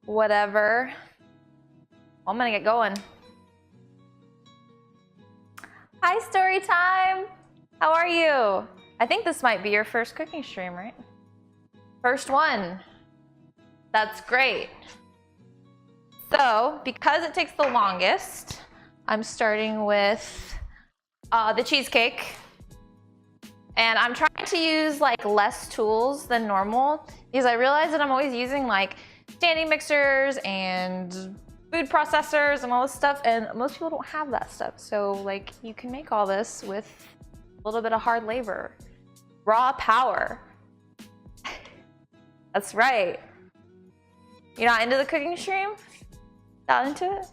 whatever. I'm gonna get going. Hi, story time. How are you? I think this might be your first cooking stream, right? First one. That's great. So, because it takes the longest, I'm starting with the cheesecake. And I'm trying to use like less tools than normal because I realize that I'm always using like standing mixers and food processors and all this stuff, and most people don't have that stuff. So like you can make all this with a little bit of hard labor. Raw power. That's right. You're not into the cooking stream? Not into it?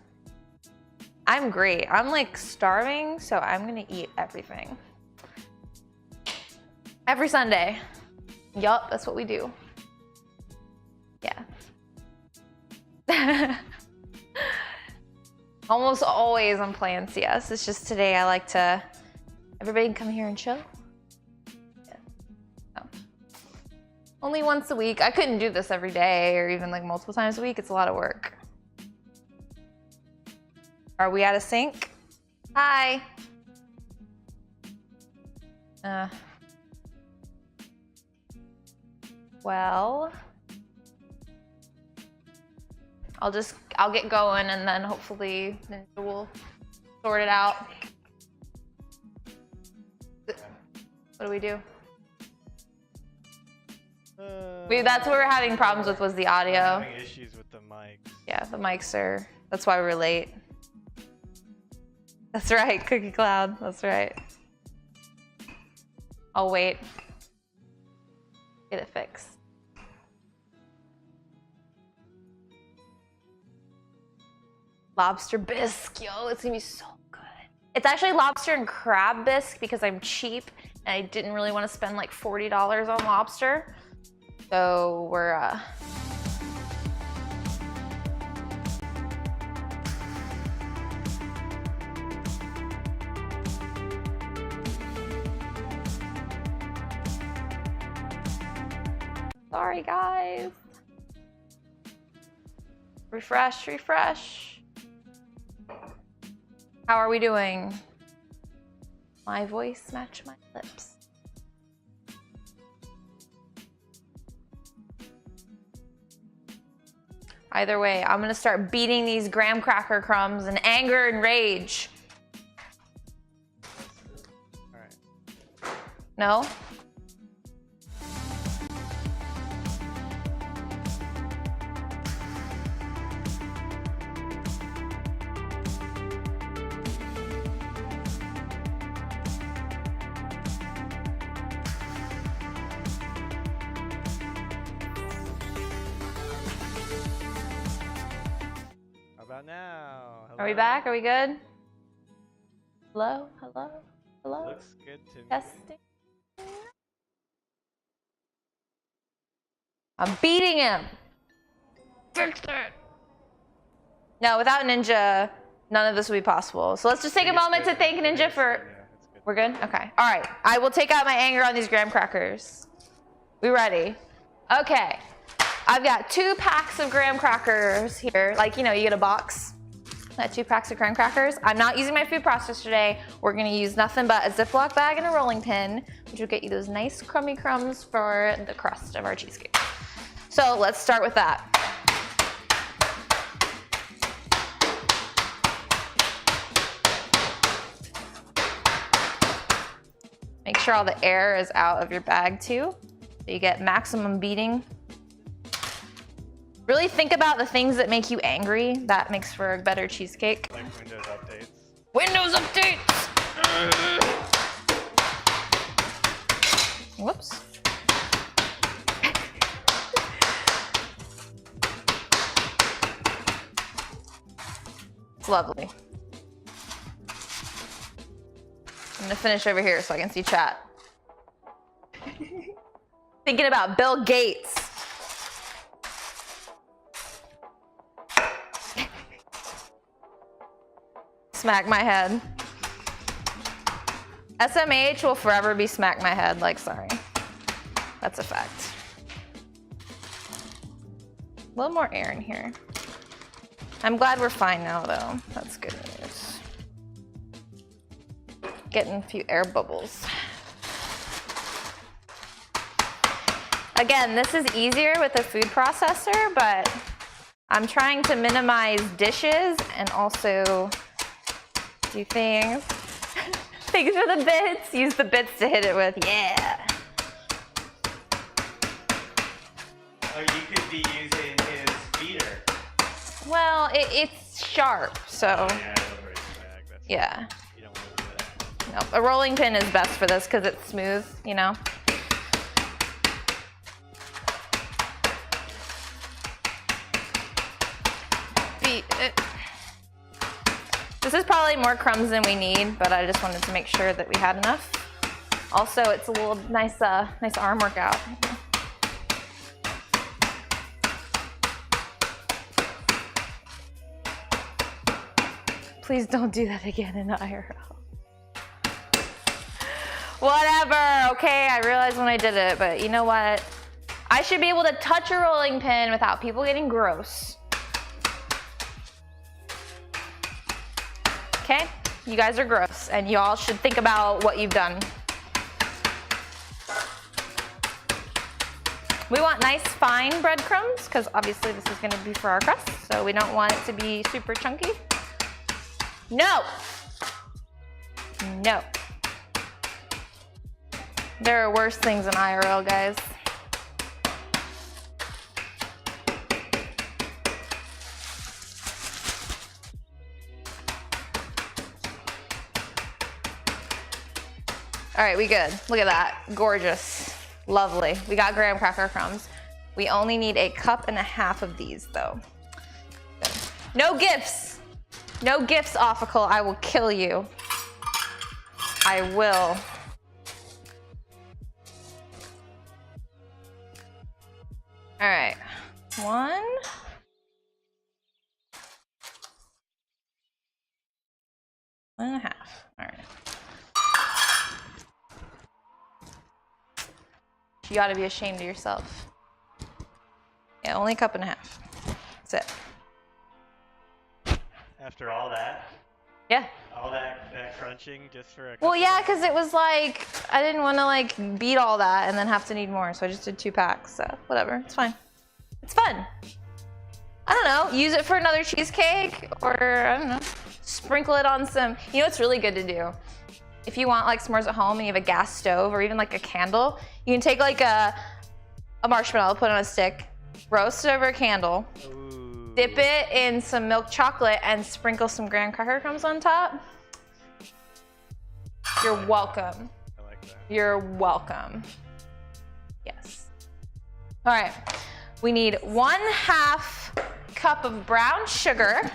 I'm great. I'm like starving, so I'm gonna eat everything. Every Sunday. Yup, that's what we do. Yeah. Almost always I'm playing CS. It's just today I like to, everybody can come here and chill. Yeah. So. Only once a week. I couldn't do this every day or even like multiple times a week. It's a lot of work. Are we out of sync? Hi. Well, I'll get going and then hopefully Ninja will sort it out. What do we do? That's what we're having problems with, was the audio. I'm having issues with the mics. Yeah, the mics are, that's why we're late. That's right, Cookie Cloud, that's right. I'll wait. Get it fixed. Lobster bisque, yo, it's gonna be so good. It's actually lobster and crab bisque because I'm cheap and I didn't really want to spend like $40 on lobster. So we're sorry guys. Refresh, refresh. How are we doing? My voice match my lips. Either way, I'm gonna start beating these graham cracker crumbs in anger and rage. All right. No? Now. Hello. Are we back? Are we good? Hello? Hello? Hello? Looks good to me. Testing. I'm beating him. Fix it. No, without Ninja, none of this would be possible. So let's just take a moment to thank Ninja for... We're good? Okay. All right. I will take out my anger on these graham crackers. We ready? Okay. I've got 2 packs of graham crackers here. Like, you know, you get a box. I got 2 packs of graham crackers. I'm not using my food processor today. We're gonna use nothing but a Ziploc bag and a rolling pin, which will get you those nice crummy crumbs for the crust of our cheesecake. So let's start with that. Make sure all the air is out of your bag too, so you get maximum beating. Really think about the things that make you angry. That makes for a better cheesecake. Like Windows updates. Windows updates! Whoops. It's lovely. I'm gonna finish over here so I can see chat. Thinking about Bill Gates. Smack my head. SMH will forever be smack my head, like, sorry. That's a fact. A little more air in here. I'm glad we're fine now, though. That's good news. Getting a few air bubbles. Again, this is easier with a food processor, but I'm trying to minimize dishes and also do things. Thanks for the bits. Use the bits to hit it with. Yeah. Or you could be using his beater. Well, it's sharp, so. Yeah, Yeah. You don't want to do that. Nope. A rolling pin is best for this because it's smooth, you know. This is probably more crumbs than we need, but I just wanted to make sure that we had enough. Also, it's a little nice arm workout. Please don't do that again in the IRL. Whatever, okay, I realized when I did it, but you know what? I should be able to touch a rolling pin without people getting gross. Okay, you guys are gross, and y'all should think about what you've done. We want nice fine breadcrumbs, because obviously this is gonna be for our crust, so we don't want it to be super chunky. No! No. There are worse things in IRL, guys. All right, we good. Look at that. Gorgeous. Lovely. We got graham cracker crumbs. We only need 1.5 cups of these, though. Good. No gifts. No gifts, Offical. I will kill you. I will. All right. 1. 1.5. All right. You gotta be ashamed of yourself. Yeah, only 1.5 cups. That's it. After all that? Yeah. All that crunching just for a Well, yeah, because it was like, I didn't want to like beat all that and then have to need more, so I just did 2 packs, so whatever, it's fine. It's fun. I don't know, use it for another cheesecake, or I don't know, sprinkle it on some, you know what's really good to do? If you want like s'mores at home and you have a gas stove or even like a candle, you can take like a marshmallow, put it on a stick, roast it over a candle, Ooh. dip it in some milk chocolate and sprinkle some graham cracker crumbs on top. You're welcome. I like that. You're welcome. Yes. All right. We need 1/2 cup of brown sugar.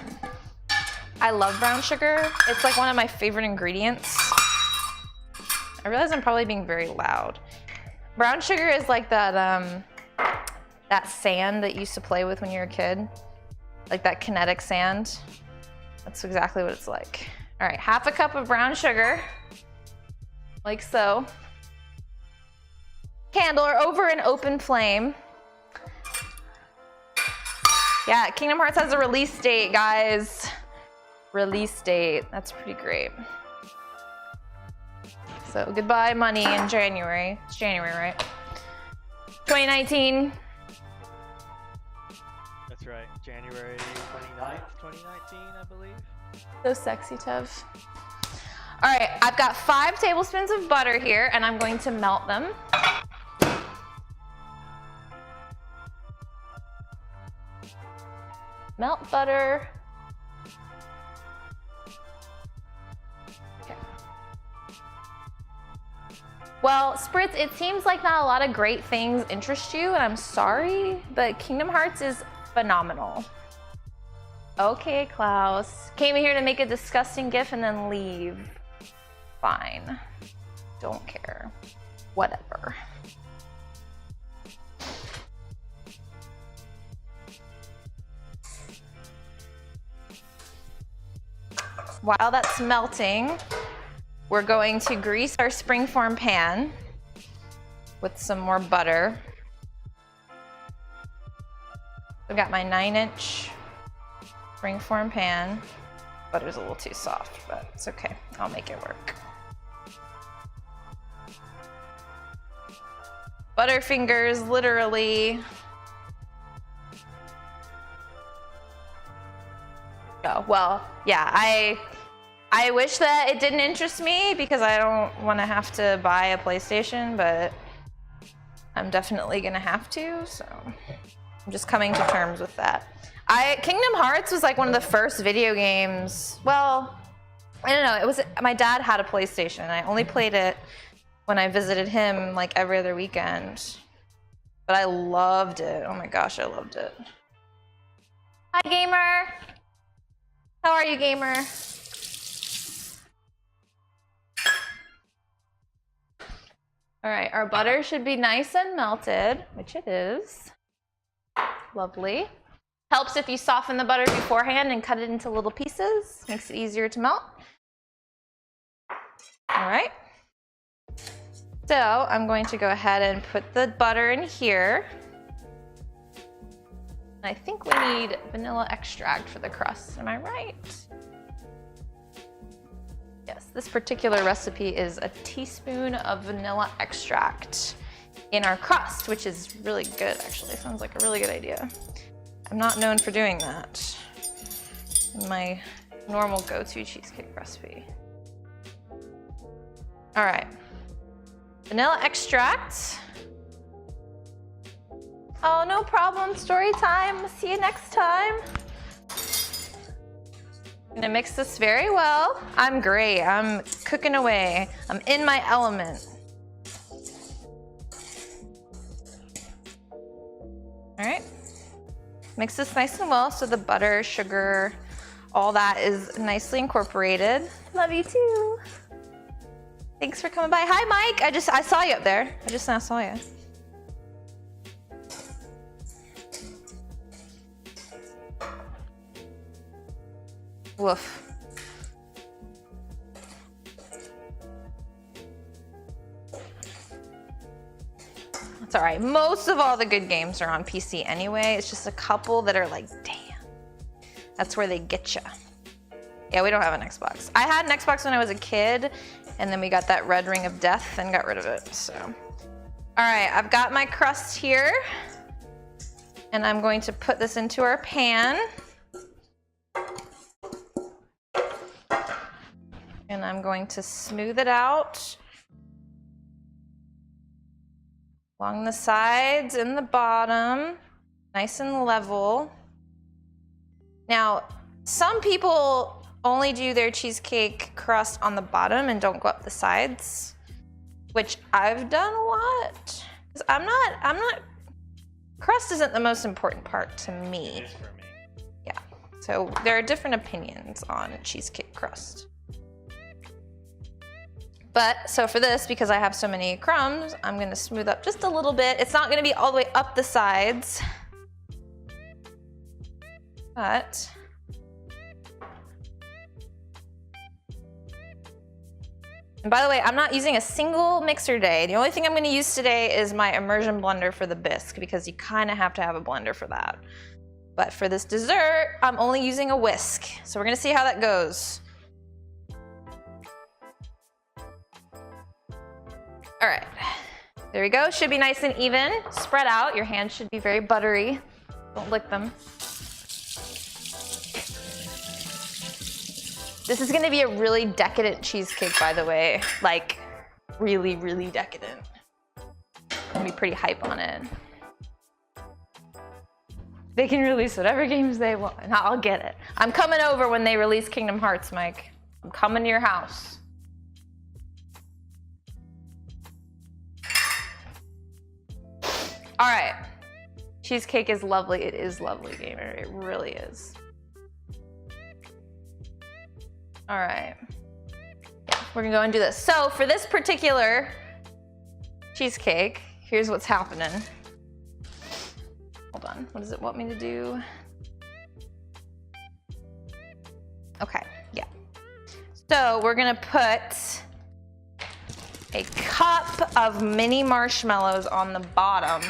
I love brown sugar. It's like one of my favorite ingredients. I realize I'm probably being very loud. Brown sugar is like that that sand that you used to play with when you were a kid. Like that kinetic sand. That's exactly what it's like. All right, 1/2 cup of brown sugar. Like so. Candle or over an open flame. Yeah, Kingdom Hearts has a release date, guys. Release date. That's pretty great. So goodbye money in January. It's January, right? 2019. That's right. January 29th, 2019, I believe. So sexy, Tev. All right, I've got 5 tablespoons of butter here, and I'm going to melt them. Melt butter. Okay. Well, Spritz, it seems like not a lot of great things interest you, and I'm sorry, but Kingdom Hearts is phenomenal. Okay, Klaus. Came here to make a disgusting gif and then leave. Fine. Don't care. Whatever. While that's melting, we're going to grease our springform pan with some more butter. I got my 9-inch springform pan. Butter's a little too soft, but it's okay. I'll make it work. Butterfingers, literally. Oh, well, yeah, I wish that it didn't interest me because I don't want to have to buy a PlayStation, but I'm definitely gonna have to, so I'm just coming to terms with that. Kingdom Hearts was like one of the first video games. Well, I don't know. My dad had a PlayStation, and I only played it when I visited him like every other weekend. But I loved it. Oh my gosh, I loved it. Hi, gamer. How are you, gamer? All right, our butter should be nice and melted, which it is. Lovely. Helps if you soften the butter beforehand and cut it into little pieces. Makes it easier to melt. All right. So I'm going to go ahead and put the butter in here. I think we need vanilla extract for the crust. Am I right? Yes, this particular recipe is a teaspoon of vanilla extract in our crust, which is really good, actually. Sounds like a really good idea. I'm not known for doing that in my normal go-to cheesecake recipe. All right, vanilla extract. Oh, no problem, story time. See you next time. I'm gonna mix this very well. I'm great, I'm cooking away. I'm in my element. All right. Mix this nice and well so the butter, sugar, all that is nicely incorporated. Love you too. Thanks for coming by. Hi, Mike. I saw you up there. I just now saw you. Woof. It's all right. Most of all the good games are on PC anyway. It's just a couple that are like, damn. That's where they get you. Yeah, we don't have an Xbox. I had an Xbox when I was a kid, and then we got that red ring of death and got rid of it, so. All right, I've got my crust here, and I'm going to put this into our pan. And I'm going to smooth it out along the sides and the bottom, nice and level. Now, some people only do their cheesecake crust on the bottom and don't go up the sides, which I've done a lot. 'Cause I'm not, crust isn't the most important part to me. It is for me. Yeah, so there are different opinions on cheesecake crust. But, so for this, because I have so many crumbs, I'm gonna smooth up just a little bit. It's not gonna be all the way up the sides, but and by the way, I'm not using a single mixer today. The only thing I'm gonna use today is my immersion blender for the bisque, because you kinda have to have a blender for that. But for this dessert, I'm only using a whisk. So we're gonna see how that goes. All right, there we go. Should be nice and even, spread out. Your hands should be very buttery. Don't lick them. This is gonna be a really decadent cheesecake, by the way. Like, really, really decadent. I'm gonna be pretty hype on it. They can release whatever games they want, and I'll get it. I'm coming over when they release Kingdom Hearts, Mike. I'm coming to your house. All right, cheesecake is lovely. It is lovely, gamer. It really is. All right, yeah, we're gonna go and do this. So for this particular cheesecake, here's what's happening. Hold on, what does it want me to do? Okay, yeah. So we're gonna put a cup of mini marshmallows on the bottom.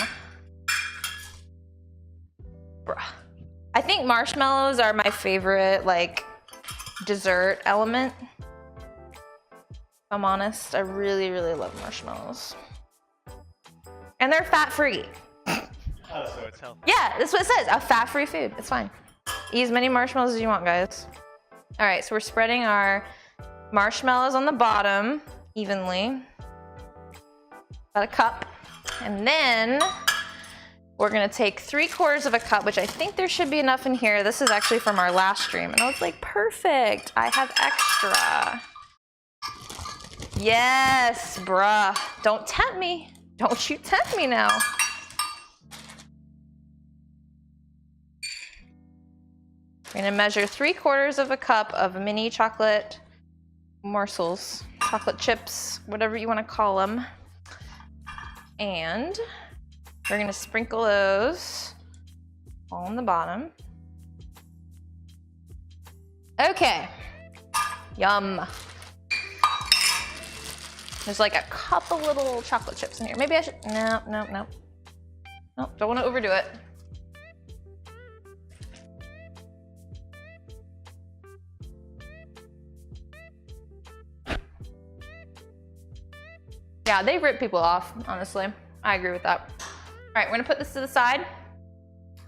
Bruh. I think marshmallows are my favorite, like, dessert element. If I'm honest, I really, really love marshmallows. And they're fat-free. Oh, so it's healthy. Yeah, that's what it says, a fat-free food. It's fine. Eat as many marshmallows as you want, guys. All right, so we're spreading our marshmallows on the bottom evenly. About a cup. And then we're gonna take 3/4 of a cup, which I think there should be enough in here. This is actually from our last stream. And I was like, perfect, I have extra. Yes, bruh. Don't tempt me. Don't you tempt me now. We're gonna measure 3/4 of a cup of mini chocolate morsels, chocolate chips, whatever you wanna call them. And we're gonna sprinkle those all on the bottom. Okay, yum. There's like a couple little chocolate chips in here. Maybe I should, no. Nope, don't wanna overdo it. Yeah, they rip people off, honestly. I agree with that. All right, we're gonna put this to the side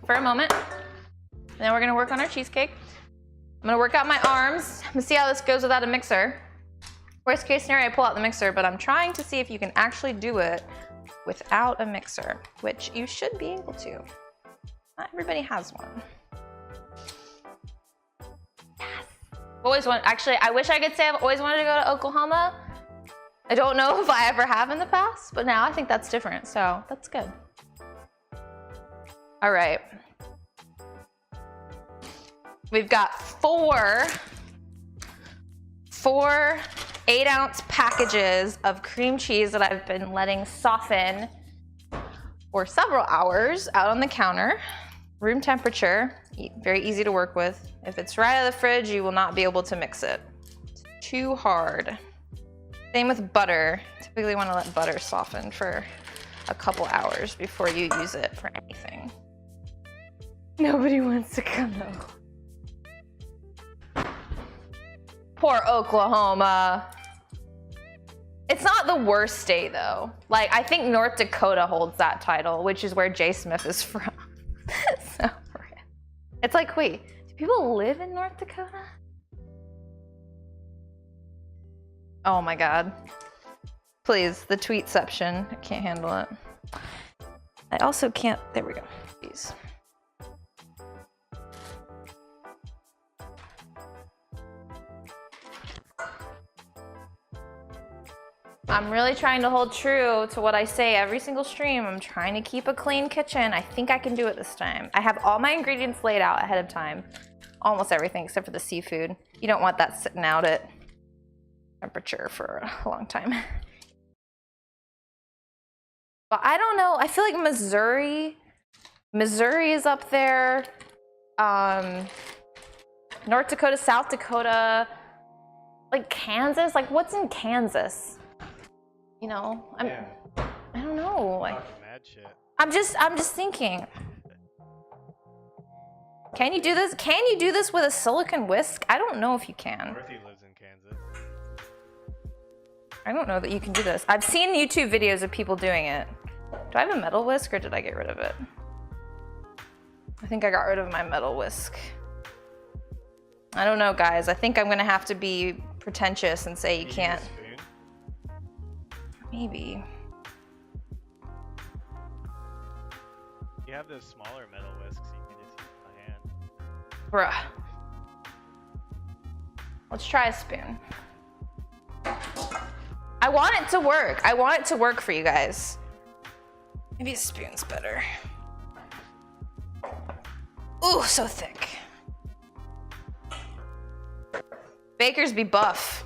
for a moment. And then we're gonna work on our cheesecake. I'm gonna work out my arms. I'm gonna see how this goes without a mixer. Worst case scenario, I pull out the mixer, but I'm trying to see if you can actually do it without a mixer, which you should be able to. Not everybody has one. Yes. Always want, actually, I wish I could say I've always wanted to go to Oklahoma. I don't know if I ever have in the past, but now I think that's different, so that's good. All right. We've got four 8-ounce packages of cream cheese that I've been letting soften for several hours out on the counter. Room temperature, very easy to work with. If it's right out of the fridge, you will not be able to mix it. It's too hard. Same with butter. Typically want to let butter soften for a couple hours before you use it for anything. Nobody wants to come though. Poor Oklahoma. It's not the worst state though. Like, I think North Dakota holds that title, which is where Jay Smith is from. So, it's like, wait, do people live in North Dakota? Oh my God. Please, the tweetception. I can't handle it. I also can't, there we go, please. I'm really trying to hold true to what I say every single stream. I'm trying to keep a clean kitchen. I think I can do it this time. I have all my ingredients laid out ahead of time. Almost everything except for the seafood. You don't want that sitting out at temperature for a long time. But I don't know, I feel like Missouri is up there. North Dakota, South Dakota, like Kansas, like what's in Kansas? You know, I don't know. Like, mad shit. I'm just thinking. Can you do this? Can you do this with a silicone whisk? I don't know if you can. Dorothy lives in Kansas. I don't know that you can do this. I've seen YouTube videos of people doing it. Do I have a metal whisk or did I get rid of it? I think I got rid of my metal whisk. I don't know, guys. I think I'm gonna have to be pretentious and say you can't. Maybe. You have those smaller metal whisks, you can just use my hand. Bruh. Let's try a spoon. I want it to work. I want it to work for you guys. Maybe a spoon's better. Ooh, so thick. Bakers be buff.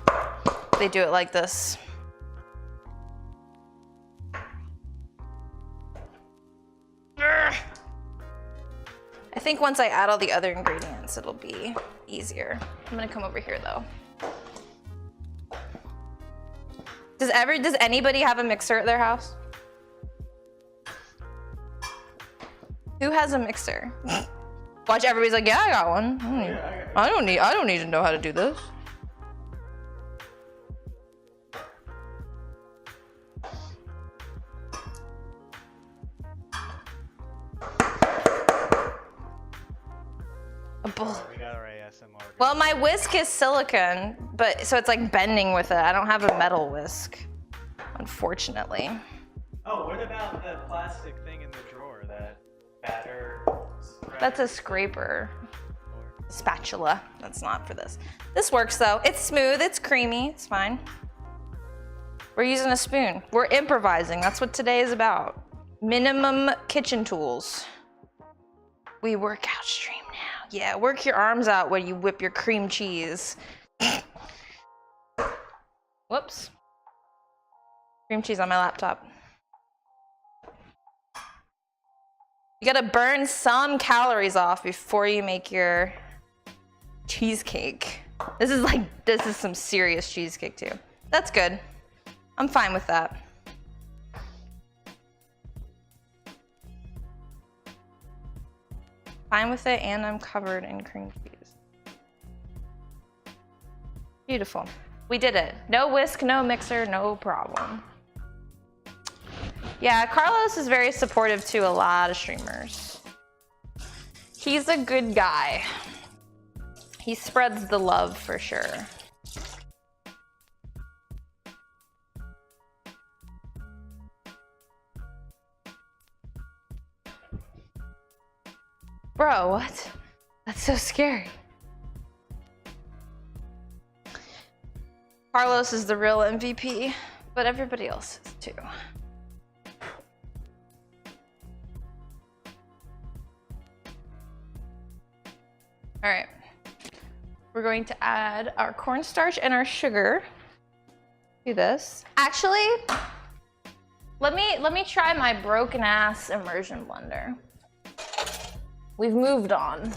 They do it like this. I think once I add all the other ingredients, it'll be easier. I'm gonna come over here though. Does anybody have a mixer at their house? Who has a mixer? Watch, everybody's like, yeah, I got one. I don't need to know how to do this. We got our ASMR. Well, my whisk is silicone, but so it's like bending with it. I don't have a metal whisk, unfortunately. Oh, what about the plastic thing in the drawer? That batter. That's a scraper. Spatula. That's not for this. This works though. It's smooth, it's creamy, it's fine. We're using a spoon. We're improvising. That's what today is about. Minimum kitchen tools. We work out stream now. Yeah, work your arms out when you whip your cream cheese. Whoops. Cream cheese on my laptop. You gotta burn some calories off before you make your cheesecake. This is some serious cheesecake too. That's good. I'm fine with that. Fine with it, and I'm covered in cream cheese. Beautiful. We did it. No whisk, no mixer, no problem. Yeah, Carlos is very supportive to a lot of streamers. He's a good guy. He spreads the love for sure. Bro, what? That's so scary. Carlos is the real MVP, but everybody else is too. All right, we're going to add our cornstarch and our sugar to this. Actually, let me try my broken ass immersion blender. We've moved on.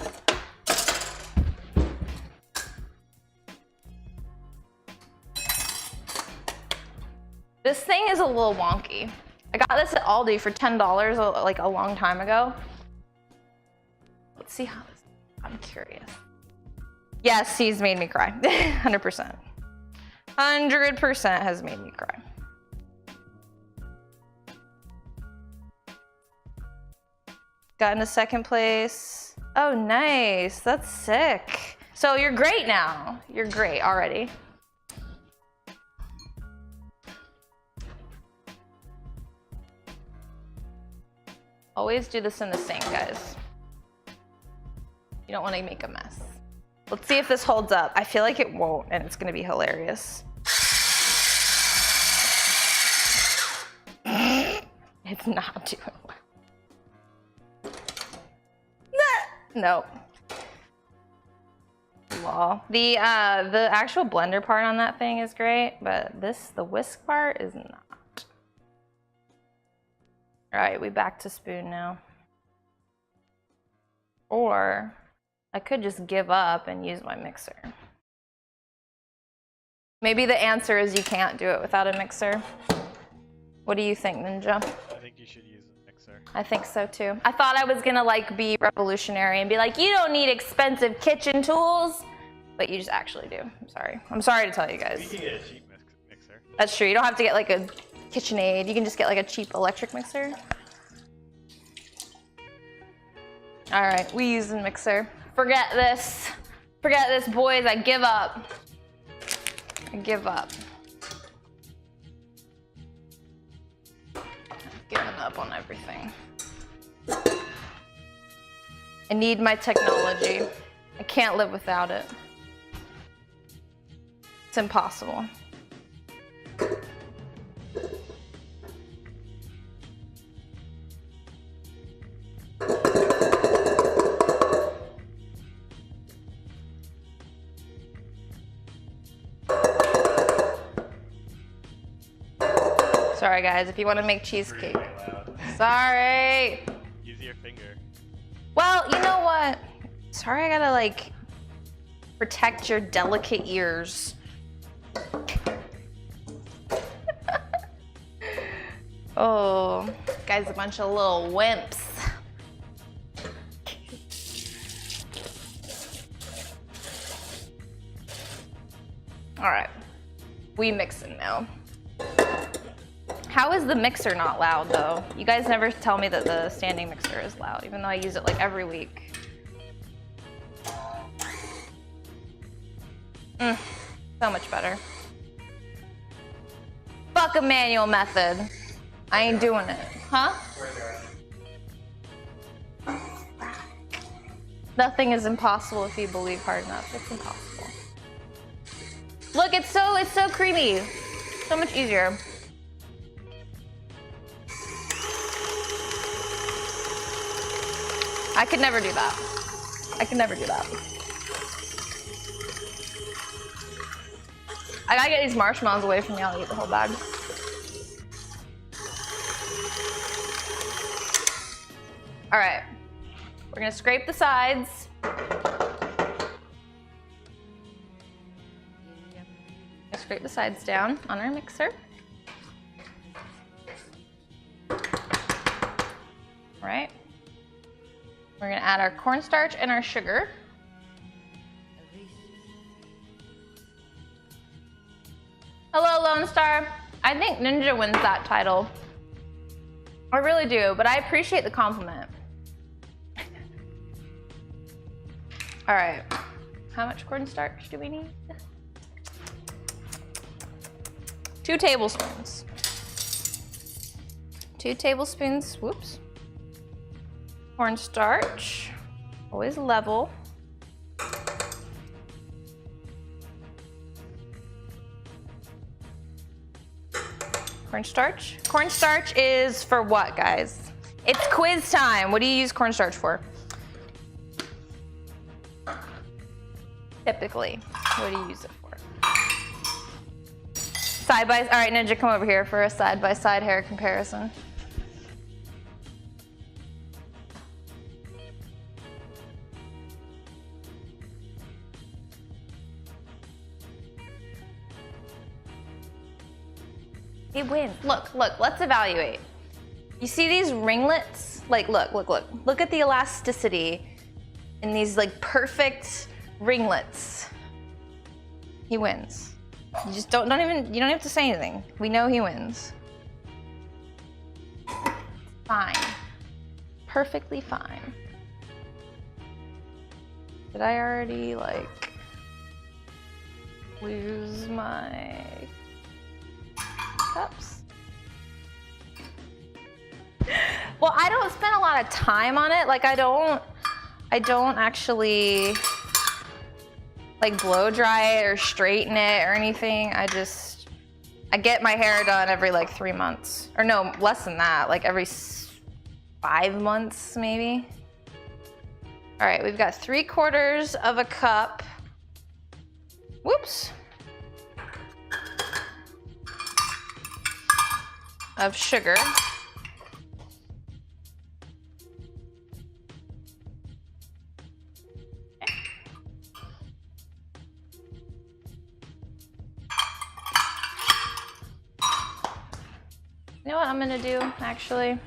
This thing is a little wonky. I got this at Aldi for $10 like a long time ago. Let's see how this, I'm curious. Yes, he's made me cry, 100%. 100% has made me cry. Got into second place. Oh, nice. That's sick. So you're great now. You're great already. Always do this in the sink, guys. You don't want to make a mess. Let's see if this holds up. I feel like it won't, and it's going to be hilarious. It's not doing well. Nope. Lol. The actual blender part on that thing is great, but the whisk part is not. All right, we back to spoon now. Or I could just give up and use my mixer. Maybe the answer is you can't do it without a mixer. What do you think, Ninja? I think you should use a mixer. I think so too. I thought I was gonna like be revolutionary and be like, you don't need expensive kitchen tools, but you just actually do. I'm sorry. I'm sorry to tell you guys. You can get a cheap mixer. That's true. You don't have to get like a KitchenAid. You can just get like a cheap electric mixer. All right, we use a mixer. Forget this. Forget this, boys. I give up. I give up. I've given up on everything. I need my technology. I can't live without it. It's impossible. Sorry guys, if you want to make cheesecake. Really Sorry. Use your finger. Well, you know what? Sorry, I gotta like protect your delicate ears. Oh, guys, a bunch of little wimps. We mixing now. How is the mixer not loud though? You guys never tell me that the standing mixer is loud, even though I use it like every week. So much better. Fuck a manual method. I ain't doing it. Huh? Nothing is impossible if you believe hard enough. It's impossible. Look, it's so creamy. So much easier. I could never do that. I could never do that. I gotta get these marshmallows away from me. I'll eat the whole bag. All right, we're gonna scrape the sides. Scrape the sides down on our mixer. All right. We're gonna add our cornstarch and our sugar. Hello, Lone Star. I think Ninja wins that title. I really do, but I appreciate the compliment. All right, how much cornstarch do we need? 2 tablespoons. 2 tablespoons, whoops. Cornstarch, always level. Cornstarch. Cornstarch is for what, guys? It's quiz time. What do you use cornstarch for? Typically, what do you use it for? All right, Ninja, come over here for a side-by-side hair comparison. He wins. Look, let's evaluate. You see these ringlets? Like, look. Look at the elasticity in these like perfect ringlets. He wins. You just you don't have to say anything. We know he wins. Fine. Perfectly fine. Did I already like lose my cups? Well, I don't spend a lot of time on it. Like I don't actually like blow dry it or straighten it or anything. I get my hair done every like 3 months. Or no, less than that, like every 5 months maybe. All right, we've got 3/4 of a cup. Whoops. Of sugar. You know what I'm gonna do, actually?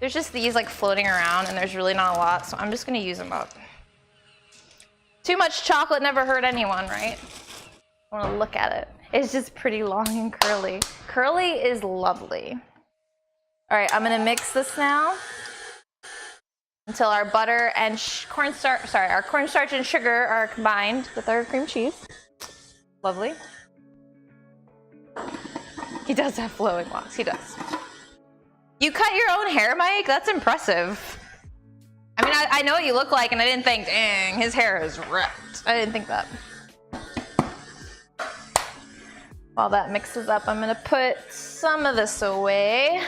There's just these like floating around and there's really not a lot, so I'm just gonna use them up. Too much chocolate never hurt anyone, right? I wanna look at it. It's just pretty long and curly. Curly is lovely. All right, I'm gonna mix this now until our butter and our cornstarch and sugar are combined with our cream cheese. Lovely. He does have flowing locks, he does. You cut your own hair, Mike? That's impressive. I mean, I know what you look like and I didn't think, dang, his hair is ripped. I didn't think that. While that mixes up, I'm gonna put some of this away.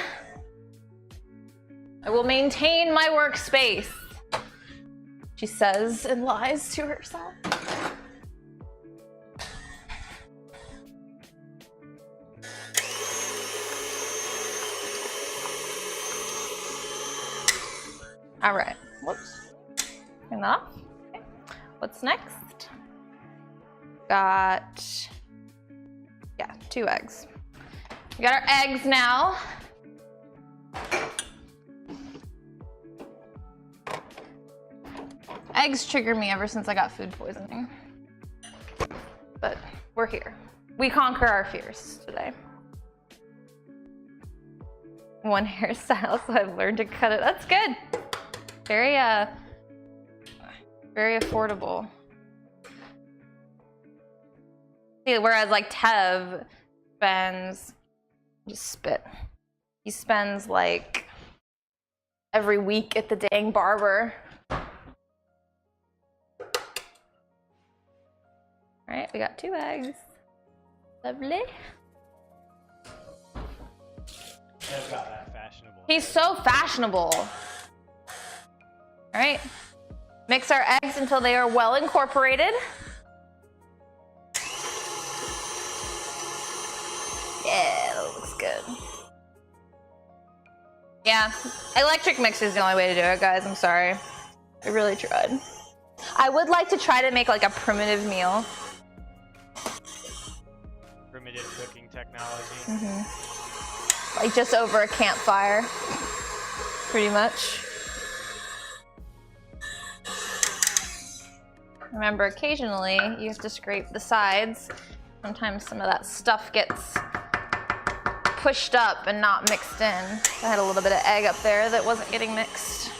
I will maintain my workspace, she says and lies to herself. All right, whoops, enough. Okay. What's next? Got, 2 eggs. We got our eggs now. Eggs trigger me ever since I got food poisoning, but we're here. We conquer our fears today. One hairstyle, so I've learned to cut it. That's good. Very very affordable. See, whereas like Tev spends, just spit. He spends like every week at the dang barber. All right, we got 2 eggs. Lovely. Tev's got that fashionable. He's so fashionable. All right, mix our eggs until they are well incorporated. Yeah, that looks good. Yeah, electric mix is the only way to do it, guys. I'm sorry. I really tried. I would like to try to make like a primitive meal. Primitive cooking technology. Mm-hmm. Like just over a campfire, pretty much. Remember, occasionally you have to scrape the sides. Sometimes some of that stuff gets pushed up and not mixed in. I had a little bit of egg up there that wasn't getting mixed.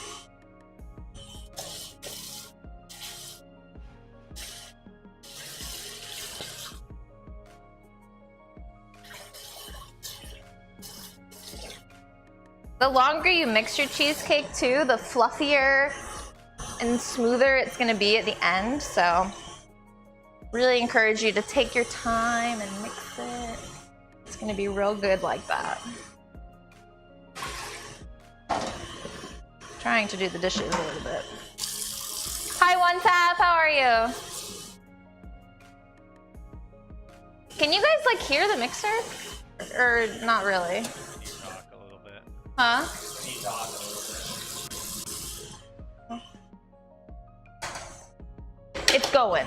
The longer you mix your cheesecake too, the fluffier and smoother it's gonna be at the end. So really encourage you to take your time and mix it. It's gonna be real good like that. Trying to do the dishes a little bit. Hi, One Tap, how are you? Can you guys like hear the mixer? Or not really? You talk a little bit. Huh? You talk a little bit. It's going.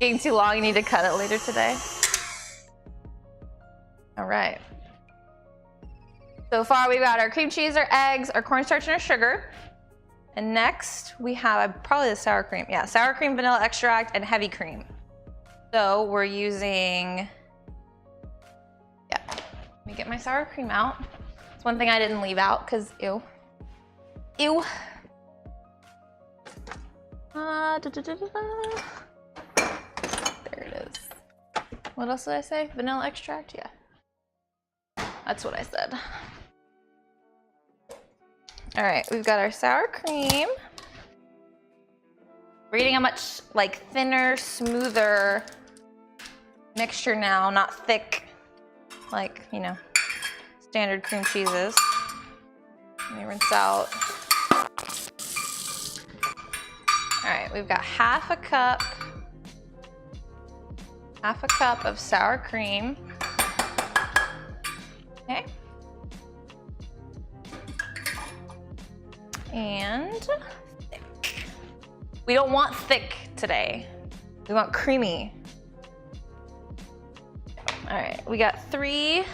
Getting too long, you need to cut it later today. All right. So far we've got our cream cheese, our eggs, our cornstarch, and our sugar. And next we have probably the sour cream. Yeah, sour cream, vanilla extract, and heavy cream. So we're using, yeah, let me get my sour cream out. It's one thing I didn't leave out because ew. Ew. There it is. What else did I say? Vanilla extract? Yeah. That's what I said. All right, we've got our sour cream. We're getting a much like thinner, smoother mixture now, not thick like, you know, standard cream cheeses. Let me rinse out. All right, we've got half a cup of sour cream. Okay. And thick. We don't want thick today. We want creamy. All right, we got 3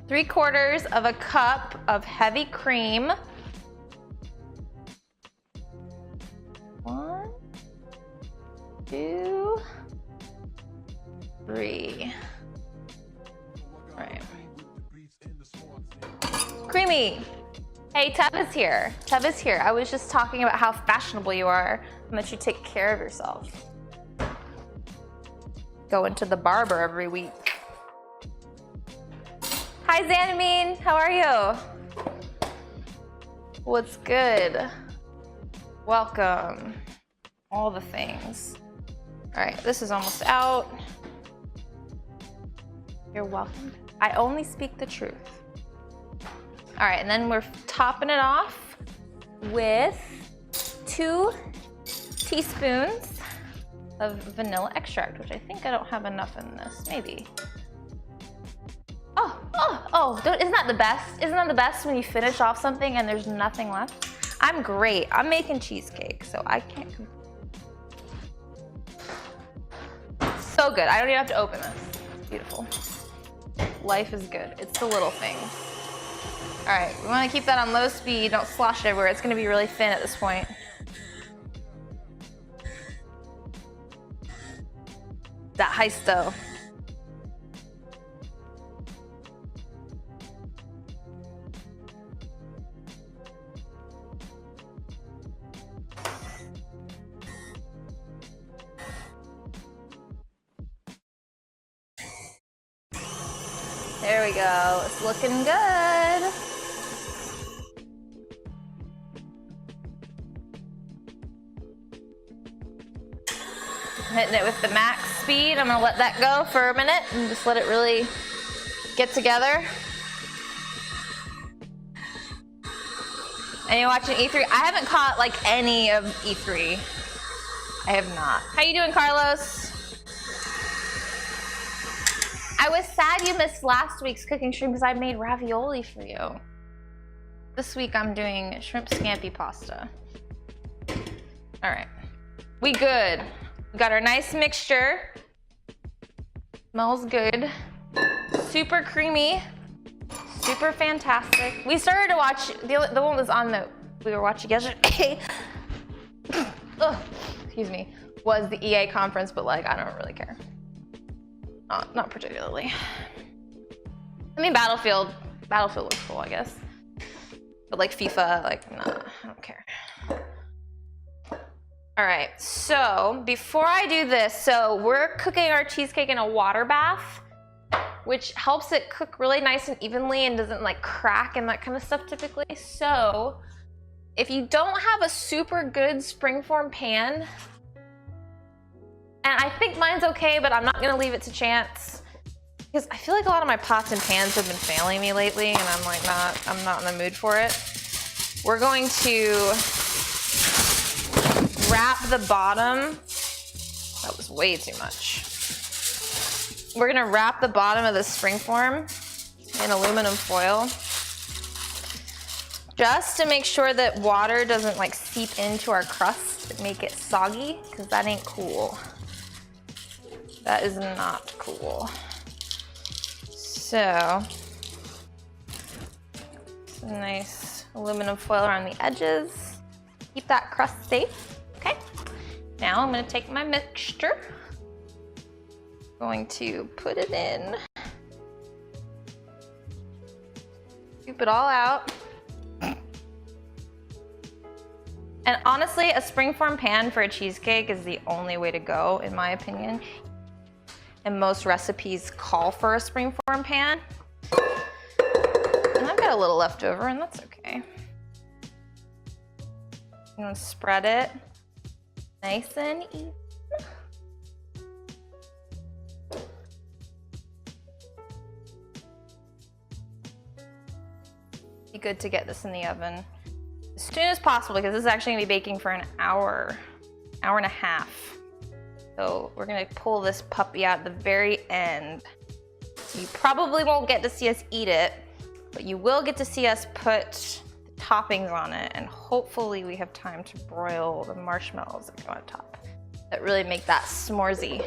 3/4 of a cup of heavy cream. 1, 2, 3. All right. Creamy. Hey, Tev is here. Tev is here. I was just talking about how fashionable you are and that you take care of yourself. Going to the barber every week. Hi, Zanamine. How are you? What's good? Welcome. All the things. All right, this is almost out. You're welcome. I only speak the truth. All right, and then we're topping it off with 2 teaspoons of vanilla extract, which I think I don't have enough in this, maybe. Isn't that the best? Isn't that the best when you finish off something and there's nothing left? I'm great. I'm making cheesecake, so I can't complain. So good. I don't even have to open this. It's beautiful. Life is good. It's the little things. All right, we want to keep that on low speed. Don't slosh it everywhere. It's going to be really thin at this point. That heist though. There we go. It's looking good. Hitting it with the max speed. I'm gonna let that go for a minute and just let it really get together. And you're watching E3? I haven't caught like any of E3. I have not. How you doing, Carlos? I was sad you missed last week's cooking stream because I made ravioli for you. This week I'm doing shrimp scampi pasta. All right, we good. We got our nice mixture. Smells good. Super creamy. Super fantastic. We started to watch, the one was on the, we were watching yesterday. Ugh, excuse me, was the EA conference, but like, I don't really care. Not particularly. I mean, Battlefield looks cool, I guess. But like FIFA, like, nah, I don't care. All right, so before I do this, so we're cooking our cheesecake in a water bath, which helps it cook really nice and evenly and doesn't like crack and that kind of stuff typically. So if you don't have a super good springform pan, and I think mine's okay, but I'm not gonna leave it to chance because I feel like a lot of my pots and pans have been failing me lately and I'm like I'm not in the mood for it. We're going to wrap the bottom. That was way too much. We're gonna wrap the bottom of the springform in aluminum foil just to make sure that water doesn't like seep into our crust and make it soggy, because that ain't cool. That is not cool. So, some nice aluminum foil around the edges. Keep that crust safe. Okay. Now I'm gonna take my mixture. Going to put it in. Scoop it all out. And honestly, a springform pan for a cheesecake is the only way to go, in my opinion. And most recipes call for a springform pan. And I've got a little left over, and that's okay. I'm gonna spread it nice and even. Be good to get this in the oven as soon as possible, because this is actually gonna be baking for an hour and a half. So we're gonna pull this puppy out at the very end. You probably won't get to see us eat it, but you will get to see us put the toppings on it, and hopefully we have time to broil the marshmallows that go on top that really make that s'moresy.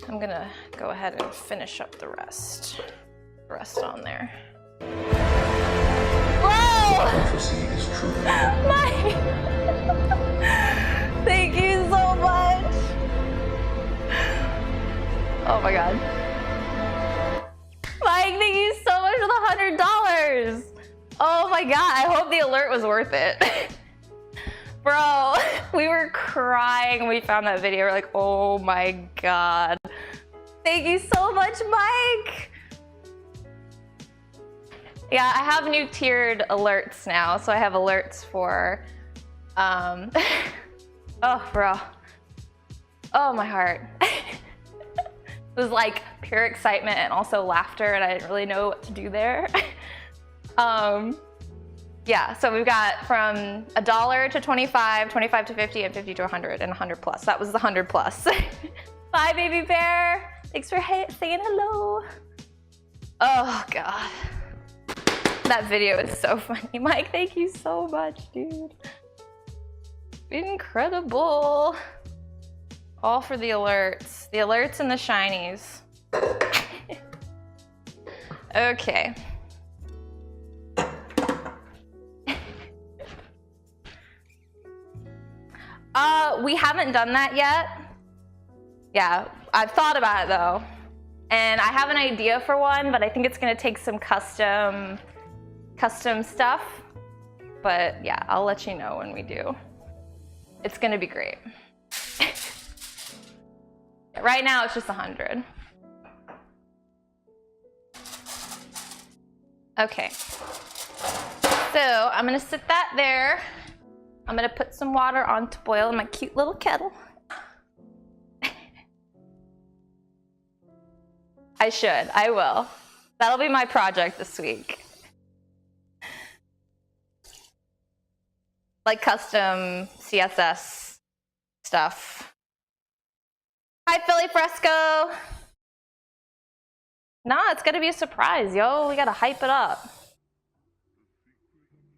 I'm gonna go ahead and finish up the rest on there. Whoa! Mike! Thank you so much! Oh my god. Mike, thank you so much for the $100! Oh my god, I hope the alert was worth it. Bro, we were crying when we found that video. We're like, oh my god. Thank you so much, Mike! Yeah, I have new tiered alerts now, so I have alerts for, oh, bro. Oh, my heart. It was like pure excitement and also laughter, and I didn't really know what to do there. Yeah, so we've got from $1 to $25, $25 to $50, and $50 to $100, and $100 plus. That was the $100 plus. Bye, baby bear. Thanks for saying hello. Oh, God. That video is so funny. Mike, thank you so much, dude. Incredible. All for the alerts. The alerts and the shinies. Okay. We haven't done that yet. Yeah, I've thought about it though. And I have an idea for one, but I think it's gonna take some custom stuff. But yeah, I'll let you know when we do. It's gonna be great. Right now it's just 100. Okay. So I'm gonna sit that there. I'm gonna put some water on to boil in my cute little kettle. I will. That'll be my project this week. Like custom CSS stuff. Hi, Philly Fresco. Nah, it's gonna be a surprise, yo. We gotta hype it up.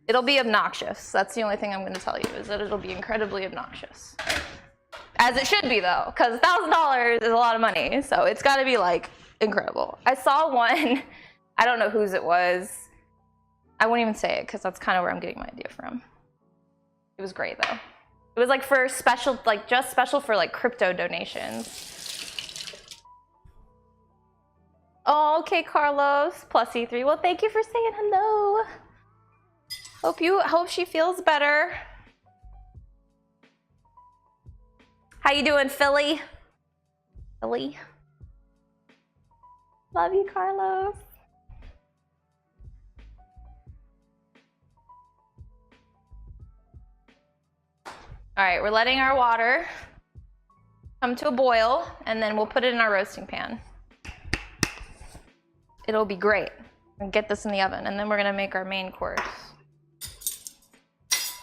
It'll be obnoxious. That's the only thing I'm gonna tell you, is that it'll be incredibly obnoxious. As it should be though, because $1,000 is a lot of money, so it's gotta be like incredible. I saw one, I don't know whose it was. I won't even say it because that's kind of where I'm getting my idea from. It was great though. It was like for special, like just special for like crypto donations. Oh, okay, Carlos, plus E3. Well, thank you for saying hello. Hope she feels better. How you doing, Philly? Philly? Love you, Carlos. All right, we're letting our water come to a boil, and then we'll put it in our roasting pan. It'll be great. And get this in the oven, and then we're gonna make our main course.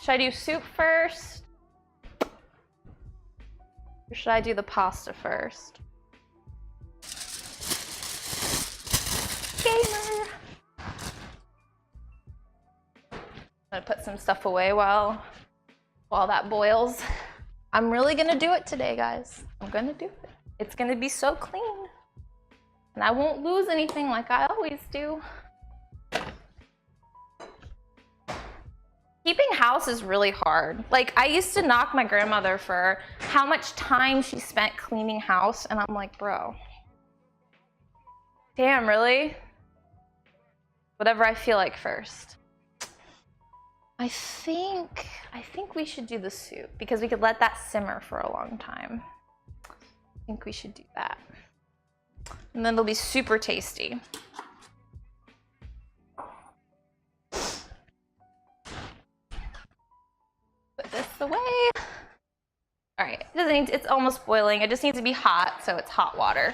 Should I do soup first? Or should I do the pasta first? Gamer! I'm gonna put some stuff away while that boils. I'm really gonna do it today, guys. I'm gonna do it. It's gonna be so clean. And I won't lose anything like I always do. Keeping house is really hard. Like, I used to knock my grandmother for how much time she spent cleaning house, and I'm like, bro. Damn, really? Whatever I feel like first. I think we should do the soup because we could let that simmer for a long time. I think we should do that. And then it'll be super tasty. Put this away. All right, it's almost boiling. It just needs to be hot, so it's hot water.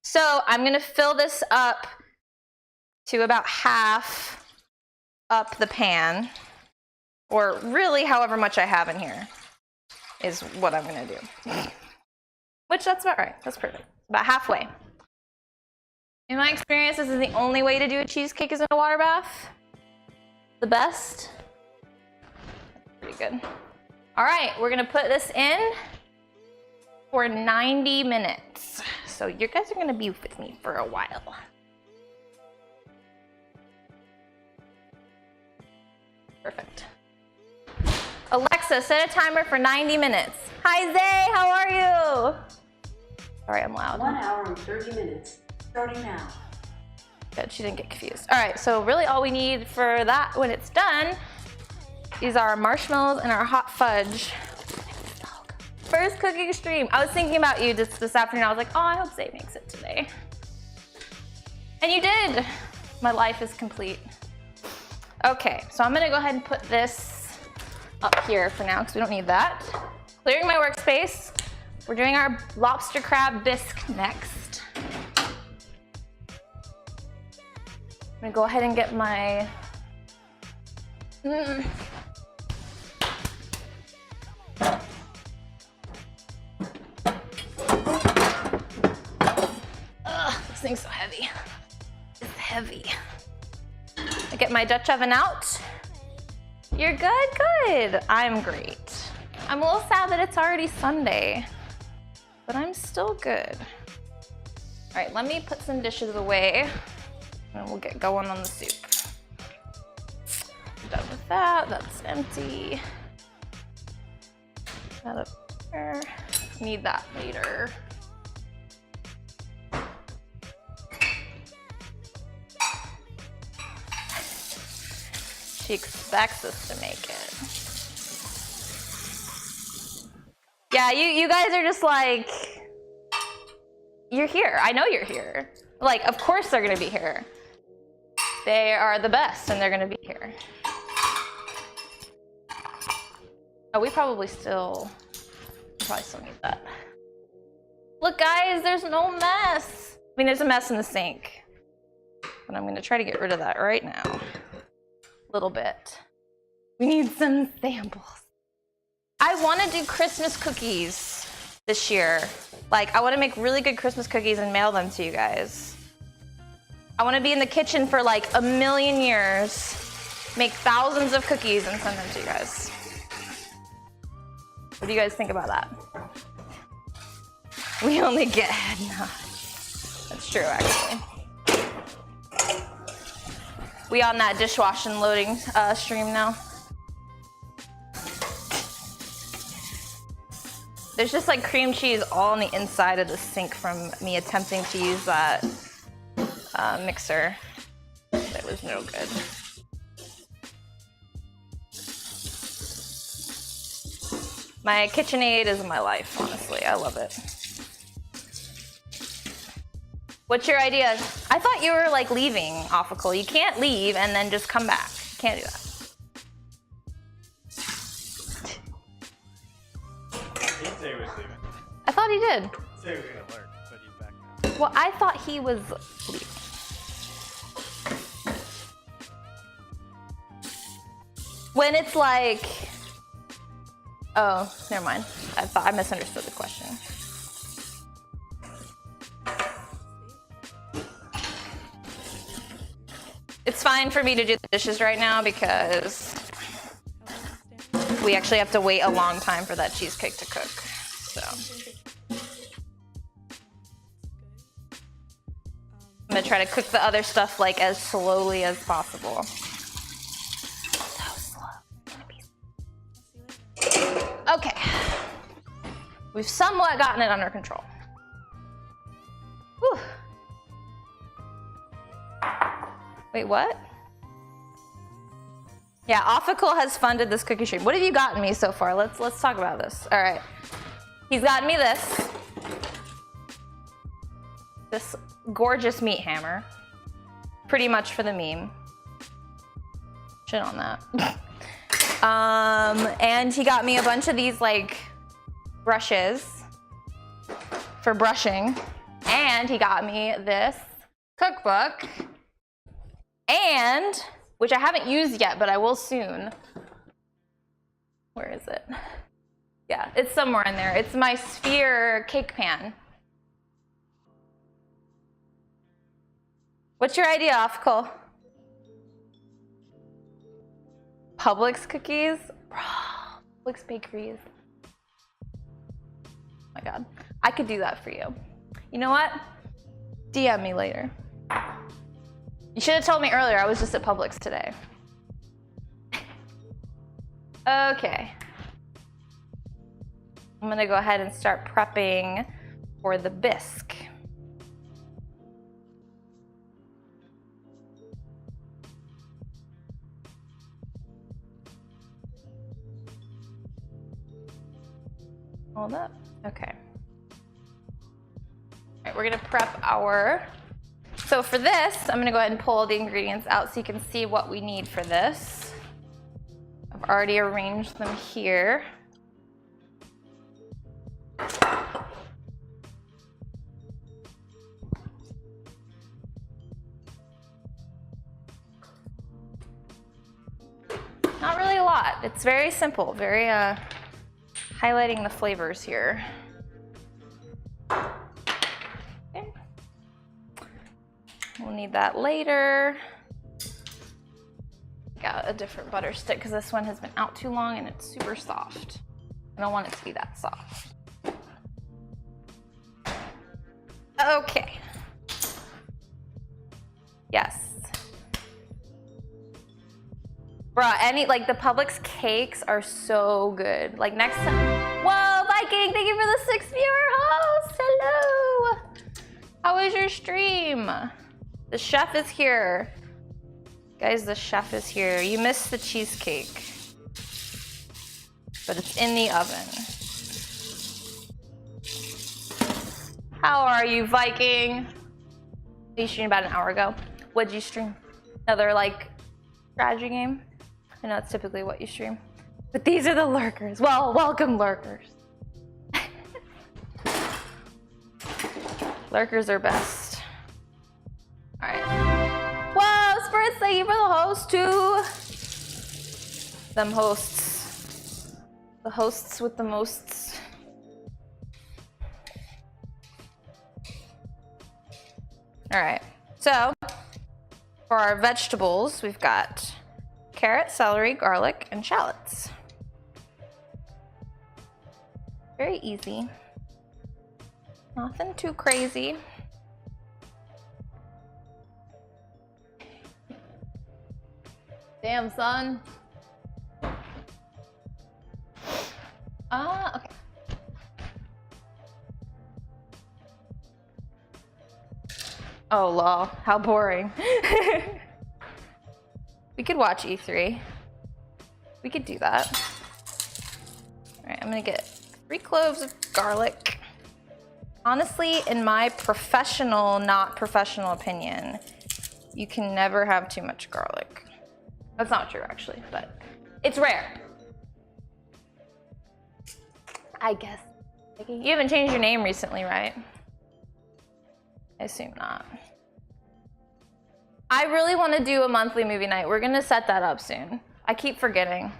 So I'm gonna fill this up to about half up the pan, or really however much I have in here is what I'm gonna do. Which, that's about right, that's perfect. About halfway. In my experience, this is the only way to do a cheesecake is in a water bath. The best. Pretty good. All right, we're gonna put this in for 90 minutes. So you guys are gonna be with me for a while. Perfect. Alexa, set a timer for 90 minutes. Hi Zay, how are you? Sorry, I'm loud. 1 hour and 30 minutes, starting now. Good, she didn't get confused. All right, so really all we need for that when it's done is our marshmallows and our hot fudge. First cooking stream. I was thinking about you just this afternoon. I was like, oh, I hope Zay makes it today. And you did. My life is complete. Okay, so I'm gonna go ahead and put this up here for now because we don't need that. Clearing my workspace. We're doing our lobster crab bisque next. I'm gonna go ahead and get my this thing's so heavy. It's heavy. I get my Dutch oven out. You're good? Good. I'm great. I'm a little sad that it's already Sunday, but I'm still good. All right, let me put some dishes away and we'll get going on the soup. Done with that, that's empty. That up there. Need that later. She expects us to make it. Yeah, you guys are just like, you're here. I know you're here. Like, of course they're gonna be here. They are the best and they're gonna be here. Oh, we probably still need that. Look guys, there's no mess. I mean, there's a mess in the sink, but I'm gonna try to get rid of that right now. A little bit. We need some samples. I want to do Christmas cookies this year. Like, I want to make really good Christmas cookies and mail them to you guys. I want to be in the kitchen for like 1,000,000 years, make thousands of cookies and send them to you guys. What do you guys think about that? We only get head nods. That's true, actually. We on that dishwashing loading stream now. There's just like cream cheese all on the inside of the sink from me attempting to use that mixer. That was no good. My KitchenAid is my life, honestly. I love it. What's your idea? I thought you were like leaving, Offical. You can't leave and then just come back. You can't do that. He'd say he was leaving. I thought he did. He'd say he was gonna learn, but he's back now. Well, I thought he was leaving. When it's like, oh, never mind. I misunderstood the question. It's fine for me to do the dishes right now because we actually have to wait a long time for that cheesecake to cook. So I'm gonna try to cook the other stuff like as slowly as possible. So slow. Okay. We've somewhat gotten it under control. Whew. Wait, what? Yeah, Offical has funded this cookie stream. What have you gotten me so far? Let's talk about this. All right. He's gotten me this gorgeous meat hammer. Pretty much for the meme. Shit on that. And he got me a bunch of these like brushes for brushing. And he got me this cookbook. And, which I haven't used yet, but I will soon. Where is it? Yeah, it's somewhere in there. It's my sphere cake pan. What's your idea, Offical? Publix cookies? Bro, Publix bakeries. Oh my God. I could do that for you. You know what? DM me later. You should have told me earlier. I was just at Publix today. Okay. I'm gonna go ahead and start prepping for the bisque. Hold up. Okay. All right, we're gonna prep our. So for this, I'm gonna go ahead and pull the ingredients out so you can see what we need for this. I've already arranged them here. Not really a lot. It's very simple, very highlighting the flavors here. We'll need that later. Got a different butter stick because this one has been out too long and it's super soft. I don't want it to be that soft. Okay. Yes. Bruh, like the Publix cakes are so good. Like next time. Whoa, Viking, thank you for the 6 viewer host. Hello. How was your stream? The chef is here. Guys, the chef is here. You missed the cheesecake, but it's in the oven. How are you, Viking? You streamed about an hour ago. What'd you stream? Another like strategy game? I know it's typically what you stream. But these are the lurkers. Well, welcome lurkers. Lurkers are best. All right. Whoa, Spritz, thank you for the host too. Them hosts. The hosts with the mosts. All right, so for our vegetables, we've got carrot, celery, garlic, and shallots. Very easy. Nothing too crazy. Damn, son. Okay. Oh, lol. How boring. We could watch E3. We could do that. All right, I'm gonna get 3 cloves of garlic. Honestly, in my professional, not professional opinion, you can never have too much garlic. That's not true, actually, but it's rare. I guess. You haven't changed your name recently, right? I assume not. I really want to do a monthly movie night. We're gonna set that up soon. I keep forgetting.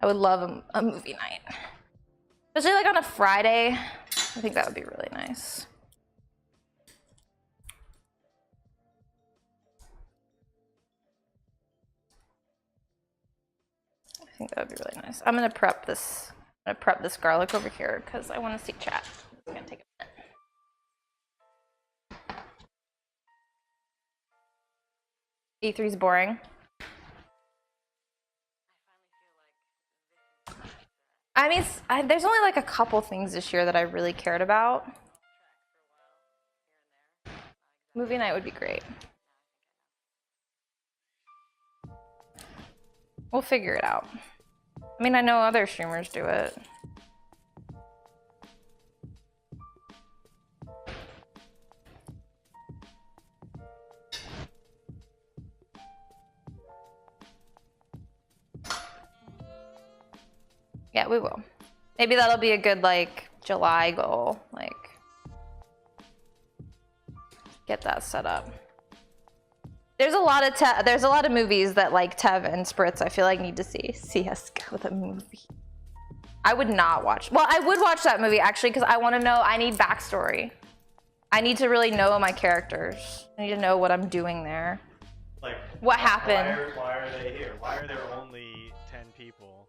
I would love a movie night. Especially like on a Friday. I think that would be really nice. I think that would be really nice. I'm gonna prep this. I'm gonna prep this garlic over here because I want to see chat. It's gonna take a minute. E3's boring. I mean, there's only like a couple things this year that I really cared about. Movie night would be great. We'll figure it out. I mean, I know other streamers do it. Yeah, we will. Maybe that'll be a good like July goal, like get that set up. There's a lot of movies that like Tev and Spritz I feel like need to see. CS:GO the movie. I would not watch. Well, I would watch that movie actually because I want to know. I need backstory. I need to really know my characters. I need to know what I'm doing there. Like what happened? Why are they here? Why are there only 10 people?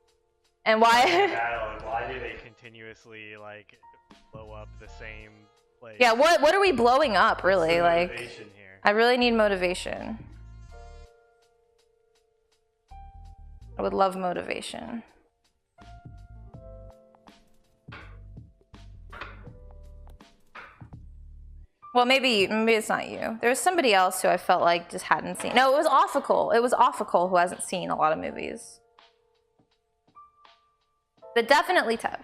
And why? Battle, why do they continuously like blow up the same place? Yeah, what are we blowing up really? Like motivation here? I really need motivation. I would love motivation. Well, maybe it's not you. There was somebody else who I felt like just hadn't seen. No, it was Offical. It was Offical who hasn't seen a lot of movies. But definitely Tev.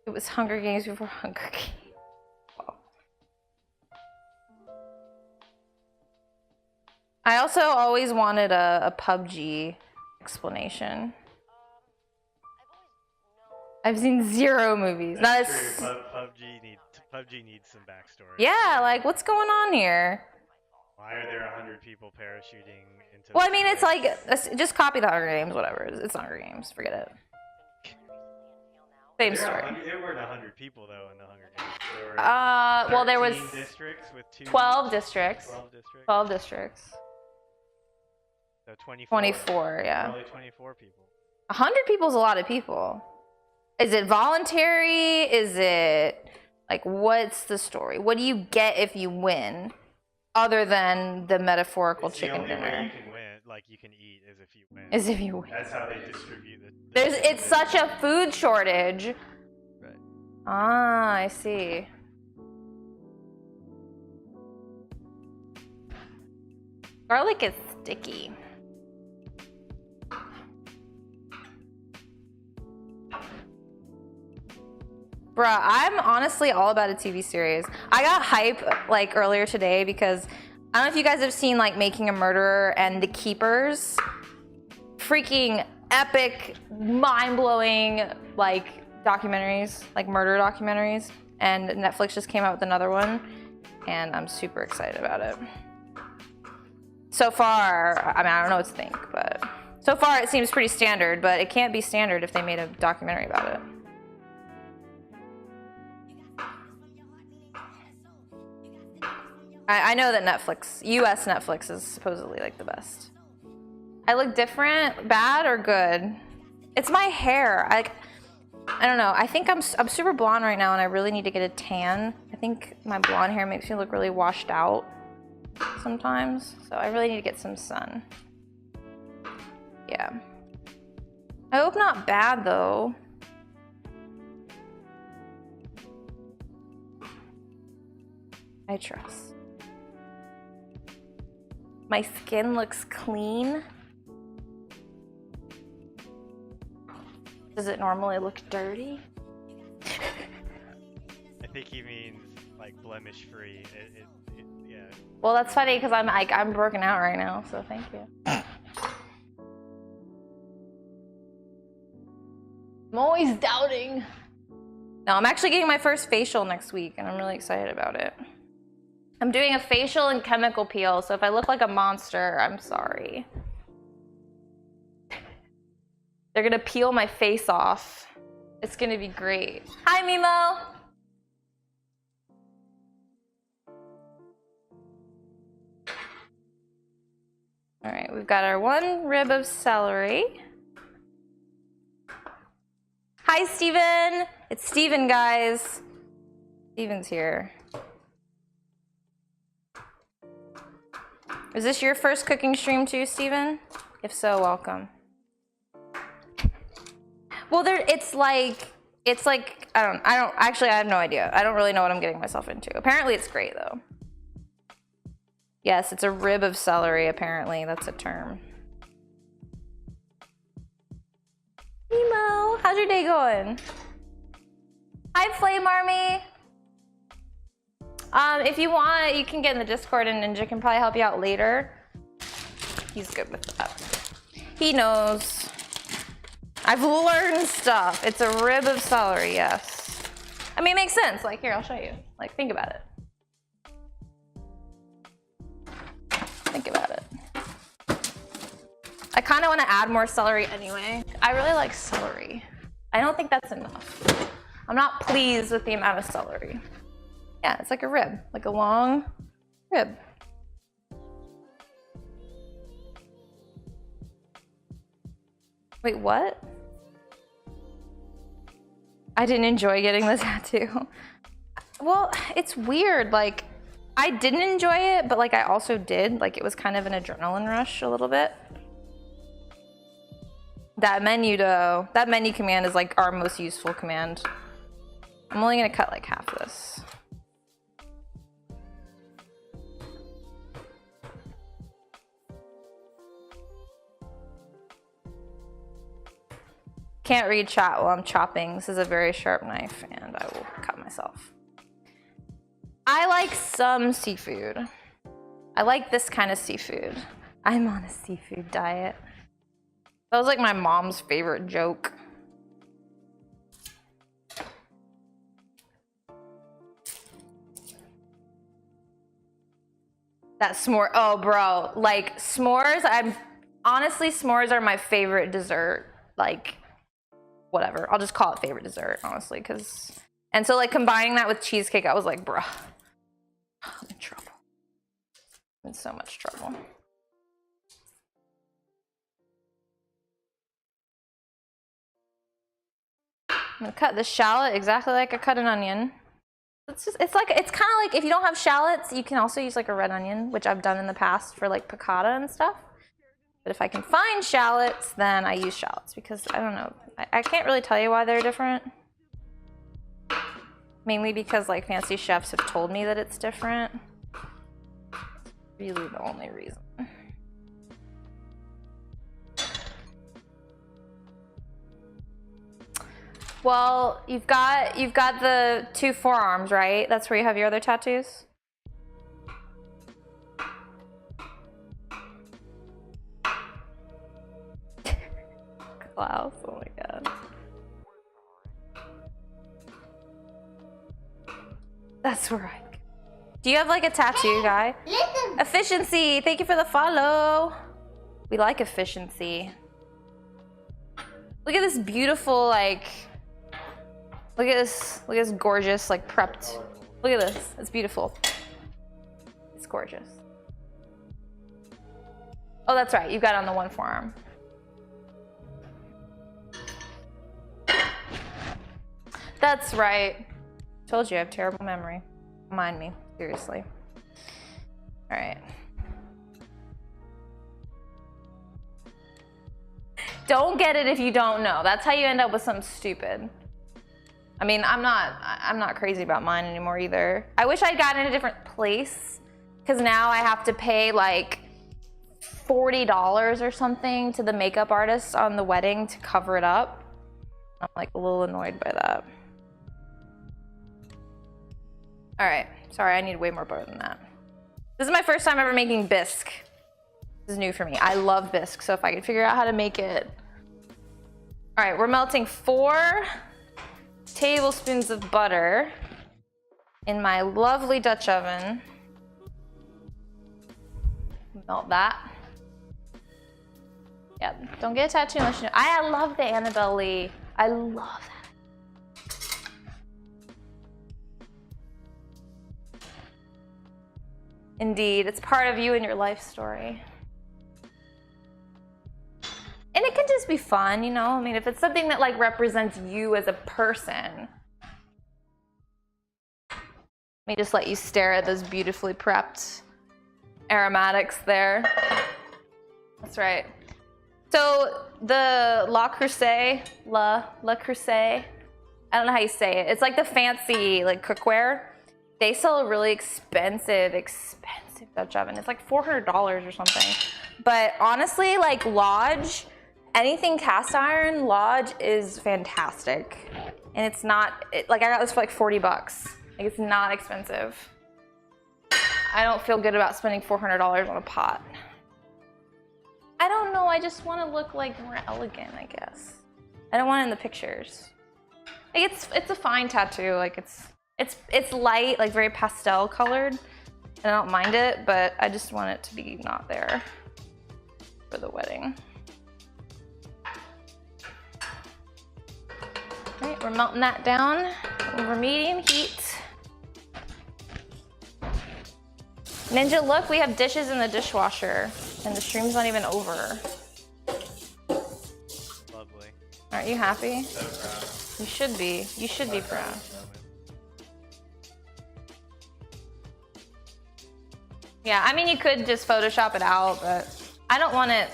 It was Hunger Games before Hunger Games. Wow. I also always wanted a PUBG explanation. I've seen 0 movies. That's true. PUBG needs some backstory. Yeah, like what's going on here? Why are there 100 people parachuting into? Well, I mean, it's like just copy the Hunger Games, whatever. It's Hunger Games. Forget it. Same story. There weren't 100 people though in the Hunger Games. There were well, there was districts with 12 districts. 12 districts. 12 districts. So 24. 24, yeah. Only 24 people. 100 people is a lot of people. Is it voluntary? Is it like what's the story? What do you get if you win, other than the metaphorical chicken dinner? The only way you can win, like you can eat, is if you win. Is if you win. That's how they distribute it. It's such a food shortage. Right. Ah, I see. Garlic is sticky. Bruh, I'm honestly all about a TV series. I got hype like earlier today because I don't know if you guys have seen like Making a Murderer and The Keepers. Freaking epic, mind-blowing like documentaries, like murder documentaries. And Netflix just came out with another one and I'm super excited about it. So far, I mean, I don't know what to think, but so far it seems pretty standard, but it can't be standard if they made a documentary about it. I know that Netflix, US Netflix is supposedly like the best. I look different, bad or good? It's my hair. I don't know. I think I'm super blonde right now and I really need to get a tan. I think my blonde hair makes me look really washed out sometimes. So I really need to get some sun. Yeah. I hope not bad though. I trust. My skin looks clean. Does it normally look dirty? I think he means like blemish free. Yeah. Well, that's funny because I'm broken out right now, so thank you. I'm always doubting. No, I'm actually getting my first facial next week and I'm really excited about it. I'm doing a facial and chemical peel, so if I look like a monster, I'm sorry. They're gonna peel my face off. It's gonna be great. Hi, Mimo! All right, we've got our one rib of celery. Hi, Steven! It's Steven, guys. Steven's here. Is this your first cooking stream too, Steven? If so, welcome. Well, it's like I don't actually I have no idea. I don't really know what I'm getting myself into. Apparently it's great though. Yes, it's a rib of celery, apparently. That's a term. Nemo, how's your day going? Hi, Flame Army. If you want, you can get in the Discord and Ninja can probably help you out later. He's good with that. He knows. I've learned stuff. It's a rib of celery, yes. I mean, it makes sense. Like, here, I'll show you. Like, think about it. Think about it. I kind of want to add more celery anyway. I really like celery. I don't think that's enough. I'm not pleased with the amount of celery. Yeah, it's like a rib, like a long rib. Wait, what? I didn't enjoy getting the tattoo. Well, it's weird. Like, I didn't enjoy it, but like I also did. Like, it was kind of an adrenaline rush a little bit. That menu though, that menu command is like our most useful command. I'm only gonna cut like half of this. Can't read chat while I'm chopping. This is a very sharp knife and I will cut myself. I like some seafood. I like this kind of seafood. I'm on a seafood diet. That was like my mom's favorite joke. That s'more, oh bro, like s'mores, honestly, s'mores are my favorite dessert. Like, whatever, I'll just call it favorite dessert, honestly, because, and so like combining that with cheesecake, I was like, bruh, I'm in trouble. I'm in so much trouble. I'm gonna cut the shallot exactly like I cut an onion. It's kind of like if you don't have shallots, you can also use like a red onion, which I've done in the past for like piccata and stuff. But if I can find shallots, then I use shallots because I don't know. I can't really tell you why they're different. Mainly because like fancy chefs have told me that it's different. Really the only reason. Well, you've got the 2 forearms, right? That's where you have your other tattoos? Klaus, oh my god. That's right. Do you have like a tattoo guy? Listen. Efficiency, thank you for the follow. We like efficiency. Look at this beautiful, like, look at this gorgeous, like prepped. Look at this, it's beautiful. It's gorgeous. Oh, that's right, you've got it on the 1 forearm. That's right. Told you I have terrible memory. Mind me, seriously. All right. Don't get it if you don't know. That's how you end up with something stupid. I mean, I'm not crazy about mine anymore either. I wish I'd gotten in a different place, because now I have to pay like $40 or something to the makeup artist on the wedding to cover it up. I'm like a little annoyed by that. All right, sorry, I need way more butter than that. This is my first time ever making bisque. This is new for me. I love bisque, so if I could figure out how to make it. All right, we're melting 4 tablespoons of butter in my lovely Dutch oven. Melt that. Yeah, don't get a tattoo unless you know. I love the Annabelle Lee. I love that. Indeed, it's part of you and your life story. And it can just be fun, you know? I mean, if it's something that like represents you as a person. Let me just let you stare at those beautifully prepped aromatics there. That's right. So the La Creuset, I don't know how you say it. It's like the fancy like cookware. They sell a really expensive Dutch oven. It's like $400 or something. But honestly, like Lodge, anything cast iron, Lodge is fantastic. And it's not, like I got this for like 40 bucks. Like it's not expensive. I don't feel good about spending $400 on a pot. I don't know, I just want to look like more elegant, I guess. I don't want it in the pictures. Like it's a fine tattoo, like it's light, like very pastel colored, and I don't mind it, but I just want it to be not there for the wedding. All right, we're melting that down over medium heat. Ninja, look, we have dishes in the dishwasher, and the stream's not even over. Lovely. Aren't you happy? So proud. You should be. You should be proud. Yeah, I mean, you could just Photoshop it out, but I don't want it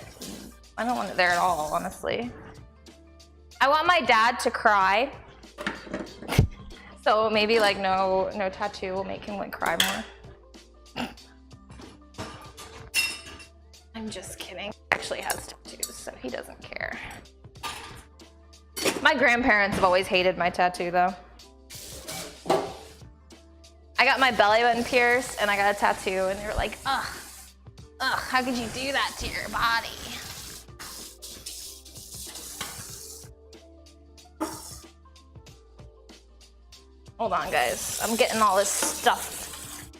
there at all, honestly. I want my dad to cry. So maybe like no tattoo will make him like cry more. I'm just kidding. He actually has tattoos, so he doesn't care. My grandparents have always hated my tattoo though. I got my belly button pierced and I got a tattoo and they were like, ugh, how could you do that to your body? Hold on guys, I'm getting all this stuff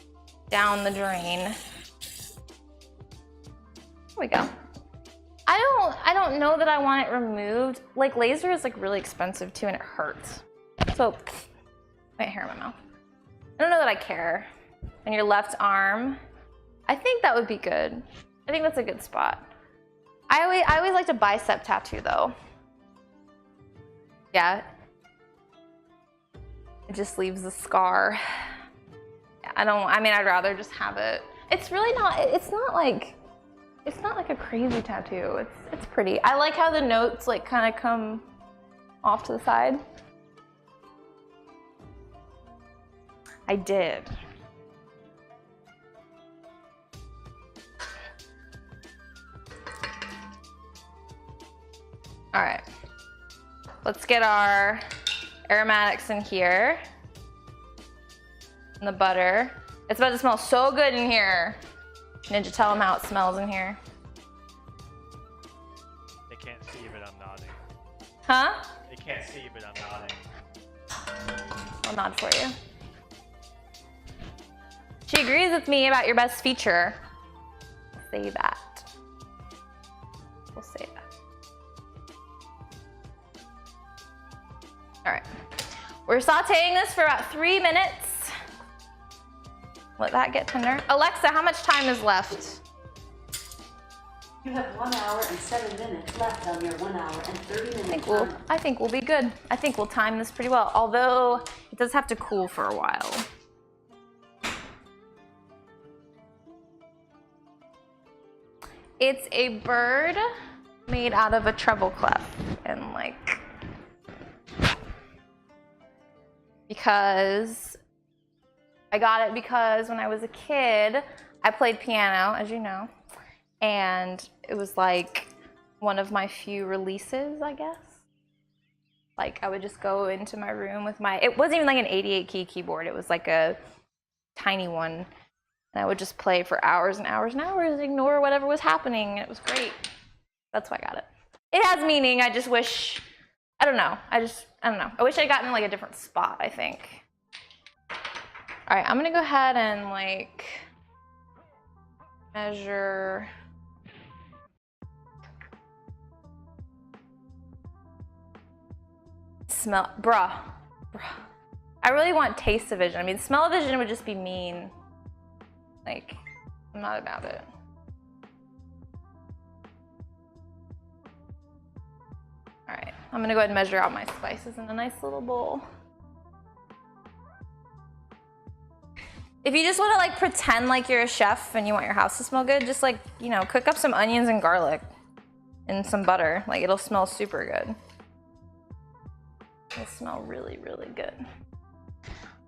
down the drain. Here we go. I don't know that I want it removed. Like laser is like really expensive too and it hurts. So, my hair in my mouth. I don't know that I care. And your left arm, I think that would be good. I think that's a good spot. I always liked a bicep tattoo though. Yeah. It just leaves the scar. Yeah, I'd rather just have it. It's really not, it's not like a crazy tattoo. It's pretty. I like how the notes like kind of come off to the side. I did. All right. Let's get our aromatics in here. And the butter. It's about to smell so good in here. Ninja, tell them how it smells in here. They can't see, but I'm nodding. Huh? They can't see, but I'm nodding. I'll nod for you. She agrees with me about your best feature. We'll say that. We'll say that. All right. We're sauteing this for about 3 minutes. Let that get tender. Alexa, how much time is left? You have 1 hour and 7 minutes left on your 1 hour and 30 minute timer. I think we'll be good. I think we'll time this pretty well, although it does have to cool for a while. It's a bird made out of a treble clef, and like, because I got it because when I was a kid, I played piano, as you know, and it was like one of my few releases, I guess. Like, I would just go into my room with my, it wasn't even like an 88 key keyboard, it was like a tiny one, and I would just play for hours and hours and hours and ignore whatever was happening, and it was great. That's why I got it. It has meaning, I just wish, I don't know, I don't know. I wish I'd gotten in like a different spot, I think. All right, I'm gonna go ahead and like measure. Smell, bruh. I really want taste-o-vision. I mean, smell-o-vision would just be mean. Like, I'm not about it. All right, I'm gonna go ahead and measure out my spices in a nice little bowl. If you just want to like pretend like you're a chef and you want your house to smell good, just like, you know, cook up some onions and garlic and some butter. Like, it'll smell super good. It'll smell really, really good.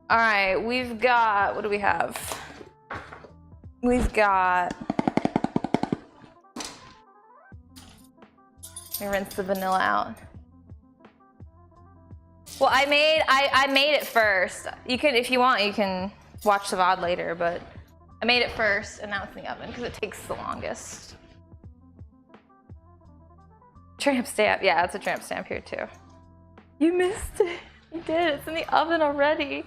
All right, we've got, what do we have? We've got, let me rinse the vanilla out. Well, I made it first. You can, if you want, you can watch the VOD later, but I made it first and now it's in the oven because it takes the longest. Tramp stamp, yeah, it's a tramp stamp here too. You missed it, you did, it's in the oven already.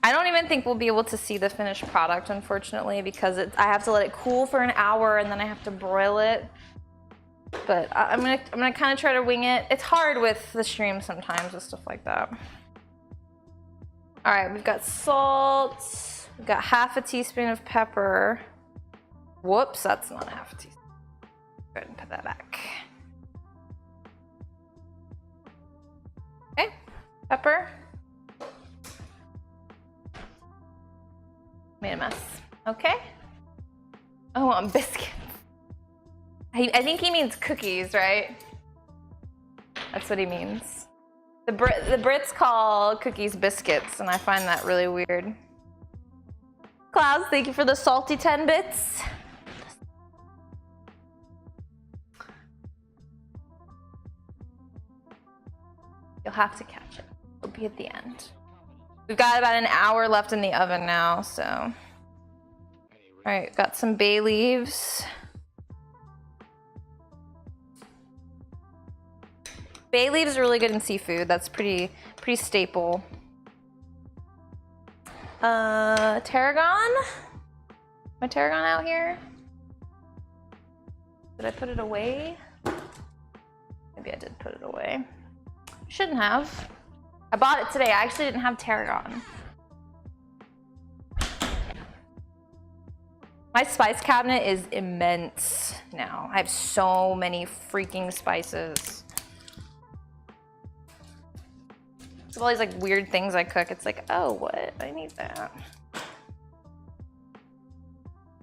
I don't even think we'll be able to see the finished product, unfortunately, because I have to let it cool for an hour and then I have to broil it. But I'm gonna kind of try to wing it. It's hard with the stream sometimes with stuff like that. All right, we've got salt. We've got half a teaspoon of pepper. Whoops, that's not half a teaspoon. Go ahead and put that back. Okay, pepper. Made a mess. Okay. Oh, on biscuits. I think he means cookies, right? That's what he means. The Brits call cookies biscuits, and I find that really weird. Clouds, thank you for the salty 10 bits. You'll have to catch it. It'll be at the end. We've got about an hour left in the oven now, so. All right, got some bay leaves. Bay leaves are really good in seafood. That's pretty staple. Tarragon? My tarragon out here? Did I put it away? Maybe I did put it away. Shouldn't have. I bought it today. I actually didn't have tarragon. My spice cabinet is immense now. I have so many freaking spices. All these like weird things I cook. It's like, oh, what? I need that.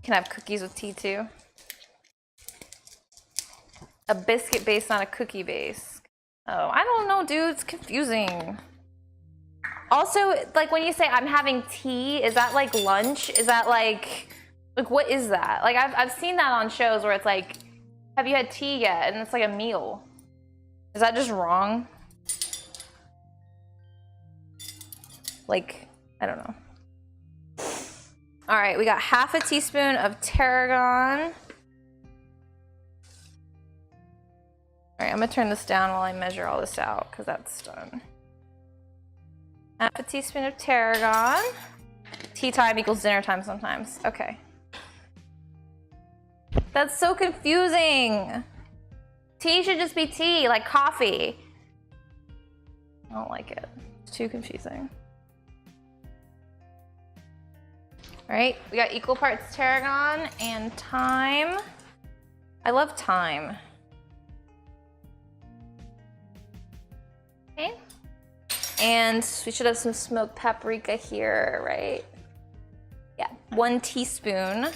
Can I have cookies with tea too? A biscuit base, not a cookie base. Oh, I don't know, dude. It's confusing. Also, like when you say I'm having tea, is that like lunch? Is that like what is that? Like I've seen that on shows where it's like, have you had tea yet? And it's like a meal. Is that just wrong? Like, I don't know. All right, we got half a teaspoon of tarragon. All right, I'm gonna turn this down while I measure all this out because that's done. Half a teaspoon of tarragon. Tea time equals dinner time sometimes. Okay. That's so confusing. Tea should just be tea, like coffee. I don't like it. It's too confusing. All right, we got equal parts tarragon and thyme. I love thyme. Okay. And we should have some smoked paprika here, right? Yeah, 1 teaspoon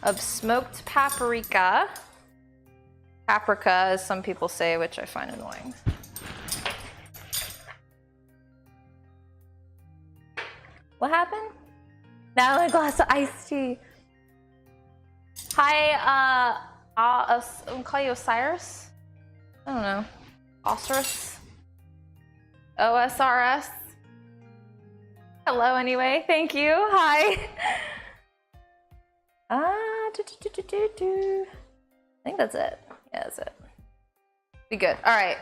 of smoked paprika. Paprika, as some people say, which I find annoying. What happened? Now a glass of iced tea. Hi, I'll call you Osiris. I don't know. Osiris. OSRS. Hello, anyway. Thank you. Hi. I think that's it. Yeah, that's it. Be good. All right.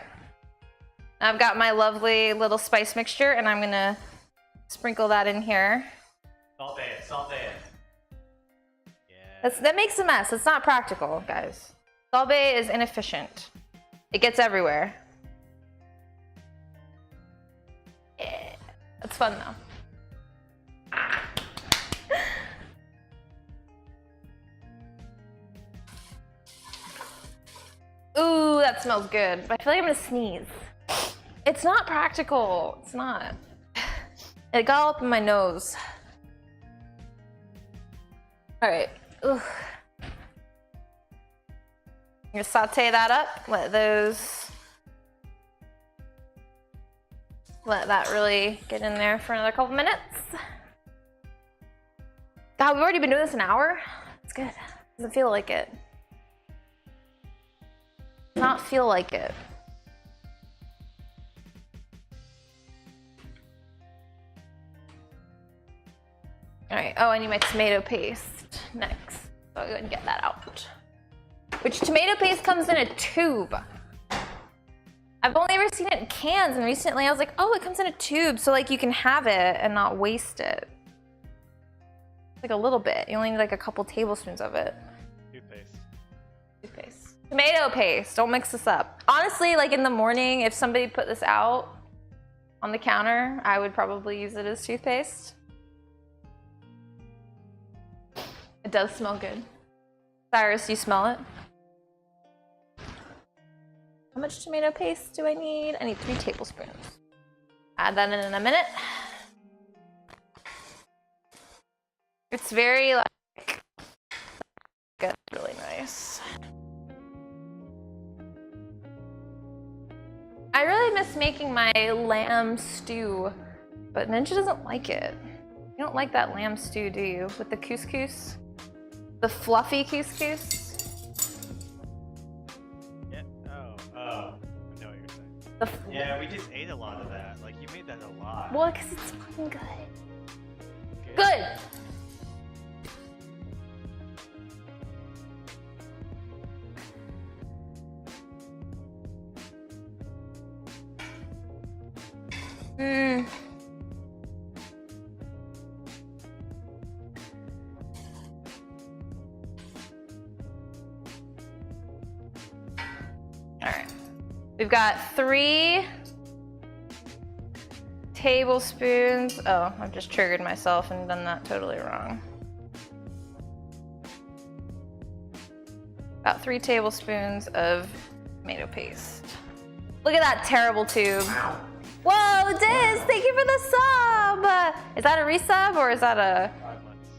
I've got my lovely little spice mixture, and I'm gonna sprinkle that in here. Salt it, salt it. Yeah. That makes a mess. It's not practical, guys. Salt bae is inefficient. It gets everywhere. Yeah. That's fun though. Ooh, that smells good. But I feel like I'm gonna sneeze. It's not practical. It's not. It got all up in my nose. All right. Ooh. You're gonna saute that up. Let that really get in there for another couple minutes. God, we've already been doing this an hour. It's good. Doesn't feel like it. Does not feel like it. All right. Oh, I need my tomato paste next. So I'll go ahead and get that out. Which tomato paste comes in a tube. I've only ever seen it in cans, and recently I was like, oh, it comes in a tube, so like you can have it and not waste it. Like a little bit. You only need like a couple tablespoons of it. Toothpaste. Toothpaste. Tomato paste. Don't mix this up. Honestly, like in the morning, if somebody put this out on the counter, I would probably use it as toothpaste. It does smell good. Cyrus, you smell it? How much tomato paste do I need? I need 3 tablespoons. Add that in a minute. It's very like, good, really nice. I really miss making my lamb stew, but Ninja doesn't like it. You don't like that lamb stew, do you? With the couscous? The fluffy couscous? Yeah. Oh. I know what you're saying. Yeah, we just ate a lot of that. Like, you made that a lot. Well, because it's fucking good. Good! Mmm. We've got 3 tablespoons. Oh, I've just triggered myself and done that totally wrong. About 3 tablespoons of tomato paste. Look at that terrible tube. Whoa, Diz, thank you for the sub. Is that a resub or is that a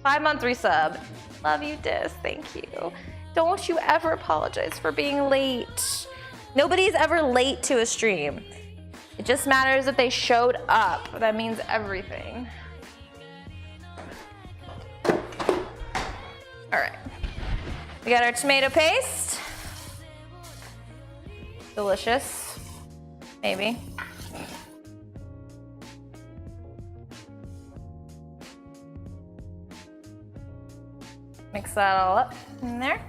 5-month resub? Love you, Diz, thank you. Don't you ever apologize for being late. Nobody's ever late to a stream. It just matters if they showed up. That means everything. All right. We got our tomato paste. Delicious. Maybe. Mix that all up in there.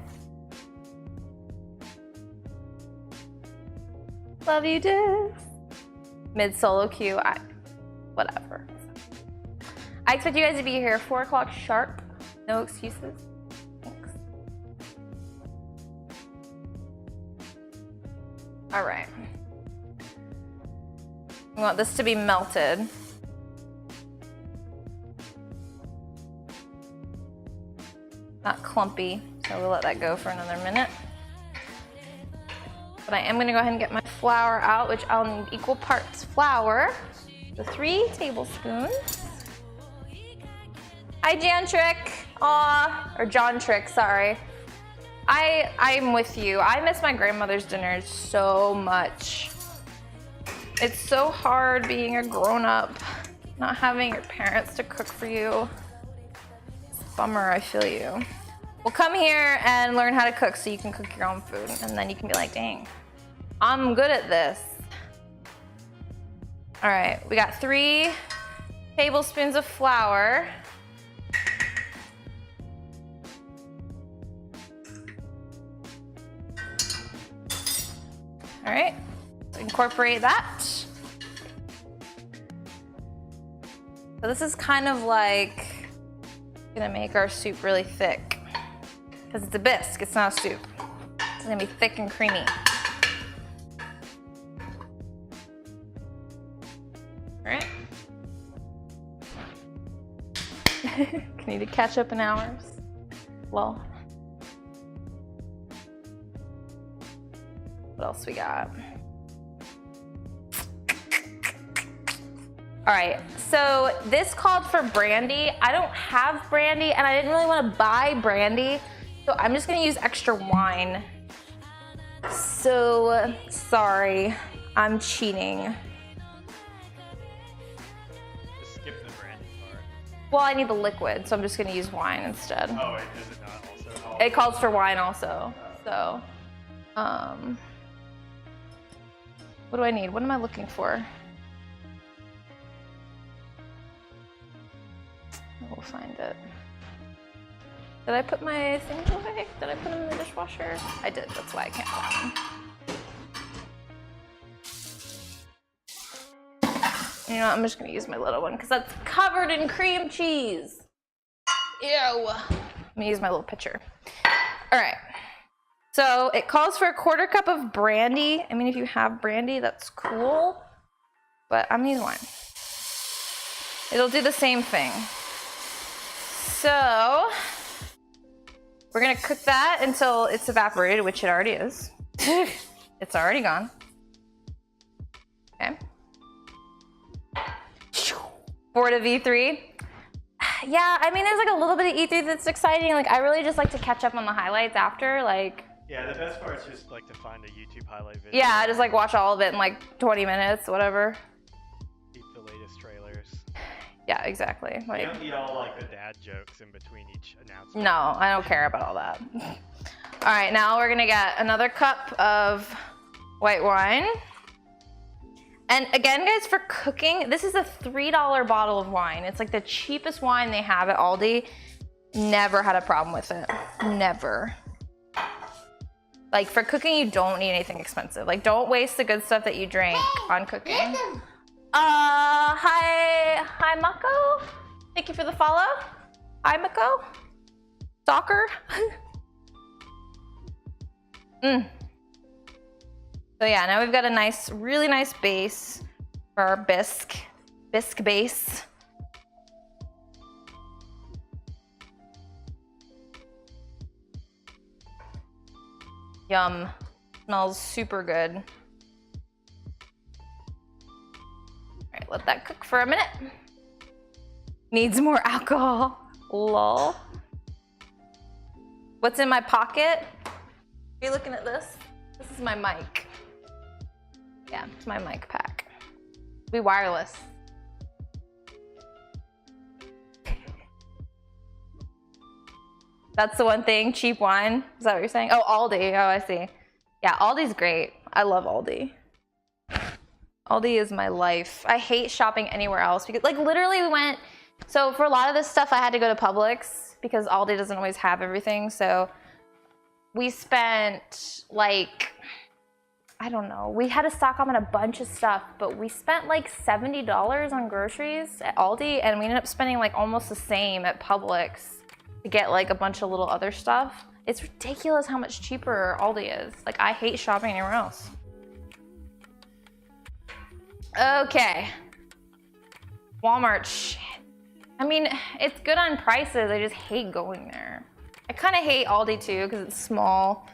Love you, dude. Mid solo queue, whatever. I expect you guys to be here 4 o'clock sharp. No excuses. Thanks. All right. We want this to be melted. Not clumpy, so we'll let that go for another minute. But I am gonna go ahead and get my flour out, which I'll need equal parts flour, the 3 tablespoons. Hi, Jan Trick. Aw, or John Trick, sorry. I'm with you. I miss my grandmother's dinners so much. It's so hard being a grown-up, not having your parents to cook for you. It's a bummer, I feel you. Well, come here and learn how to cook so you can cook your own food, and then you can be like, dang, I'm good at this. All right, we got 3 tablespoons of flour. All right, so incorporate that. So this is kind of like gonna make our soup really thick because it's a bisque, it's not a soup. It's gonna be thick and creamy. All right. Can need to catch up in hours. Well. What else we got? All right, so this called for brandy. I don't have brandy and I didn't really want to buy brandy, so I'm just gonna use extra wine. So, sorry, I'm cheating. Just skip the brandy part. Well, I need the liquid, so I'm just gonna use wine instead. Oh, wait, does it not also? It calls for wine also, so. What do I need? What am I looking for? We'll find it. Did I put my things away? Did I put them in the dishwasher? I did, that's why I can't find them. You know what, I'm just gonna use my little one because that's covered in cream cheese. Ew. I'm gonna use my little pitcher. All right. So it calls for a 1/4 cup of brandy. I mean, if you have brandy, that's cool, but I'm gonna use wine. It'll do the same thing. So we're gonna cook that until it's evaporated, which it already is. It's already gone. Okay. 4 to V3. Yeah, I mean, there's like a little bit of E3 that's exciting. Like, I really just like to catch up on the highlights after, like. Yeah, the best part is just like to find a YouTube highlight video. Yeah, I just like watch all of it in like 20 minutes, whatever. Keep the latest trailers. Yeah, exactly. Like, You don't need all like the dad jokes in between each announcement. no, I don't care about all that. All right, now we're gonna get another cup of white wine. And again, guys, for cooking, this is a $3 bottle of wine. It's like the cheapest wine they have at Aldi. Never had a problem with it. Never. Like, for cooking, you don't need anything expensive. Like, don't waste the good stuff that you drink on cooking. Hi Mako. Thank you for the follow. Hi Mako. Stalker. So yeah, now we've got a nice, really nice base for our bisque base. Yum, smells super good. All right, let that cook for a minute. Needs more alcohol, lol. What's in my pocket? Are you looking at this? This is my mic. Yeah, it's my mic pack. We wireless. That's the one thing, cheap wine. Is that what you're saying? Oh, Aldi. Oh, I see. Yeah, Aldi's great. I love Aldi. Aldi is my life. I hate shopping anywhere else because, like, literally we went So for a lot of this stuff, I had to go to Publix because Aldi doesn't always have everything. So we spent like, I don't know, we had to stock up on a bunch of stuff, but we spent like $70 on groceries at Aldi, and we ended up spending like almost the same at Publix to get like a bunch of little other stuff. It's ridiculous how much cheaper Aldi is. Like, I hate shopping anywhere else. Okay. Walmart, shit. I mean, it's good on prices, I just hate going there. I kind of hate Aldi too, because it's small.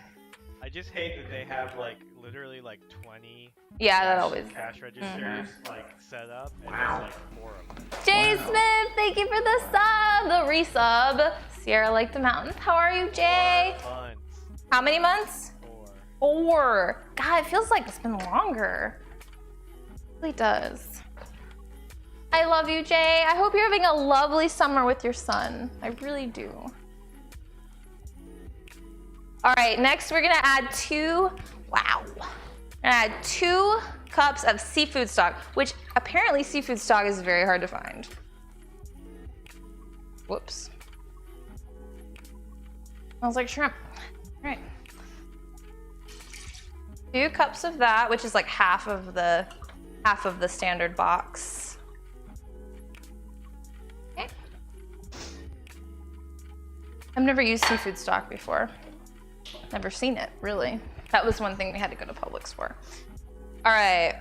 I just hate that they have like literally like 20 cash registers like set up, and there's like 4 of them. Jay Smith, thank you for the sub, the resub. Sierra Lake the Mountains, how are you, Jay? 4 months. How many months? 4. 4. God, it feels like it's been longer. It really does. I love you, Jay. I hope you're having a lovely summer with your son. I really do. All right, next we're gonna add 2 cups of seafood stock, which apparently seafood stock is very hard to find. Whoops. Smells like shrimp. All right. 2 cups of that, which is like half of the standard box. Okay. I've never used seafood stock before. Never seen it, really. That was one thing we had to go to Publix for. All right,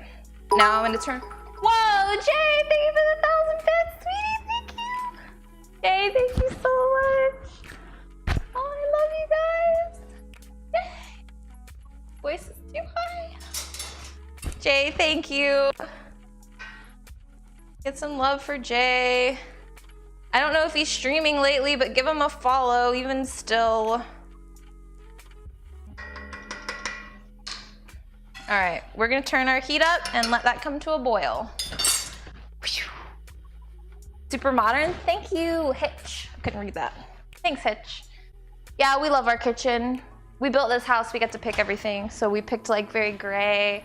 now I'm gonna turn. Whoa, Jay, thank you for the 1,000 bits, sweetie, thank you. Jay, thank you so much. Oh, I love you guys. Voice is too high. Jay, thank you. Get some love for Jay. I don't know if he's streaming lately, but give him a follow, even still. All right, we're gonna turn our heat up and let that come to a boil. Super modern, thank you, Hitch. I couldn't read that. Thanks, Hitch. Yeah, we love our kitchen. We built this house, we got to pick everything. So we picked like very gray,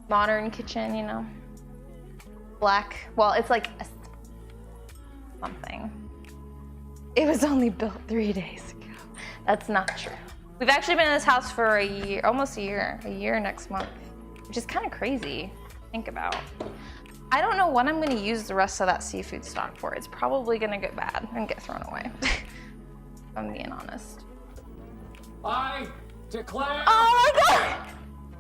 modern kitchen, you know. Black, well, it's like something. It was only built 3 days ago. That's not true. We've actually been in this house for a year, almost a year next month, which is kind of crazy to think about. I don't know what I'm gonna use the rest of that seafood stock for. It's probably gonna get bad and get thrown away, if I'm being honest. I declare Oh my God!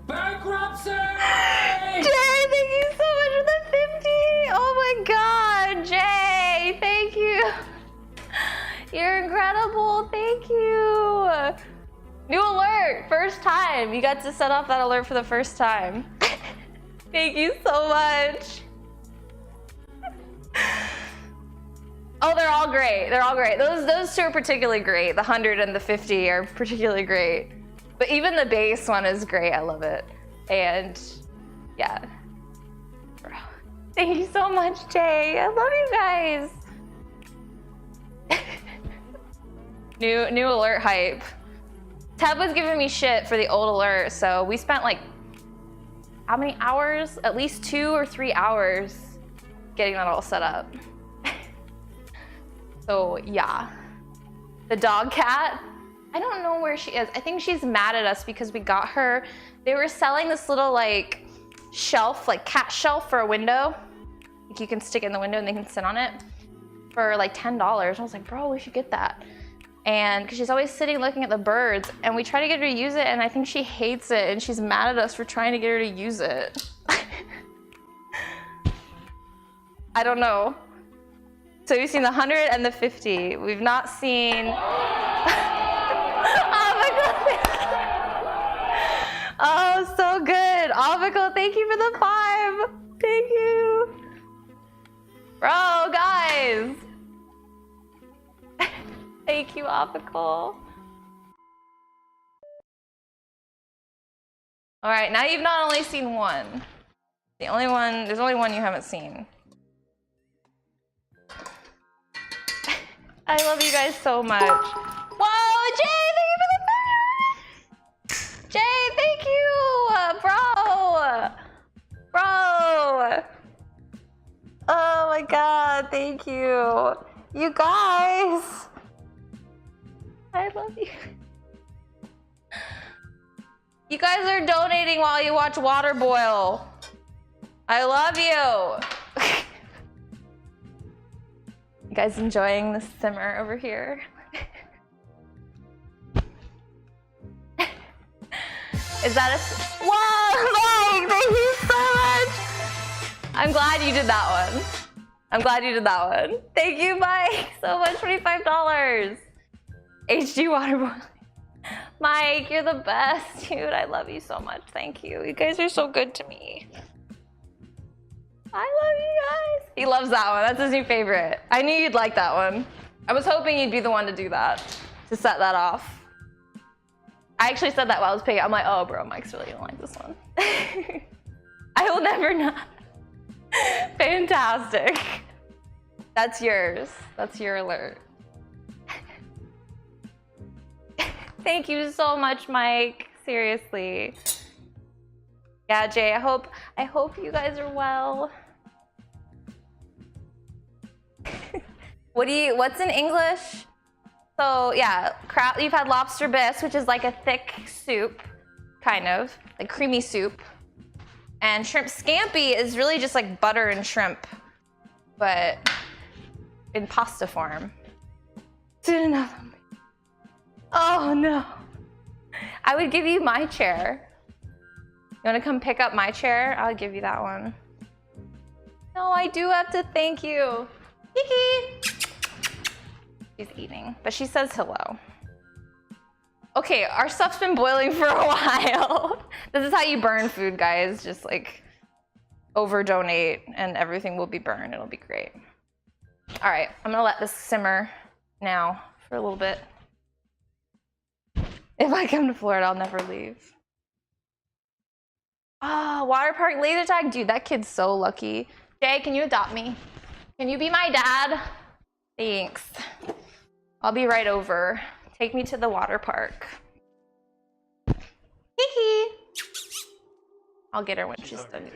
bankruptcy! Jay, thank you so much for the 50! Oh my God, Jay, thank you. You're incredible, thank you. New alert, first time. You got to set off that alert for the first time. Thank you so much. Oh, they're all great. They're all great. Those 2 are particularly great. The 100 and the 50 are particularly great. But even the base one is great. I love it. And yeah. Bro. Thank you so much, Jay. I love you guys. New alert hype. Ted was giving me shit for the old alert, so we spent like, how many hours? At least 2 or 3 hours getting that all set up. So yeah. The dog cat, I don't know where she is. I think she's mad at us because we got her. They were selling this little like shelf, like cat shelf for a window. Like you can stick it in the window and they can sit on it for like $10. I was like, bro, we should get that. And because she's always sitting looking at the birds, and we try to get her to use it, and I think she hates it, and she's mad at us for trying to get her to use it. I don't know. So we've seen the 100 and the 50. We've not seen. Oh my God. Oh, so good. Avico, thank you for the 5. Thank you. Bro, guys. Thank you, Apical. All right, now you've not only seen one. There's only one you haven't seen. I love you guys so much. Whoa, Jay, thank you for the 30. Jay, thank you, bro. Bro. Oh my god, thank you. You guys. I love you. You guys are donating while you watch water boil. I love you. You guys enjoying the simmer over here? Is that a... Whoa, Mike, thank you so much. I'm glad you did that one. I'm glad you did that one. Thank you, Mike, so much, $25. HG water boiling. Mike, you're the best, dude. I love you so much. Thank you. You guys are so good to me. I love you guys. He loves that one. That's his new favorite. I knew you'd like that one. I was hoping you'd be the one to do that, to set that off. I actually said that while I was picking. I'm like, oh, bro, Mike's really gonna like this one. I will never know. Fantastic. That's yours. That's your alert. Thank you so much, Mike. Seriously. Yeah, Jay, I hope you guys are well. What's in English? So yeah, you've had lobster bisque, which is like a thick soup, kind of, like creamy soup. And shrimp scampi is really just like butter and shrimp, but in pasta form. Oh no. I would give you my chair. You wanna come pick up my chair? I'll give you that one. No, I do have to thank you. Kiki! She's eating, but she says hello. Okay, our stuff's been boiling for a while. This is how you burn food, guys. Just like over donate and everything will be burned. It'll be great. All right, I'm gonna let this simmer now for a little bit. If I come to Florida, I'll never leave. Ah, water park laser tag. Dude, that kid's so lucky. Jay, can you adopt me? Can you be my dad? Thanks. I'll be right over. Take me to the water park. Kiki. I'll get her when she's done.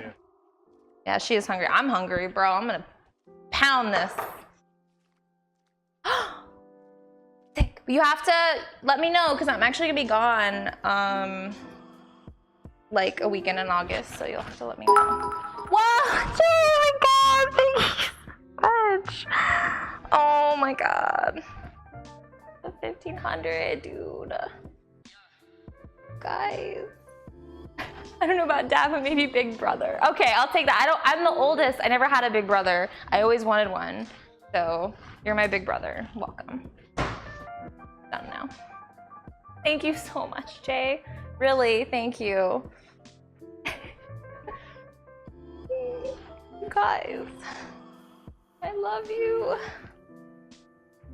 Yeah, she is hungry. I'm hungry, bro. I'm gonna pound this. You have to let me know because I'm actually gonna be gone like a weekend in August, so you'll have to let me know. Wow! Oh my god, thank you so much. Oh my god. The 1500, dude. Guys. I don't know about dad, but maybe big brother. Okay, I'll take that. I'm the oldest. I never had a big brother. I always wanted one. So you're my big brother. Welcome. Done now. Thank you so much, Jay. Really, thank you. You guys, I love you.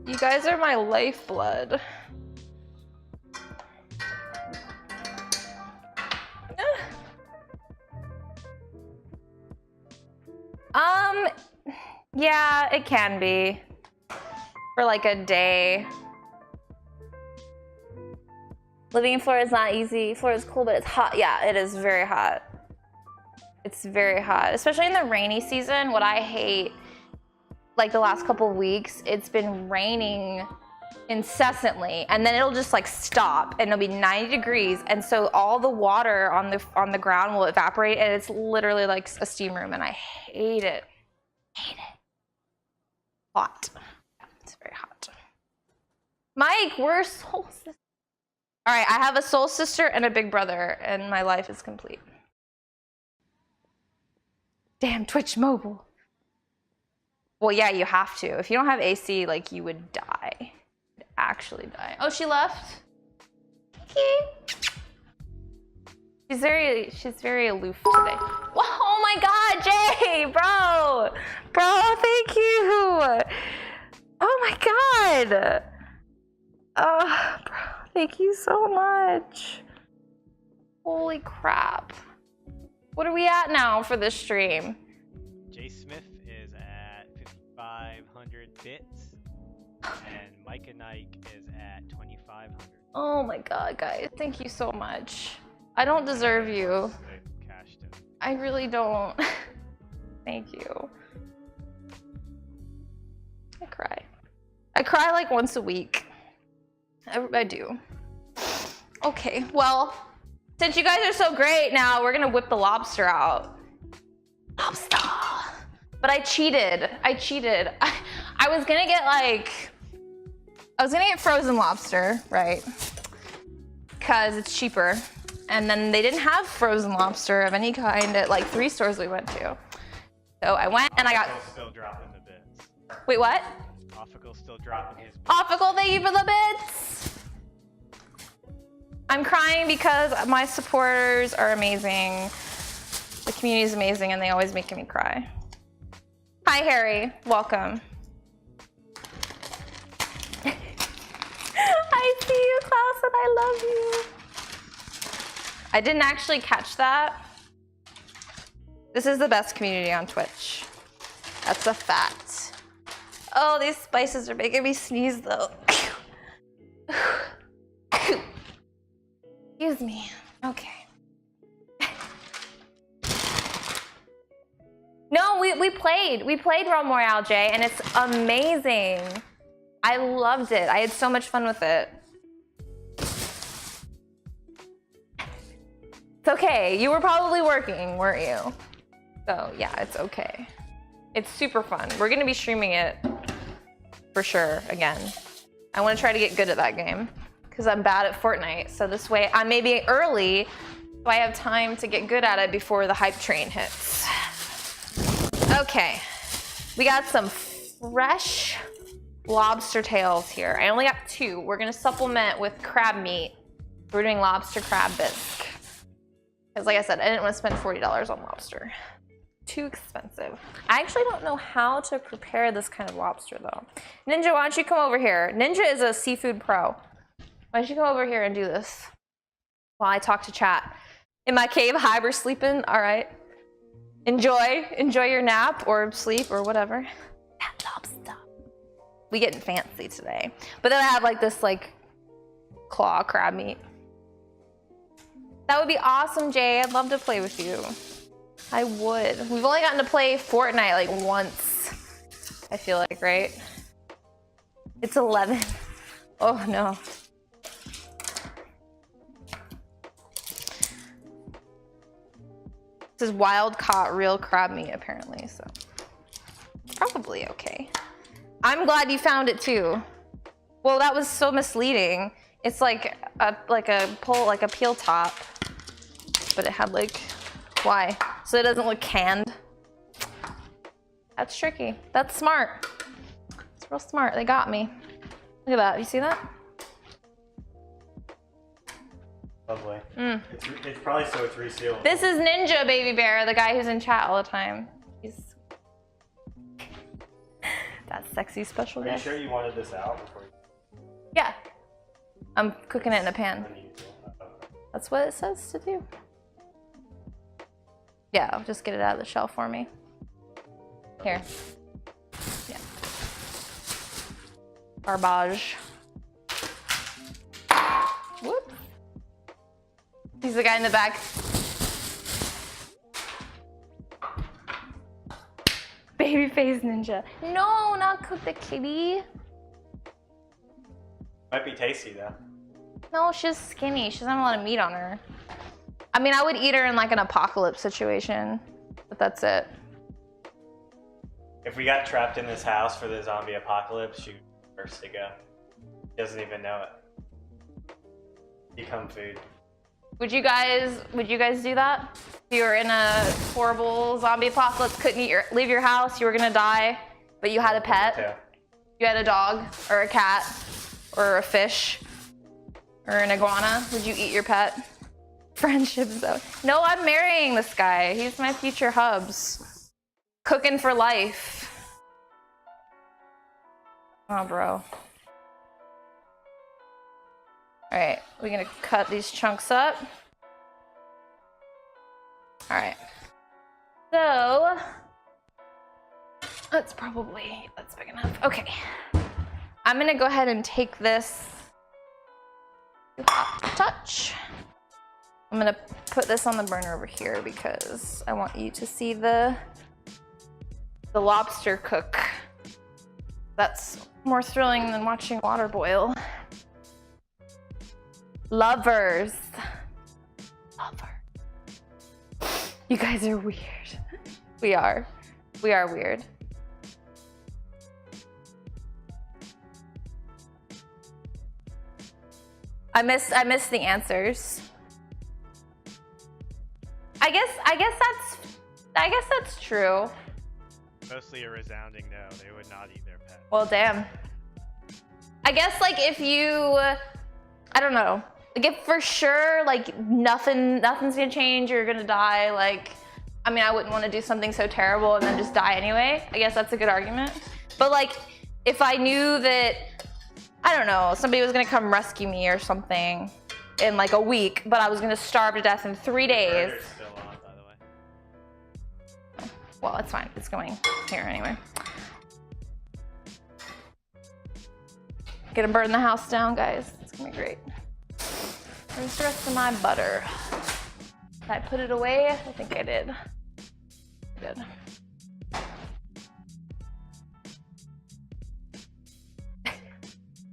You guys are my lifeblood. Yeah, it can be. For like a day. Living in Florida is not easy. Florida's cool, but it's hot. Yeah, it is very hot. It's very hot, especially in the rainy season. What I hate, like the last couple of weeks, it's been raining incessantly, and then it'll just like stop, and it'll be 90 degrees, and so all the water on the ground will evaporate, and it's literally like a steam room, and I hate it. Hate it. Hot. Yeah, it's very hot. Mike, we're soul sisters. All right, I have a soul sister and a big brother, and my life is complete. Damn, Twitch mobile. Well, yeah, you have to. If you don't have AC, like, you would die. You'd actually die. Oh, she left? Okay. She's very aloof today. Whoa, oh my god, Jay, bro. Bro, thank you. Oh my god. Bro, thank you so much. Holy crap. What are we at now for this stream? Jay Smith is at 5,500 bits, and Micah Nike is at 2,500. Oh my god, guys, thank you so much. I don't deserve you. They cashed it. I really don't. Thank you. I cry like once a week. I do. Okay, well, since you guys are so great now, we're gonna whip the lobster out. Lobster. But I cheated. I was gonna get frozen lobster, right? Because it's cheaper. And then they didn't have frozen lobster of any kind at like 3 stores we went to. So I went and I got. Still dropping the bits. Wait, what? Offical still dropping his bits. Offical, thank you for the bits. I'm crying because my supporters are amazing. The community is amazing and they always make me cry. Hi, Harry. Welcome. I see you, Klaus, and I love you. I didn't actually catch that. This is the best community on Twitch. That's a fact. Oh, these spices are making me sneeze though. Excuse me. Okay. No, we played Realm Royale, Jay, and it's amazing. I loved it. I had so much fun with it. It's okay. You were probably working, weren't you? So yeah, it's okay. It's super fun. We're gonna be streaming it for sure again. I want to try to get good at that game because I'm bad at Fortnite. So this way I may be early, so I have time to get good at it before the hype train hits. Okay, we got some fresh lobster tails here. I only got 2. We're gonna supplement with crab meat. We're doing lobster crab bisque. Because like I said, I didn't want to spend $40 on lobster. Too expensive. I actually don't know how to prepare this kind of lobster though. Ninja, why don't you come over here? Ninja is a seafood pro. Why don't you come over here and do this while I talk to chat? In my cave, Hyber sleeping, all right. Enjoy your nap or sleep or whatever. That lobster. We getting fancy today. But then I have like this like claw crab meat. That would be awesome, Jay. I'd love to play with you. I would. We've only gotten to play Fortnite like once. I feel like, right? It's 11. Oh no. This is wild caught real crab meat apparently, so probably okay. I'm glad you found it too. Well, that was so misleading. It's like a peel top, but it had like, why? So it doesn't look canned. That's tricky. That's smart. It's real smart. They got me. Look at that. You see that? Lovely. It's probably so it's resealed. This is Ninja Baby Bear, the guy who's in chat all the time. He's that sexy special guest. Are you sure you wanted this out before you... Yeah. I'm cooking it in a pan. That's what it says to do. Yeah, I'll just get it out of the shell for me. Here. Yeah. Garbage. Whoop. He's the guy in the back. Babyface Ninja. No, not cook the kitty. Might be tasty though. No, she's skinny. She doesn't have a lot of meat on her. I mean, I would eat her in like an apocalypse situation, but that's it. If we got trapped in this house for the zombie apocalypse, she'd be first to go. She doesn't even know it. Become food. Would you guys do that? If you were in a horrible zombie apocalypse, couldn't leave your house, you were gonna die, but you had a pet? Yeah. You had a dog or a cat or a fish or an iguana, would you eat your pet? Friendships though. No, I'm marrying this guy. He's my future hubs. Cooking for life. Oh, bro. All right, we're gonna cut these chunks up. All right. So, that's big enough. Okay. I'm gonna go ahead and take this touch. I'm gonna put this on the burner over here because I want you to see the lobster cook. That's more thrilling than watching water boil. Lovers. Lover. You guys are weird. We are. We are weird. I miss the answers. I guess that's true. Mostly a resounding no. They would not eat their pet. Well, damn. I guess like if you, I don't know, like if for sure like nothing's gonna change, you're gonna die. Like, I mean, I wouldn't want to do something so terrible and then just die anyway. I guess that's a good argument. But like, if I knew that, I don't know, somebody was gonna come rescue me or something in like a week, but I was gonna starve to death in 3 days. Still on, by the way. Well, it's fine. It's going here anyway. Gonna burn the house down, guys. It's gonna be great. Where's the rest of my butter? Did I put it away? I think I did. Good.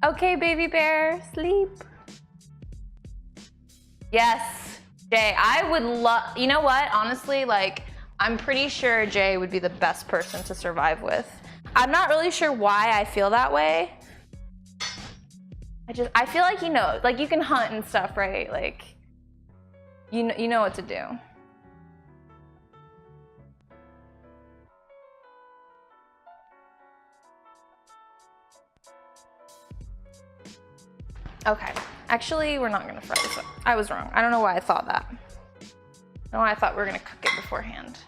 Okay, baby bear, sleep. Yes, Jay, I would love, you know what? Honestly, like, I'm pretty sure Jay would be the best person to survive with. I'm not really sure why I feel that way. I feel like, you know, like you can hunt and stuff, right? Like, you know what to do. Okay, actually, we're not gonna fry this up. I was wrong. I don't know why I thought that. I don't know why I thought we were gonna cook it beforehand.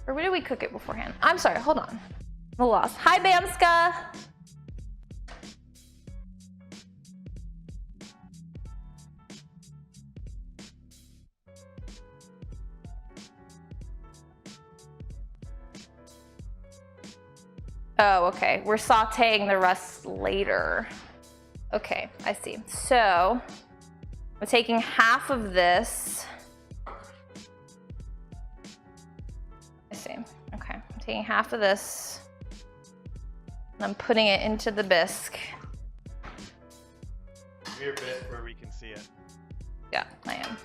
Or did we cook it beforehand? I'm sorry, hold on. I'm lost. Hi, Bamska. Oh, okay. We're sauteing the rest later. Okay, I see. So, we're taking half of this. I see. Okay, I'm taking half of this. And I'm putting it into the bisque. Give me your bit where we can see it. Yeah, I am.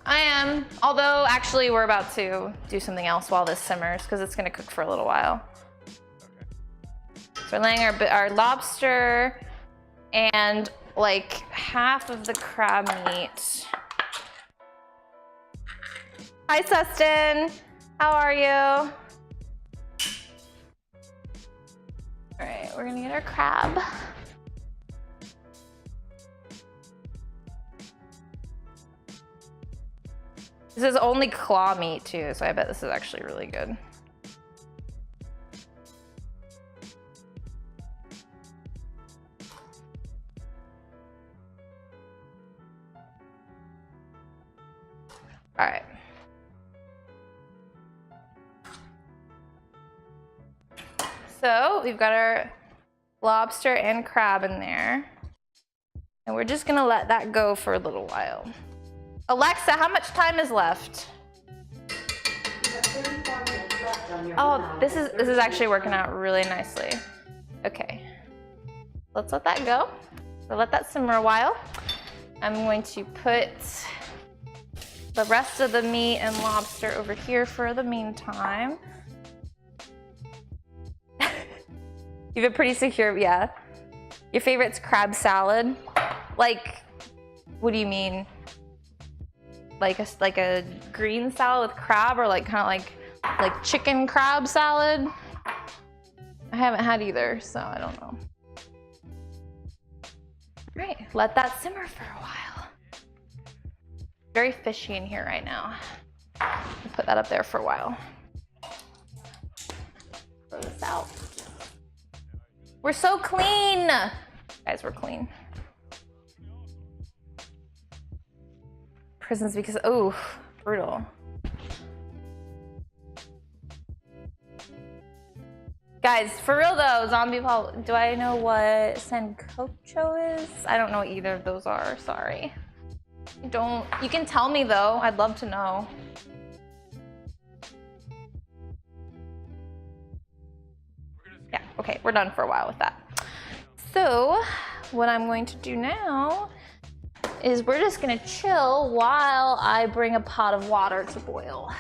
I am. Although, actually, we're about to do something else while this simmers because it's going to cook for a little while. So we're laying our lobster and like half of the crab meat. Hi, Sustin. How are you? All right, we're gonna get our crab. This is only claw meat too, so I bet this is actually really good. All right. So we've got our lobster and crab in there. And we're just gonna let that go for a little while. Alexa, how much time is left? Oh, this is actually working out really nicely. Okay. Let's let that go. So let that simmer a while. I'm going to put the rest of the meat and lobster over here for the meantime. You have a pretty secure, yeah. Your favorite's crab salad? Like, what do you mean? Like a green salad with crab, or like kind of like chicken crab salad? I haven't had either, so I don't know. Right, let that simmer for a while. Very fishy in here right now. I'll put that up there for a while. Throw this out. We're so clean. Guys, we're clean. Prisons because, oh, brutal. Guys, for real though, zombie Paul, do I know what sancocho is? I don't know what either of those are, sorry. Don't, you can tell me though, I'd love to know. Yeah. Okay, we're done for a while with that. So what I'm going to do now is we're just gonna chill while I bring a pot of water to boil,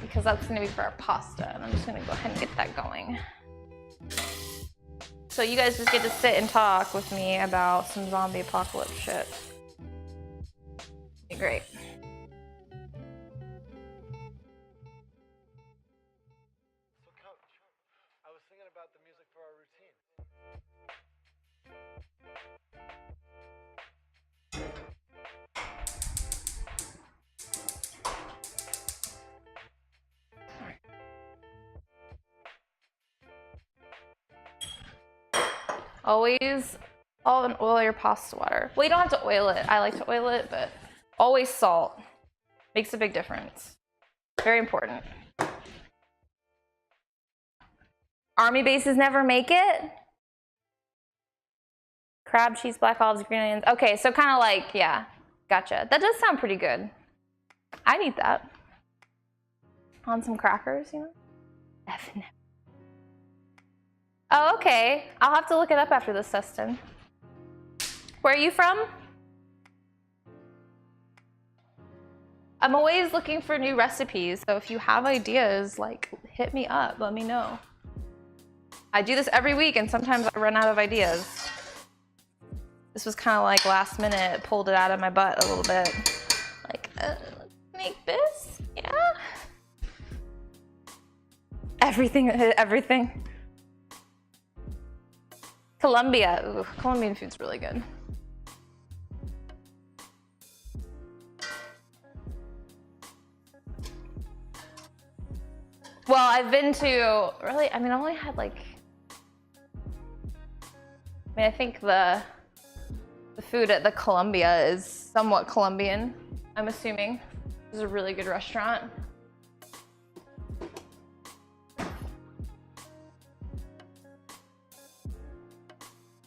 because that's gonna be for our pasta, and I'm just gonna go ahead and get that going. So you guys just get to sit and talk with me about some zombie apocalypse shit. Okay, great. So Coach, I was thinking about the music for our routine. Always oil your pasta water. Well, you don't have to oil it. I like to oil it, but always salt. Makes a big difference. Very important. Army bases never make it? Crab, cheese, black olives, green onions. Okay, so kind of like, yeah, gotcha. That does sound pretty good. I'd eat that. On some crackers, you know? Definitely. Oh, okay. I'll have to look it up after this, Dustin. Where are you from? I'm always looking for new recipes, so if you have ideas, like, hit me up, let me know. I do this every week, and sometimes I run out of ideas. This was kind of like last minute, pulled it out of my butt a little bit. Like, let's make this, yeah? Everything. Colombia, ooh, Colombian food's really good. Well, I've been to, really, I mean, I've only had like, I think the food at the Colombia is somewhat Colombian, I'm assuming. It's a really good restaurant.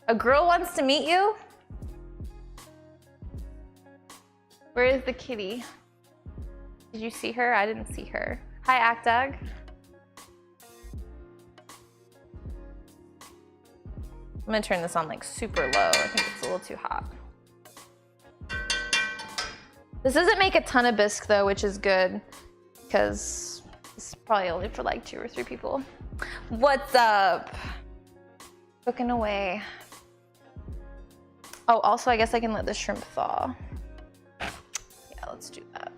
A girl wants to meet you? Where is the kitty? Did you see her? I didn't see her. Hi, Actag. I'm gonna turn this on like super low. I think it's a little too hot. This doesn't make a ton of bisque though, which is good because this is probably only for like 2 or 3 people. What's up? Cooking away. Oh, also I guess I can let the shrimp thaw. Yeah, let's do that.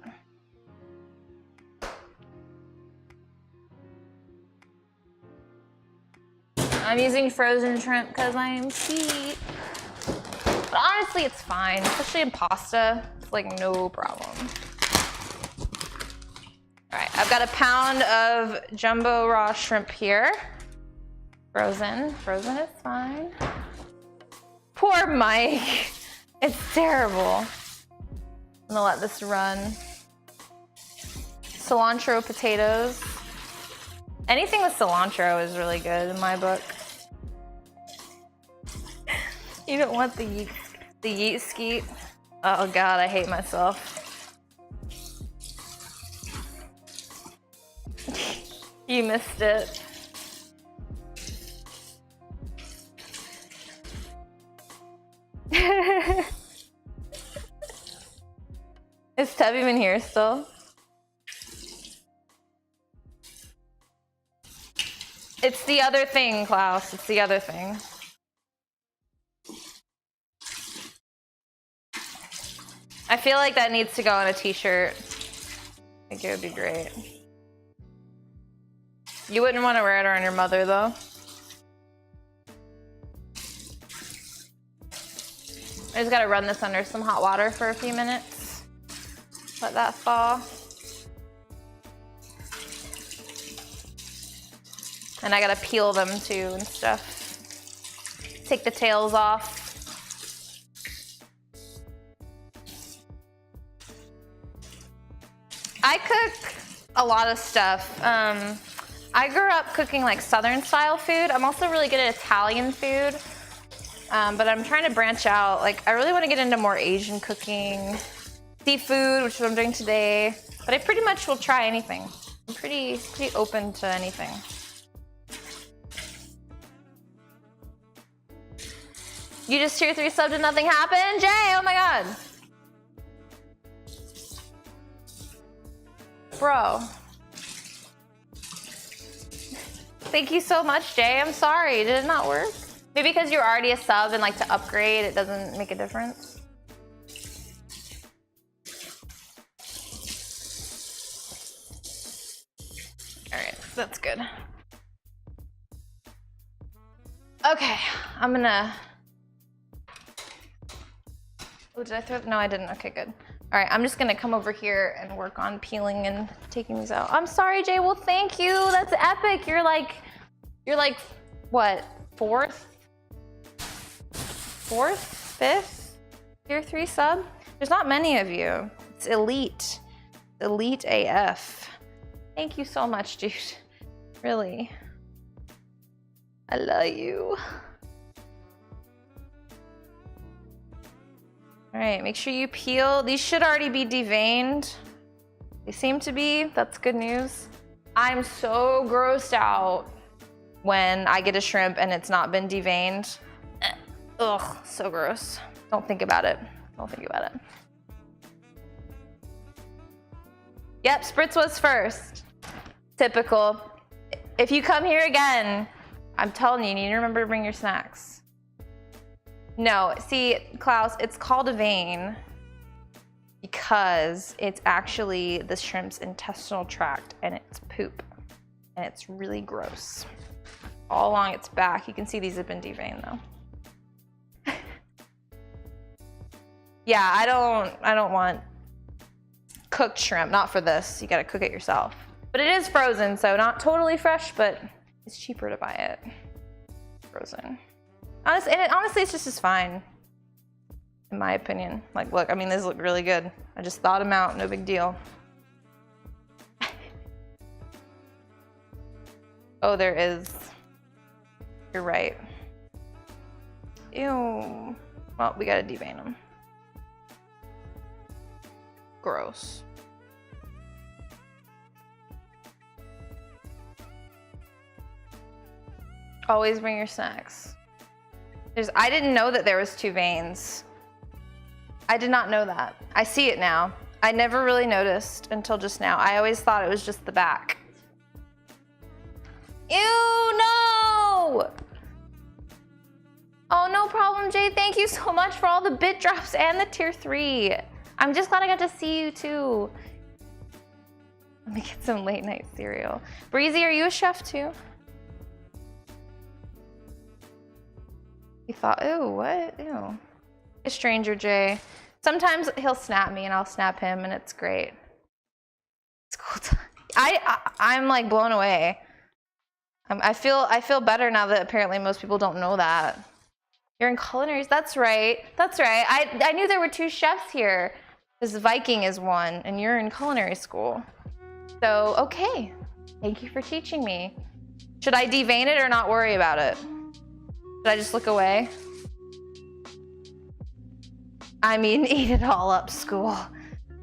I'm using frozen shrimp because I am cheap. But honestly, it's fine, especially in pasta. It's like no problem. All right, I've got a pound of jumbo raw shrimp here. Frozen is fine. Poor Mike, it's terrible. I'm gonna let this run. Cilantro potatoes. Anything with cilantro is really good in my book. You don't want the yeet skeet. Oh God, I hate myself. You missed it. Is Teb even here still? It's the other thing, Klaus. It's the other thing. I feel like that needs to go on a t-shirt. I think it would be great. You wouldn't want to wear it around your mother, though. I just gotta run this under some hot water for a few minutes. Let that thaw. And I gotta peel them too and stuff. Take the tails off. I cook a lot of stuff. I grew up cooking like Southern style food. I'm also really good at Italian food. But I'm trying to branch out. Like, I really want to get into more Asian cooking, seafood, which is what I'm doing today. But I pretty much will try anything. I'm pretty open to anything. You just tier 3 subbed and nothing happened? Jay, oh my god. Bro. Thank you so much, Jay. I'm sorry. Did it not work? Maybe because you're already a sub and like to upgrade, it doesn't make a difference. All right, that's good. Okay, I'm gonna. Oh, did I throw? No, I didn't. Okay, good. All right, I'm just gonna come over here and work on peeling and taking these out. I'm sorry, Jay. Well, thank you. That's epic. You're like what? Fourth, fifth, tier 3 sub. There's not many of you. It's elite, elite AF. Thank you so much, dude. Really, I love you. All right, make sure you peel. These should already be deveined. They seem to be. That's good news. I'm so grossed out when I get a shrimp and it's not been deveined. Ugh, so gross. Don't think about it. Don't think about it. Yep, Spritz was first. Typical. If you come here again, I'm telling you, you need to remember to bring your snacks. No, see, Klaus, it's called a vein because it's actually the shrimp's intestinal tract and it's poop. And it's really gross. All along its back. You can see these have been deveined though. Yeah, I don't want cooked shrimp, not for this. You gotta cook it yourself. But it is frozen, so not totally fresh, but it's cheaper to buy it frozen. Honestly, it's just as fine, in my opinion. Like, look, I mean, these look really good. I just thawed them out, no big deal. Oh, there is. You're right. Ew. Well, we gotta devein them. Gross. Always bring your snacks. I didn't know that there was 2 veins. I did not know that. I see it now. I never really noticed until just now. I always thought it was just the back. Ew, no! Oh, no problem, Jay. Thank you so much for all the bit drops and the tier 3. I'm just glad I got to see you too. Let me get some late night cereal. Breezy, are you a chef too? You thought, ew, what? Ew. A stranger, Jay. Sometimes he'll snap me and I'll snap him and it's great. It's cool. I'm like blown away. I feel better now that apparently most people don't know that. You're in culinaries. That's right. That's right. I knew there were 2 chefs here. Because Viking is one and you're in culinary school. So, okay. Thank you for teaching me. Should I devein it or not worry about it? Should I just look away? I mean, eat it all up, school.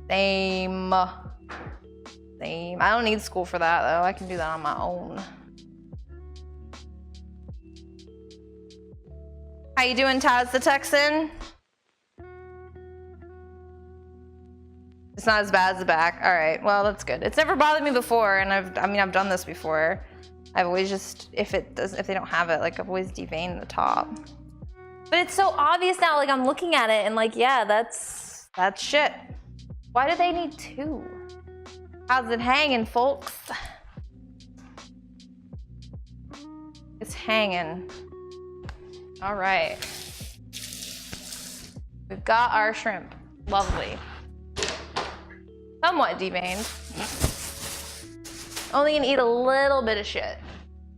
Same. Same. I don't need school for that, though. I can do that on my own. How you doing, Taz the Texan? It's not as bad as the back. All right, well, that's good. It's never bothered me before, and I've done this before. I've always just, if they don't have it, like I've always deveined the top. But it's so obvious now, like I'm looking at it and like, yeah, that's shit. Why do they need 2? How's it hanging, folks? It's hanging. All right. We've got our shrimp. Lovely. Somewhat deveined. Only gonna eat a little bit of shit.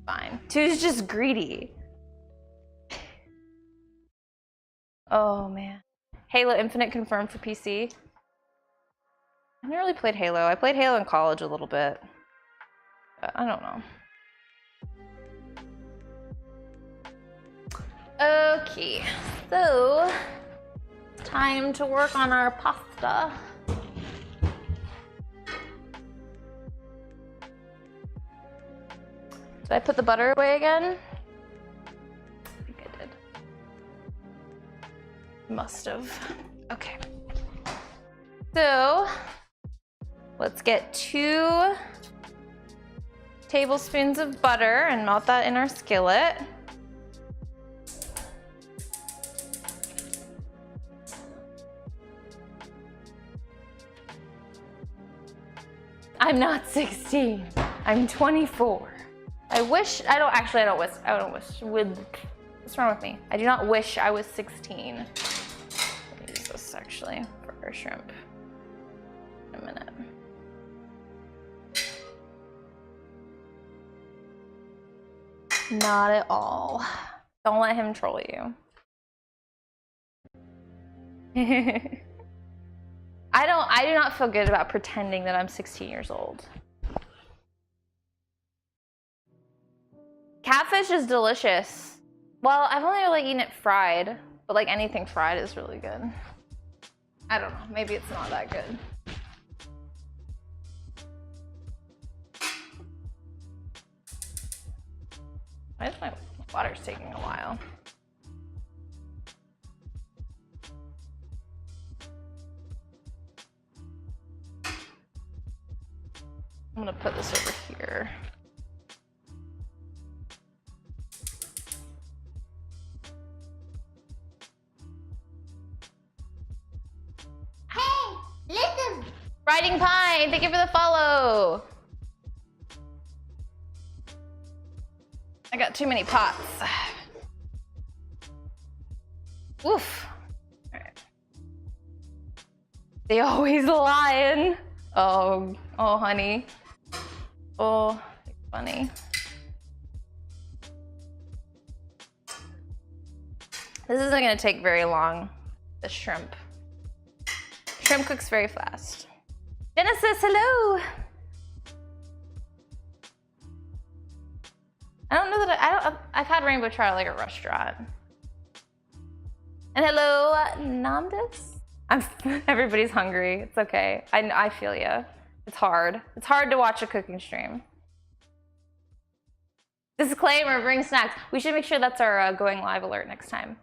Fine. 2's just greedy. Oh man. Halo Infinite confirmed for PC. I never really played Halo. I played Halo in college a little bit. But I don't know. Okay. So, time to work on our pasta. Did I put the butter away again? I think I did. Must have. Okay. So let's get 2 tablespoons of butter and melt that in our skillet. I'm not 16. I'm 24. I don't wish, what's wrong with me? I do not wish I was 16. Let me use this actually for our shrimp. In a minute. Not at all. Don't let him troll you. I do not feel good about pretending that I'm 16 years old. Catfish is delicious. Well, I've only like eaten it fried, but like anything fried is really good. I don't know, maybe it's not that good. Why is my water's taking a while? I'm gonna put this over here. Hey, listen. Riding Pine, thank you for the follow. I got too many pots. Oof. All right. They always lying. Oh, honey. Oh, funny. This isn't gonna take very long, the shrimp. Shrimp cooks very fast. Genesis, hello! I don't know that I've had rainbow trout like a restaurant. And hello, Namdis. Everybody's hungry. It's okay. I feel ya. It's hard. It's hard to watch a cooking stream. Disclaimer: bring snacks. We should make sure that's our going live alert next time.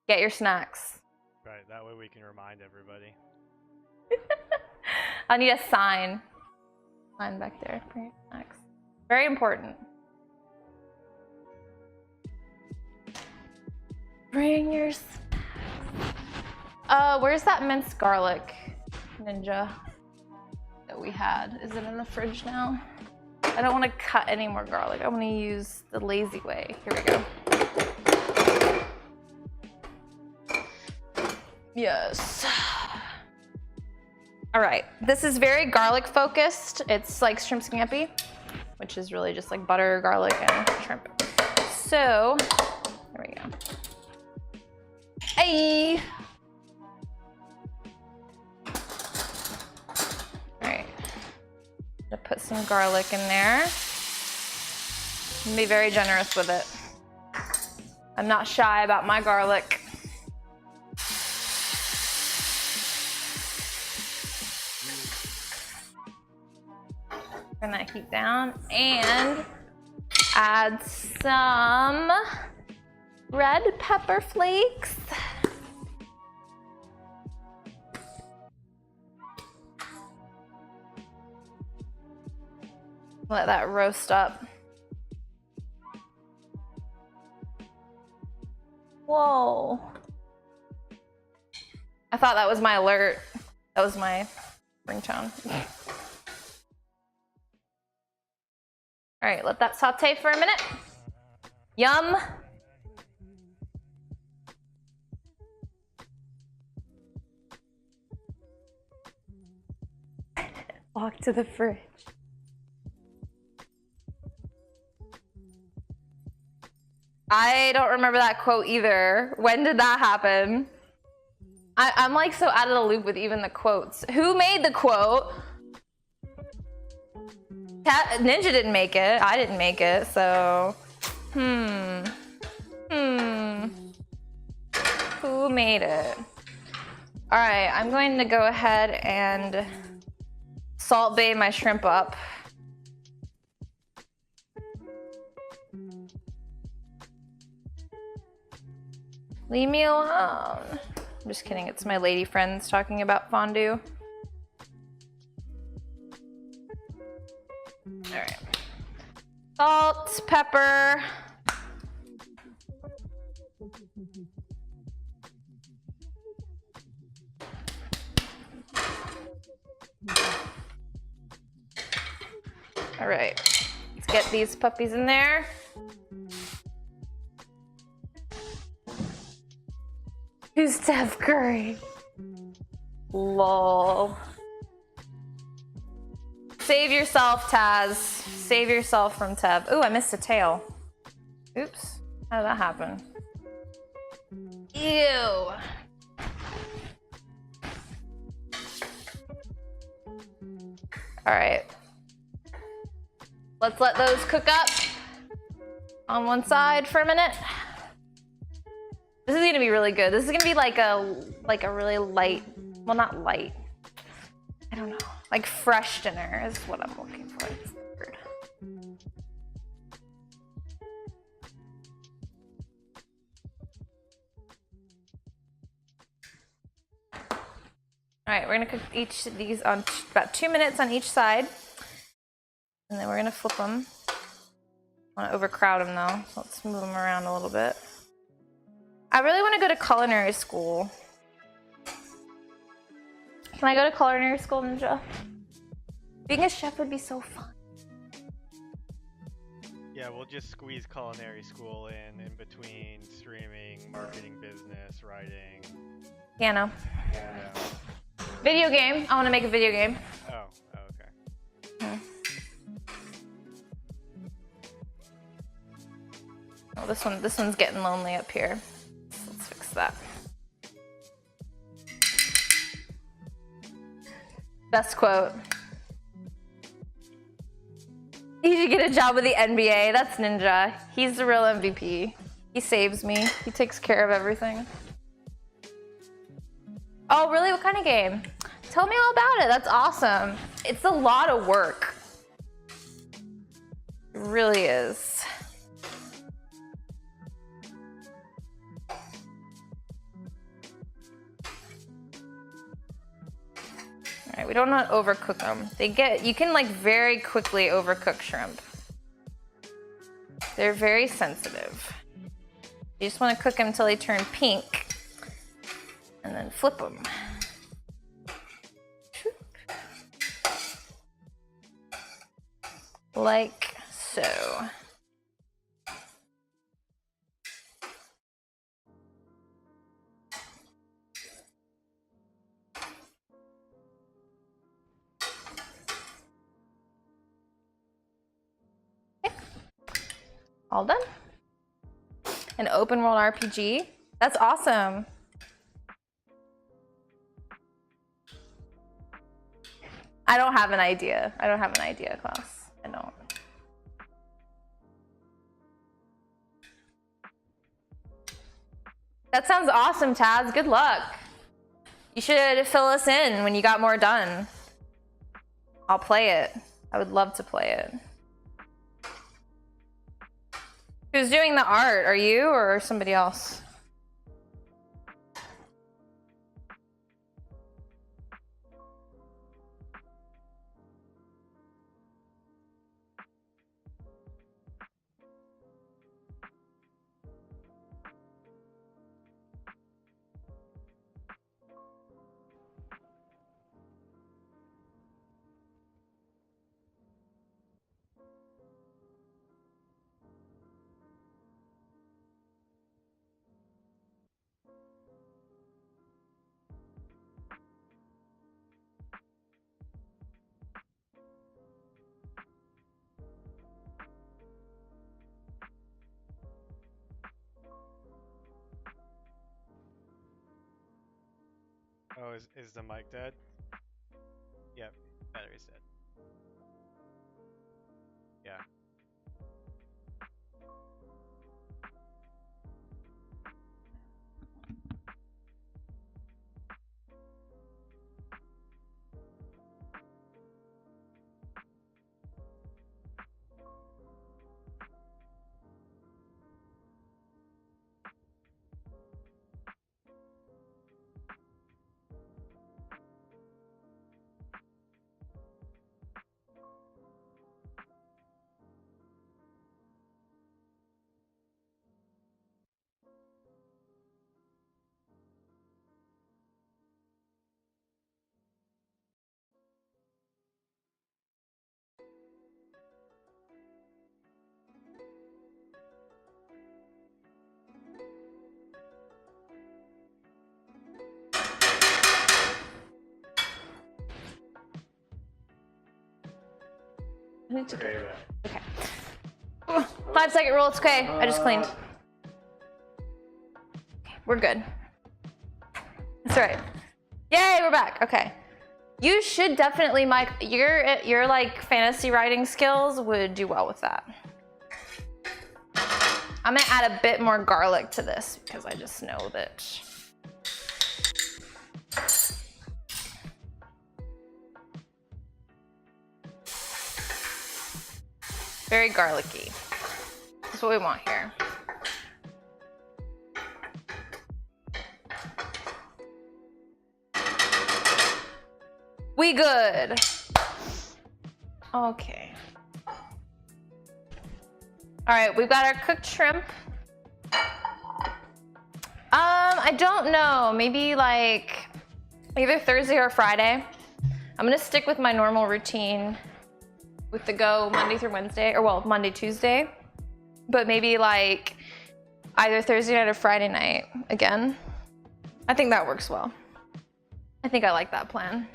Get your snacks. Right. That way we can remind everybody. I need a sign. Sign back there. Bring your snacks. Very important. Bring your snacks. Where's that minced garlic, Ninja, that we had? Is it in the fridge now? I don't want to cut any more garlic. I want to use the lazy way. Here we go. Yes. All right. This is very garlic focused. It's like shrimp scampi, which is really just like butter, garlic, and shrimp. So, there we go. Hey! To put some garlic in there. And be very generous with it. I'm not shy about my garlic. Turn that heat down and add some red pepper flakes. Let that roast up. Whoa. I thought that was my alert. That was my ringtone. All right, let that saute for a minute. Yum. Walk to the fridge. I don't remember that quote either. When did that happen? I'm like so out of the loop with even the quotes. Who made the quote? Ninja didn't make it. I didn't make it, so. Who made it? All right, I'm going to go ahead and Salt Bae my shrimp up. Leave me alone. I'm just kidding. It's my lady friends talking about fondue. All right. Salt, pepper. All right. Let's get these puppies in there. Who's Steph Curry? Lol. Save yourself, Taz. Save yourself from Tev. Ooh, I missed a tail. Oops. How did that happen? Ew. All right. Let's let those cook up on one side for a minute. This is gonna be really good. This is gonna be like a really light, well, not light. I don't know, like fresh dinner is what I'm looking for. It's the word. All right, we're gonna cook each of these on about 2 minutes on each side, and then we're gonna flip them. I want to overcrowd them though, so let's move them around a little bit. I really want to go to culinary school. Can I go to culinary school, Ninja? Being a chef would be so fun. Yeah, we'll just squeeze culinary school in between streaming, marketing, business, writing. Piano. Yeah. Video game. I want to make a video game. Oh, okay. Oh, this one's getting lonely up here. Let's fix that. Best quote. You should get a job with the NBA. That's Ninja. He's the real MVP. He saves me. He takes care of everything. Oh, really? What kind of game? Tell me all about it. That's awesome. It's a lot of work. It really is. All right, we don't want to overcook them. You can like very quickly overcook shrimp. They're very sensitive. You just want to cook them until they turn pink. And then flip them. Like so. Okay. All done. An open world RPG. That's awesome. I don't have an idea. I don't have an idea, Klaus. I don't. That sounds awesome, Taz. Good luck. You should fill us in when you got more done. I'll play it. I would love to play it. Who's doing the art? Are you or somebody else? Oh, is the mic dead? Yep, battery's dead. Yeah. I need to get... Okay. 5-second rule, it's okay. I just cleaned. Okay, we're good. That's right. Yay, we're back. Okay. You should definitely, Mike, your like fantasy writing skills would do well with that. I'm gonna add a bit more garlic to this because I just know that. Very garlicky. That's what we want here. We good. Okay. All right, we've got our cooked shrimp. I don't know, maybe like either Thursday or Friday. I'm gonna stick with my normal routine with the go Monday through Wednesday, or well, Monday, Tuesday. But maybe like either Thursday night or Friday night again. I think that works well. I think I like that plan.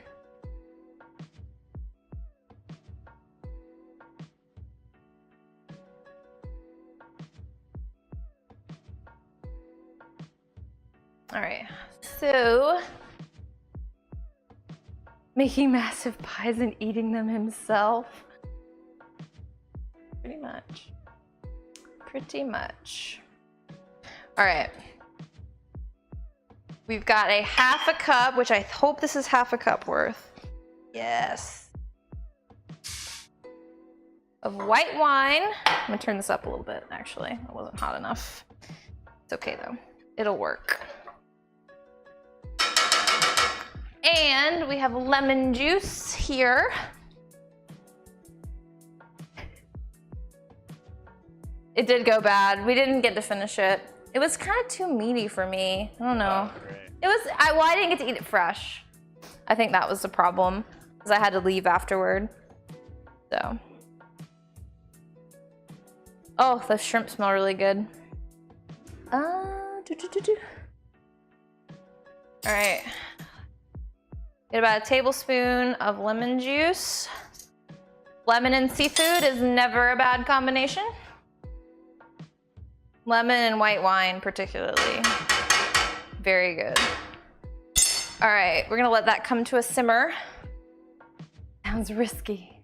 All right, so making massive pies and eating them himself. Pretty much. Pretty much. All right. We've got a 1/2 cup, which I hope this is 1/2 cup worth. Yes. Of white wine. I'm gonna turn this up a little bit, actually. It wasn't hot enough. It's okay though. It'll work. And we have lemon juice here. It did go bad. We didn't get to finish it. It was kind of too meaty for me. I don't know. It was, well, I didn't get to eat it fresh. I think that was the problem, because I had to leave afterward. So. Oh, the shrimp smell really good. All right. Get about a tablespoon of lemon juice. Lemon and seafood is never a bad combination. Lemon and white wine particularly. Very good. All right, we're gonna let that come to a simmer. Sounds risky.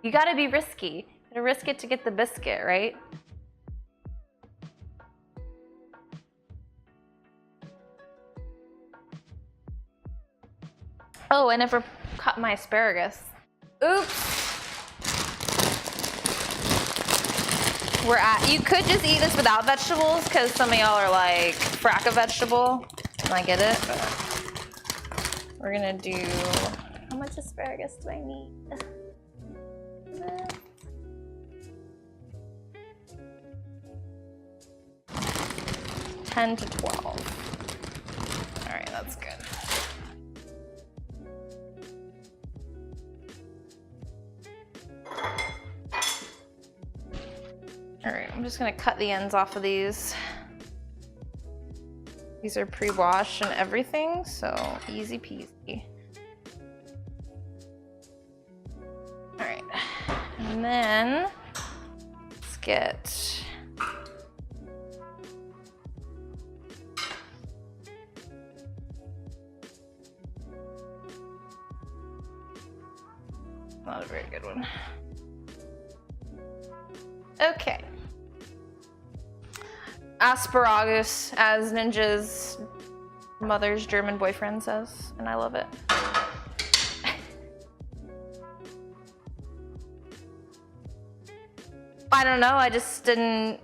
You gotta be risky. You gotta risk it to get the biscuit, right? Oh, I never cut my asparagus. Oops. You could just eat this without vegetables, because some of y'all are like, frack a vegetable. And I get it, but we're gonna do, how much asparagus do I need? 10 to 12. All right, that's good. All right, I'm just gonna cut the ends off of these. These are pre-washed and everything, so easy peasy. All right, and then let's get not a very good one. Okay. Asparagus, as Ninja's mother's German boyfriend says, and I love it. I don't know, I just didn't...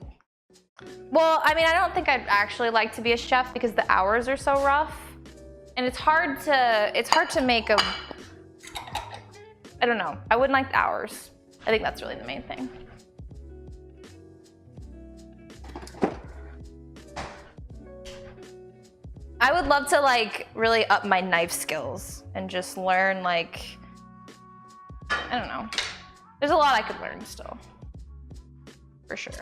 Well, I mean, I don't think I'd actually like to be a chef because the hours are so rough. And it's hard to make a... I don't know, I wouldn't like the hours. I think that's really the main thing. I would love to like really up my knife skills and just learn like, I don't know. There's a lot I could learn still, for sure.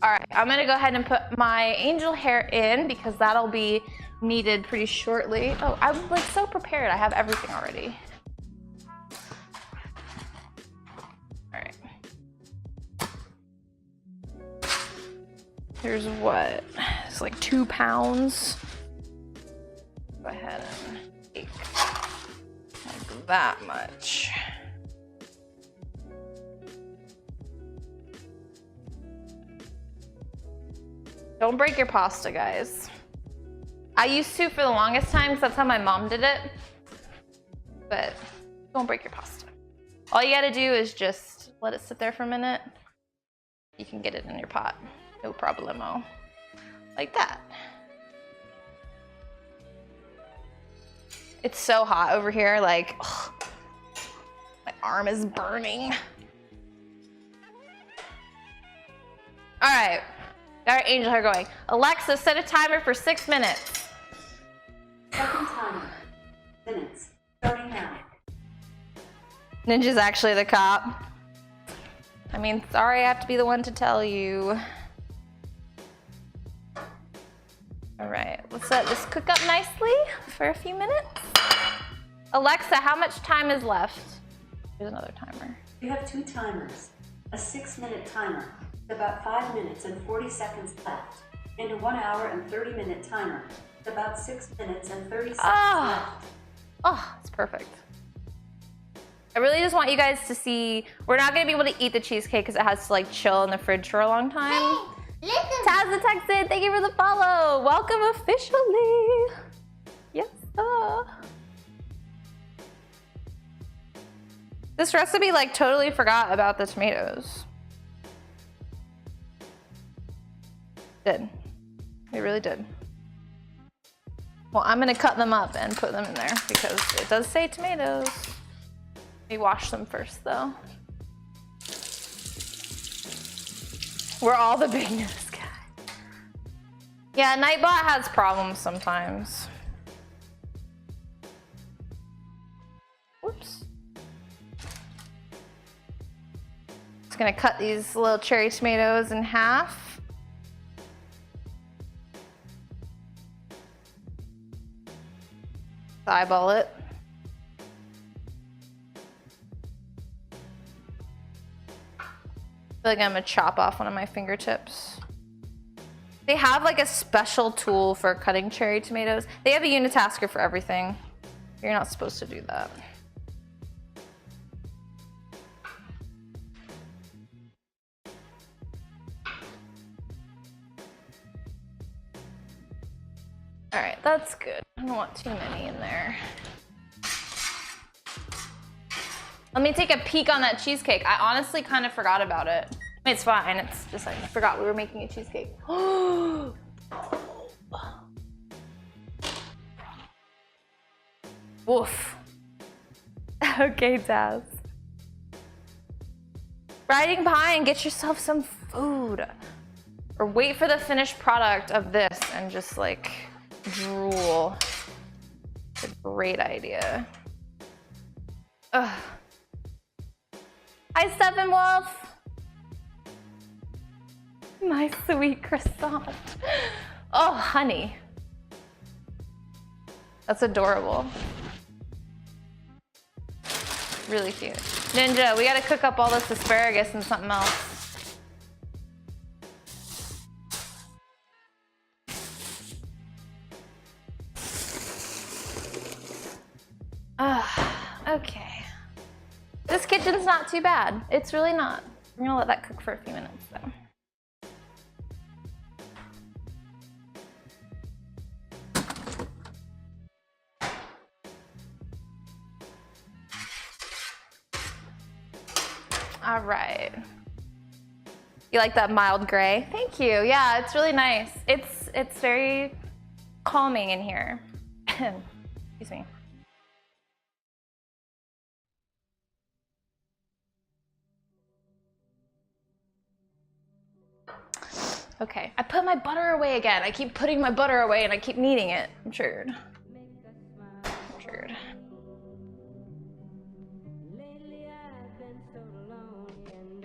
All right, I'm gonna go ahead and put my angel hair in because that'll be needed pretty shortly. Oh, I'm like so prepared. I have everything already. Here's what? It's like 2 pounds. Go ahead and take like that much. Don't break your pasta, guys. I used to for the longest time because that's how my mom did it. But don't break your pasta. All you gotta do is just let it sit there for a minute. You can get it in your pot. No problemo. Like that. It's so hot over here, like, ugh, my arm is burning. All right, got our angel hair going. Alexa, set a timer for 6 minutes. Second timer. Minutes. Starting now. Ninja's actually the cop. I mean, sorry I have to be the one to tell you. All right, let's let this cook up nicely for a few minutes. Alexa, how much time is left? Here's another timer. You have 2 timers. A 6-minute timer, about 5 minutes and 40 seconds left, and a 1 hour and 30-minute timer, about 6 minutes and 30 seconds left. Oh, it's perfect. I really just want you guys to see, we're not gonna be able to eat the cheesecake because it has to like chill in the fridge for a long time. Hey, listen. Taz the texted, thank you for the follow. Welcome officially. Yes, sir. This recipe like totally forgot about the tomatoes. Did. It really did. Well, I'm gonna cut them up and put them in there because it does say tomatoes. Let me wash them first though. We're all the big news guy. Yeah, Nightbot has problems sometimes. Whoops. Just gonna cut these little cherry tomatoes in half. Eyeball it. I feel like I'm gonna chop off one of my fingertips. They have like a special tool for cutting cherry tomatoes. They have a unitasker for everything. You're not supposed to do that. All right, that's good. I don't want too many in there. Let me take a peek on that cheesecake. I honestly kind of forgot about it. I mean, it's fine. It's just like I forgot we were making a cheesecake. Woof. Okay, Taz. Riding by and get yourself some food. Or wait for the finished product of this and just like drool. It's a great idea. Ugh. Hi, Steppenwolf. My sweet croissant. Oh, honey. That's adorable. Really cute. Ninja, we gotta cook up all this asparagus and something else. Okay. This kitchen's not too bad. It's really not. We're gonna let that cook for a few minutes though. All right. You like that mild gray? Thank you. Yeah, it's really nice. It's very calming in here. Excuse me. Okay, I put my butter away again. I keep putting my butter away and I keep needing it. I'm triggered. I'm triggered.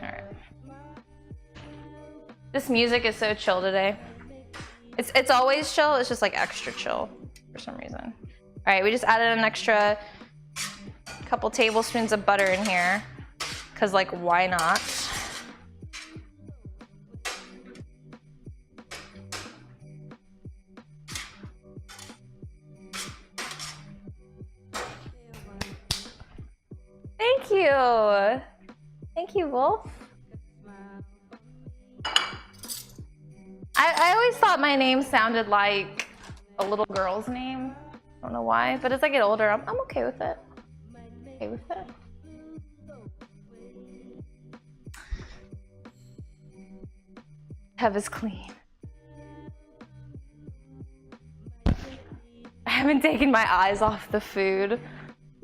All right. This music is so chill today. It's always chill. It's just like extra chill for some reason. All right, we just added an extra couple tablespoons of butter in here, cause like why not? you. Thank you, Wolf. I always thought my name sounded like a little girl's name. I don't know why, but as I get older, I'm okay with it. Okay with it. Have is clean. I haven't taken my eyes off the food.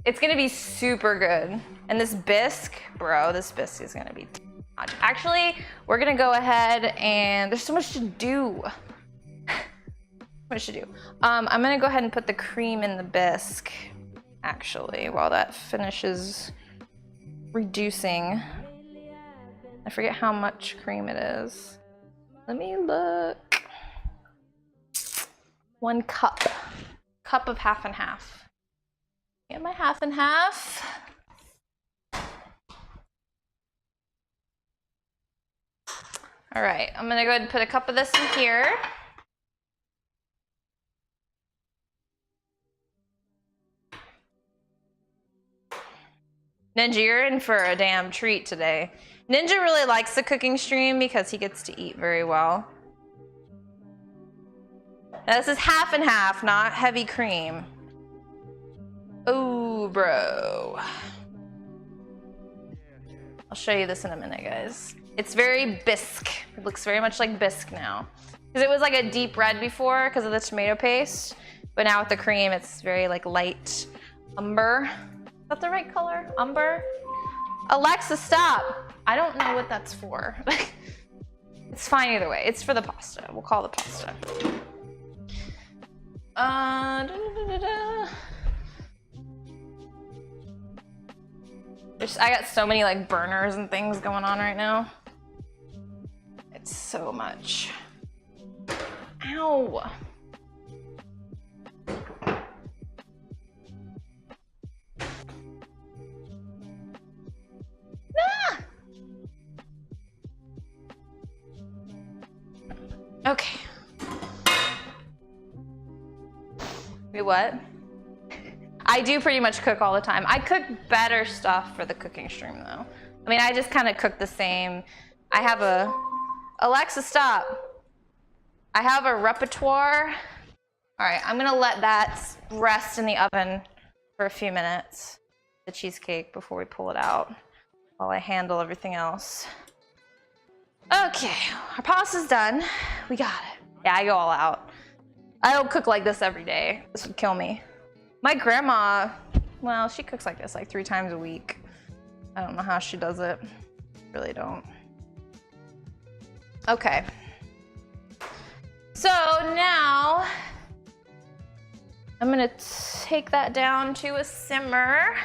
It's gonna be super good. And this bisque, bro, this bisque is gonna be top-notch. Actually, we're gonna go ahead and there's so much to do. What should do? I'm gonna go ahead and put the cream in the bisque, actually, while that finishes reducing. I forget how much cream it is. Let me look. 1 cup. Cup of half and half. Get my half and half. All right, I'm gonna go ahead and put a cup of this in here. Ninja, you're in for a damn treat today. Ninja really likes the cooking stream because he gets to eat very well. Now this is half and half, not heavy cream. Oh, bro. I'll show you this in a minute, guys. It's very bisque. It looks very much like bisque now. Because it was like a deep red before because of the tomato paste. But now with the cream, it's very like light umber. Is that the right color? Umber? Alexa, stop. I don't know what that's for. It's fine either way. It's for the pasta. We'll call the pasta. I got so many like burners and things going on right now. It's so much. Ow. Ah! Okay. Wait, what? I do pretty much cook all the time. I cook better stuff for the cooking stream though. I mean, I just kind of cook the same. I have a, Alexa, stop. I have a repertoire. All right, I'm gonna let that rest in the oven for a few minutes, the cheesecake, before we pull it out, while I handle everything else. Okay, our pasta's done. We got it. Yeah, I go all out. I don't cook like this every day. This would kill me. My grandma, well, she cooks like this like 3 times a week. I don't know how she does it. Really don't. Okay. So now I'm gonna take that down to a simmer.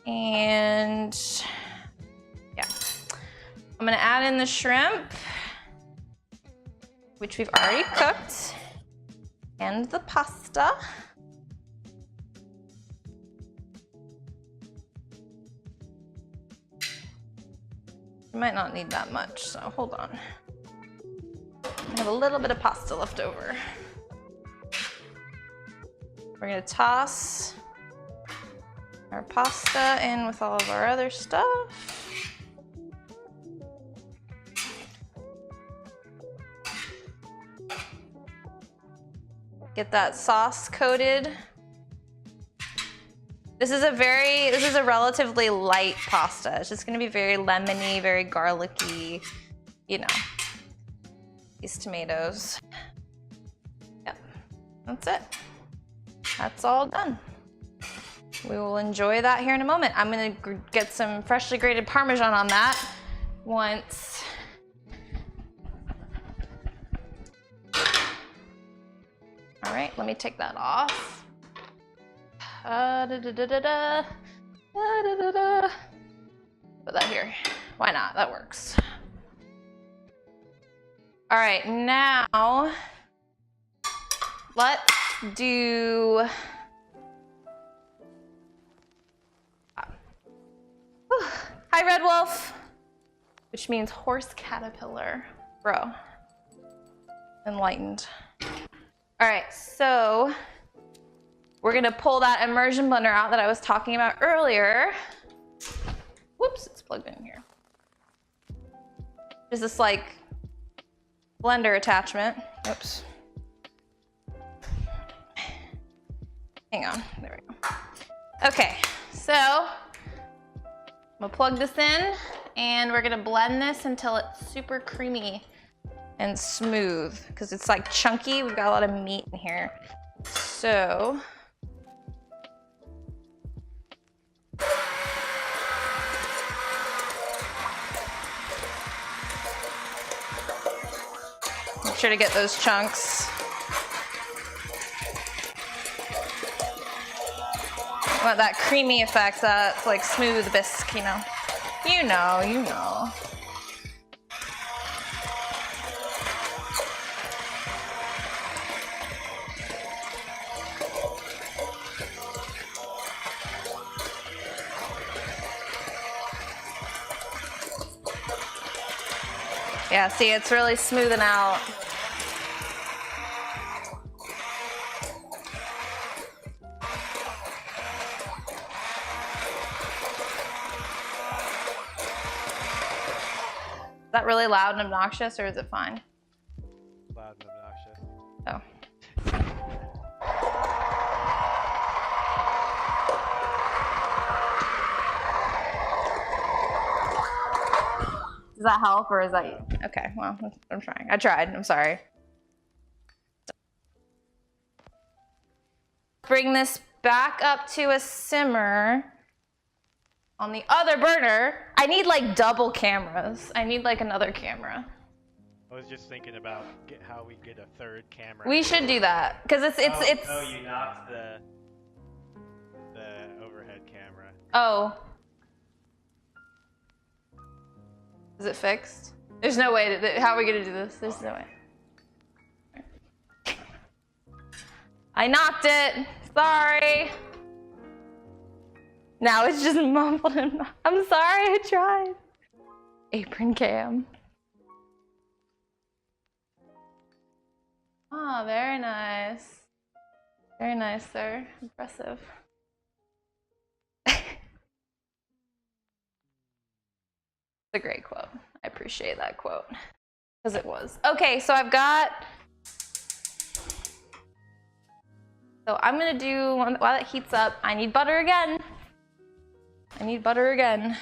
And yeah, I'm gonna add in the shrimp, which we've already cooked, and the pasta. You might not need that much, so hold on. I have a little bit of pasta left over. We're gonna toss our pasta in with all of our other stuff. Get that sauce coated. This is a relatively light pasta. It's just gonna be very lemony, very garlicky, you know, these tomatoes. Yep, that's it. That's all done. We will enjoy that here in a moment. I'm gonna get some freshly grated Parmesan on that once. All right, let me take that off. Put that here. Why not? That works. All right, now let's do. Hi, Red Wolf, which means horse caterpillar, bro. Enlightened. All right, so we're gonna pull that immersion blender out that I was talking about earlier. Whoops, it's plugged in here. There's this like blender attachment. Oops. Hang on, there we go. Okay, so I'm gonna plug this in and we're gonna blend this until it's super creamy and smooth because it's like chunky. We've got a lot of meat in here. So make sure to get those chunks. I want that creamy effect, that like smooth bisque, you know. You know. Yeah, see, it's really smoothing out. Is that really loud and obnoxious, or is it fine? Loud and obnoxious. Oh. Does that help, or is that you? Okay, well, I'm trying. I tried. I'm sorry. Bring this back up to a simmer on the other burner. I need like double cameras. I need like another camera. I was just thinking about how we get a third camera. We should do that because it's. Oh, you knocked the overhead camera. Oh. Is it fixed? There's no way to. How are we gonna do this? There's no way. I knocked it. Sorry. Now it's just mumbled and I'm sorry, I tried. Apron cam. Oh, very nice. Very nice, sir. Impressive. It's a great quote. I appreciate that quote. Because it was. Okay, so I've got... So I'm gonna do, while it heats up, I need butter again. I need butter again.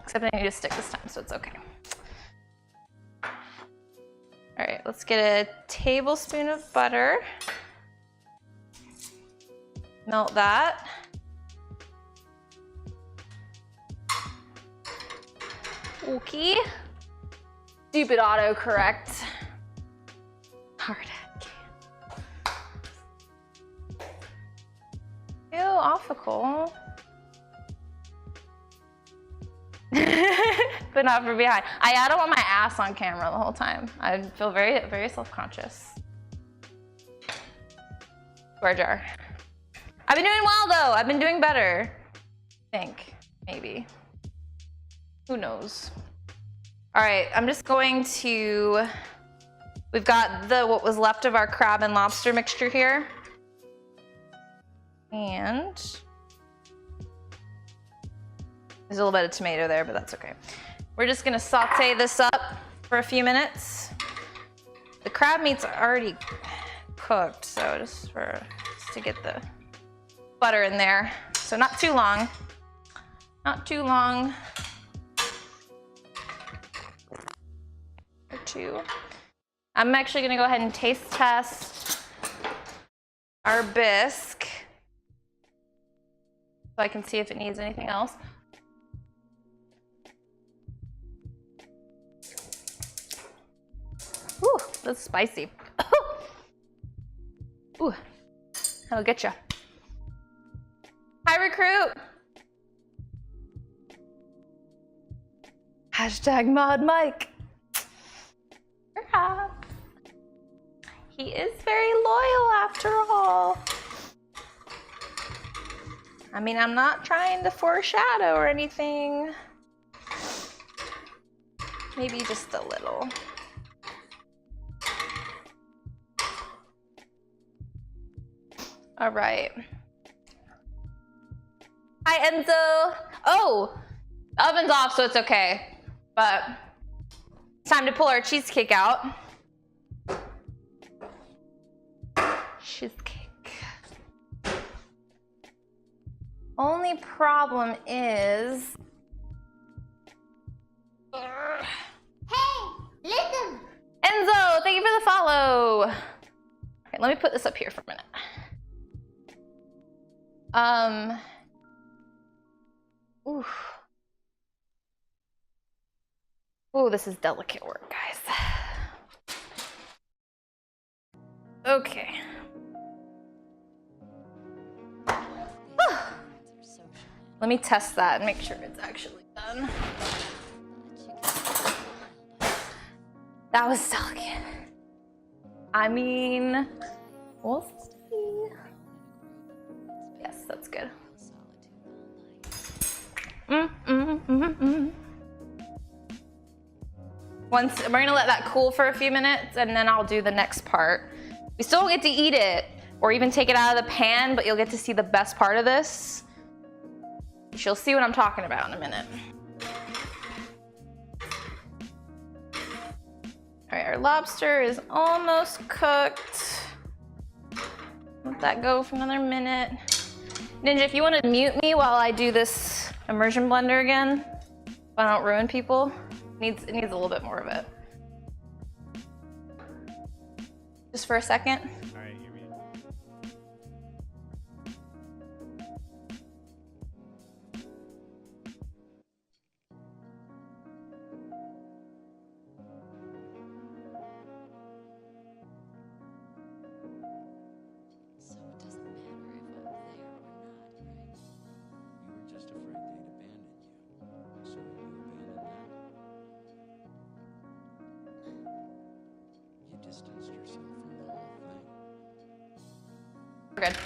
Except I need a stick this time, so it's okay. All right, let's get a tablespoon of butter. Melt that. Okay. Stupid autocorrect. Hard hat. Ew, awful. But not from behind. I don't want my ass on camera the whole time. I feel very, very self-conscious. Square jar. I've been doing well though. I've been doing better. I think, maybe. Who knows? All right, I'm just going to, we've got what was left of our crab and lobster mixture here. And there's a little bit of tomato there, but that's okay. We're just gonna saute this up for a few minutes. The crab meat's already cooked, so just to get the butter in there. So not too long. Not too long. Or two. I'm actually gonna go ahead and taste test our bisque so I can see if it needs anything else. Ooh, that's spicy. Ooh, that'll get you. Hi, recruit. Hashtag mod Mike. Perhaps. He is very loyal after all. I mean, I'm not trying to foreshadow or anything. Maybe just a little. All right. Hi, Enzo. Oh, the oven's off, so it's okay. But it's time to pull our cheesecake out. Cheesecake. Only problem is... Hey, listen. Enzo, thank you for the follow. Okay, let me put this up here for a minute. Ooh, this is delicate work, guys. Okay. Let me test that and make sure it's actually done. That was delicate. I mean, we'll see. Yes, that's good. Once we're gonna let that cool for a few minutes, and then I'll do the next part. We still don't get to eat it or even take it out of the pan, but you'll get to see the best part of this. You'll see what I'm talking about in a minute. All right, our lobster is almost cooked. Let that go for another minute. Ninja, if you want to mute me while I do this immersion blender again, so I don't ruin people, it needs a little bit more of it. Just for a second. All right, you read. So it doesn't matter if I'm there or not, right? You were just afraid they'd abandon you. So you abandoned them. You distanced yourself from the whole thing. We're good.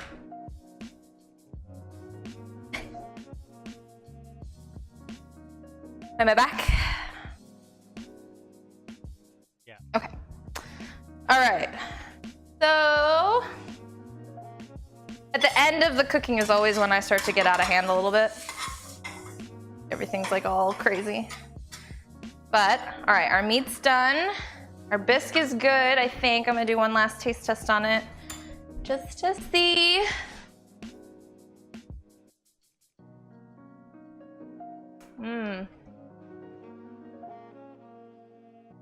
Am I back? Yeah. Okay. All right. So at the end of the cooking is always when I start to get out of hand a little bit. Everything's like all crazy. But all right, our meat's done. Our bisque is good, I think. I'm gonna do one last taste test on it just to see.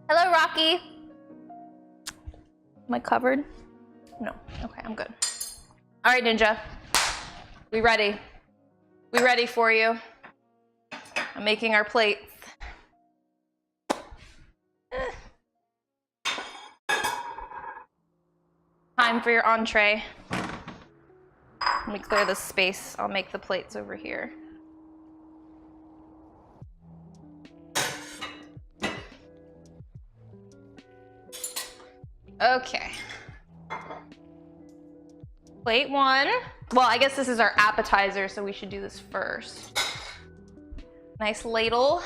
Hello, Rocky. Am I covered? No. Okay, I'm good. All right, Ninja. We ready? We ready for you? I'm making our plates. Time for your entree. Let me clear this space. I'll make the plates over here. Okay. Plate one. Well, I guess this is our appetizer, so we should do this first. Nice ladle.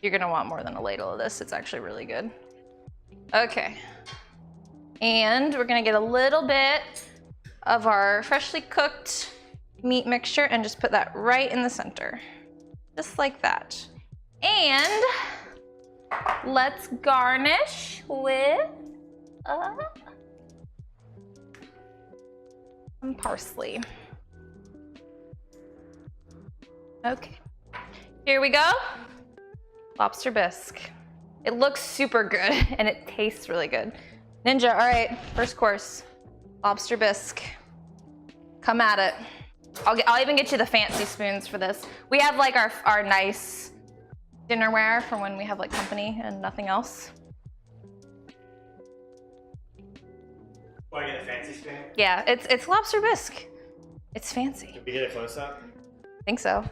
You're gonna want more than a ladle of this. It's actually really good. Okay. And we're gonna get a little bit of our freshly cooked meat mixture and just put that right in the center. Just like that. And let's garnish with some parsley. Okay. Here we go. Lobster bisque. It looks super good and it tastes really good. Ninja, all right, first course. Lobster bisque. Come at it. I'll even get you the fancy spoons for this. We have like our nice dinnerware for when we have like company and nothing else. Want to get a fancy spoon? Yeah, it's lobster bisque. It's fancy. Did we get a close up? I think so.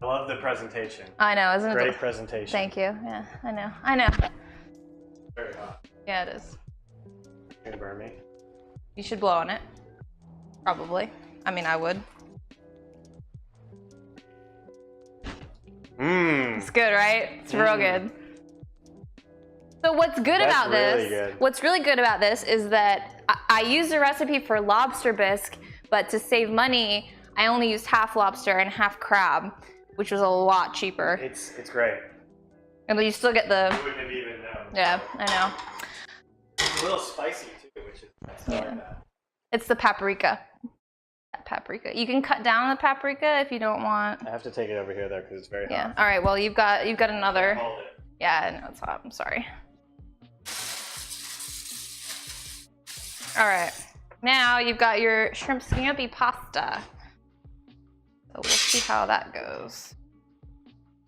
I love the presentation. I know, isn't it? Great presentation. Thank you. Yeah, I know. I know. Very hot. Yeah, it is. You're gonna burn me? You should blow on it. Probably. I mean, I would. Mmm. It's good, right? It's real good. So what's good That's about really this? good. What's really good about this is that I used a recipe for lobster bisque, but to save money, I only used half lobster and half crab, which was a lot cheaper. It's great. And you still get the. You wouldn't have even known. Yeah, I know. It's a little spicy too, which is nice. I like that. It's the paprika. Paprika. You can cut down the paprika if you don't want. I have to take it over here though because it's very Yeah. hot. All right. Well, you've got another. Hold it. Yeah, no, it's hot. I'm sorry. All right. Now you've got your shrimp scampi pasta. So we'll see how that goes.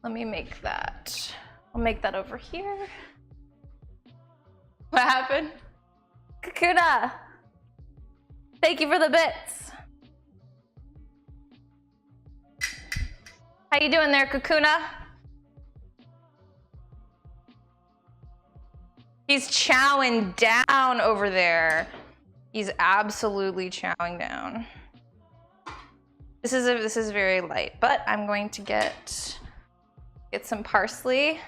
Let me make that. I'll make that over here. What happened? Kakuna! Thank you for the bits. How you doing there, Kakuna? He's chowing down over there. He's absolutely chowing down. This is very light, but I'm going to get some parsley.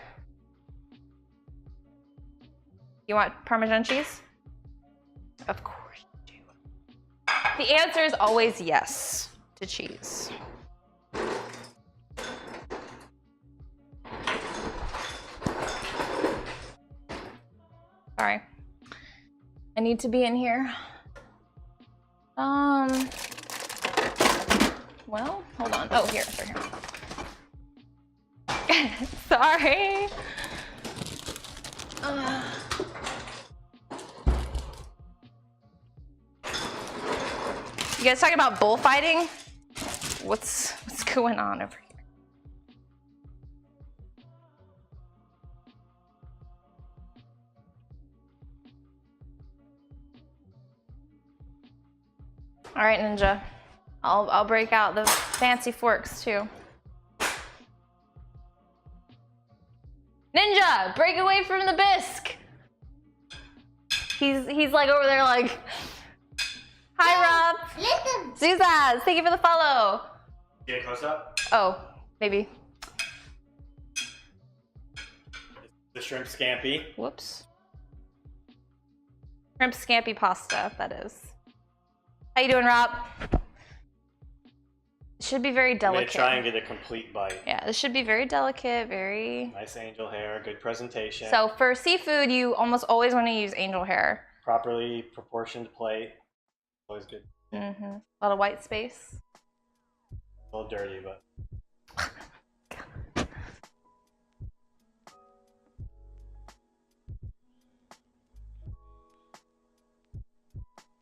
You want Parmesan cheese? Of course you do. The answer is always yes to cheese. Sorry. I need to be in here. Well, hold on. Oh, here, it's right here. Sorry. You guys talking about bullfighting? What's going on over here? All right, Ninja. I'll break out the fancy forks too. Ninja, break away from the bisque. He's like over there like, hi Rob. Listen. Zuzaz, thank you for the follow. Get a close up. Oh, maybe. The shrimp scampi. Whoops. Shrimp scampi pasta, that is. How you doing, Rob? It should be very I'm delicate. gonna try and get a complete bite. Yeah, this should be very delicate, very... Nice angel hair, good presentation. So for seafood, you almost always want to use angel hair. Properly proportioned plate. Always good. Mm-hmm. A lot of white space. A little dirty, but...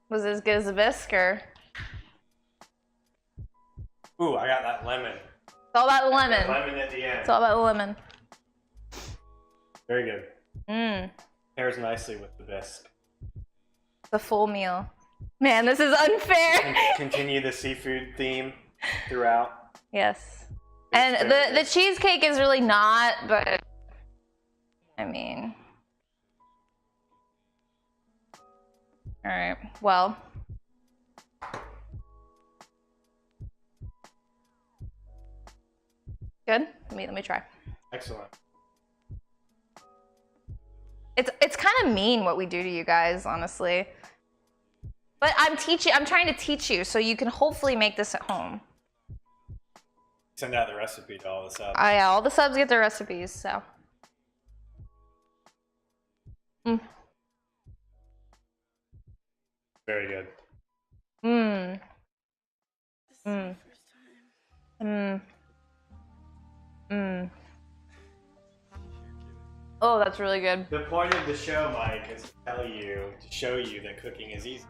Was it as good as a bisque, or? Ooh, I got that lemon. It's all about the lemon. Lemon at the end. It's all about the lemon. Very good. Mmm. Pairs nicely with the bisque. The full meal. Man, this is unfair. Continue the seafood theme throughout. Yes. And the cheesecake is really not, but I mean. All right. Well. Good. Let me try. Excellent. It's kind of mean what we do to you guys, honestly. But I'm trying to teach you so you can hopefully make this at home. Send out the recipe to all the subs. Oh yeah, all the subs get their recipes, so. Mm. Very good. Mmm. Mmm. Mmm. Mmm. Oh, that's really good. The point of the show, Mike, is to show you that cooking is easy.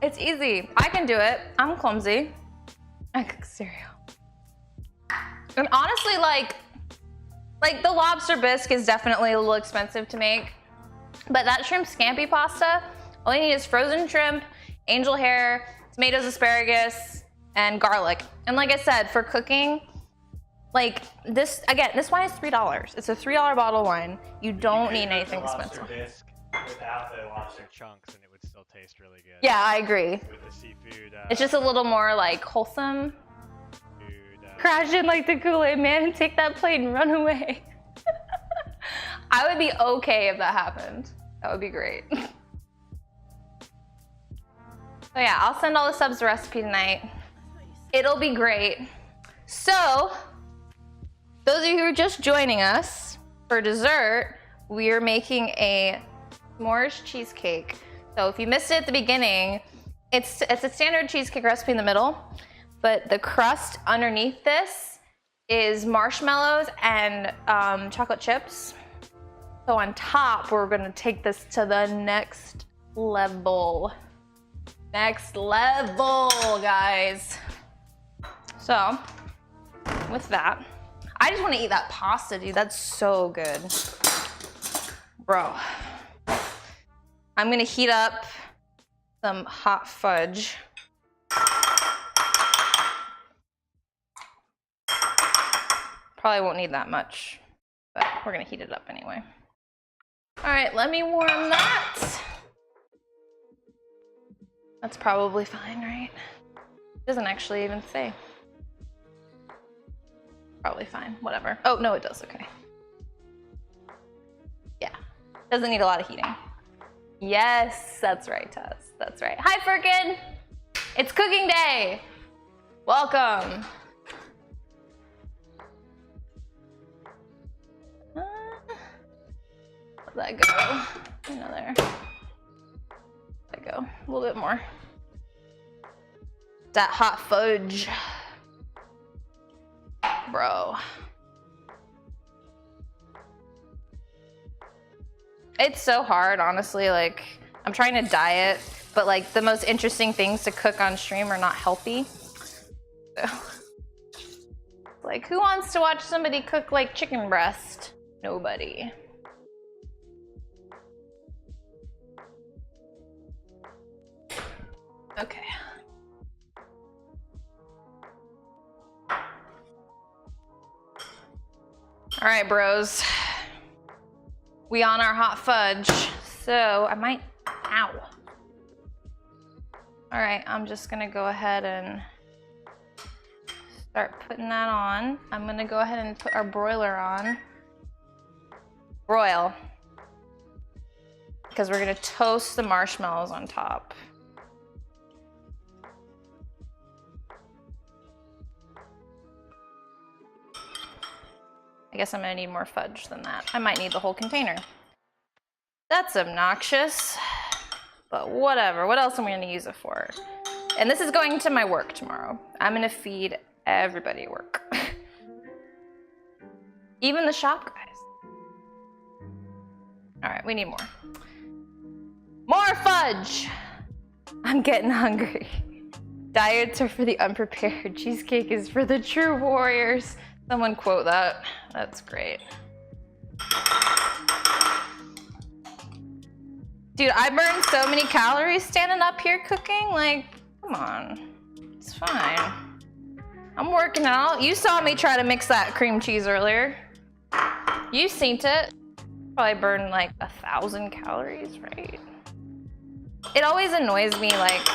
It's easy. I can do it. I'm clumsy. I cook cereal. And honestly, like the lobster bisque is definitely a little expensive to make. But that shrimp scampi pasta, all you need is frozen shrimp, angel hair, tomatoes, asparagus, and garlic. And like I said, for cooking, like this wine is $3. It's a $3 bottle of wine. You don't need anything expensive. Bisque without the lobster chunks, and it would still taste really good. Yeah, I agree. With the seafood. It's just a little more like wholesome. Food, Crash in like the Kool-Aid man and take that plate and run away. I would be okay if that happened. That would be great. So yeah, I'll send all the subs the recipe tonight. It'll be great. So, those of you who are just joining us, for dessert, we are making a s'mores cheesecake. So if you missed it at the beginning, it's a standard cheesecake recipe in the middle, but the crust underneath this is marshmallows and chocolate chips. So on top, we're gonna take this to the next level. Next level, guys. So, with that, I just wanna eat that pasta, dude. That's so good. Bro. I'm gonna heat up some hot fudge. Probably won't need that much, but we're gonna heat it up anyway. All right, let me warm that. That's probably fine, right? It doesn't actually even say. Probably fine, whatever. Oh, no, it does, okay. Yeah, doesn't need a lot of heating. Yes, that's right, Tess, that's right. Hi, Firkin! It's cooking day! Welcome. Let that go. Another. Let that go. A little bit more. That hot fudge. Bro. It's so hard, honestly. Like, I'm trying to diet, but like the most interesting things to cook on stream are not healthy. So, like, who wants to watch somebody cook like chicken breast? Nobody. Okay. All right, bros. We on our hot fudge. So I might, ow. All right, I'm just gonna go ahead and start putting that on. I'm gonna go ahead and put our broiler on. Broil. Because we're gonna toast the marshmallows on top. I guess I'm gonna need more fudge than that. I might need the whole container. That's obnoxious, but whatever. What else am I gonna use it for? And this is going to my work tomorrow. I'm gonna feed everybody at work. Even the shop guys. All right, we need more. More fudge! I'm getting hungry. Diets are for the unprepared. Cheesecake is for the true warriors. Someone quote that. That's great. Dude, I burned so many calories standing up here cooking. Like, come on. It's fine. I'm working out. You saw me try to mix that cream cheese earlier. You seen it. Probably burned like 1,000 calories, right? It always annoys me, like,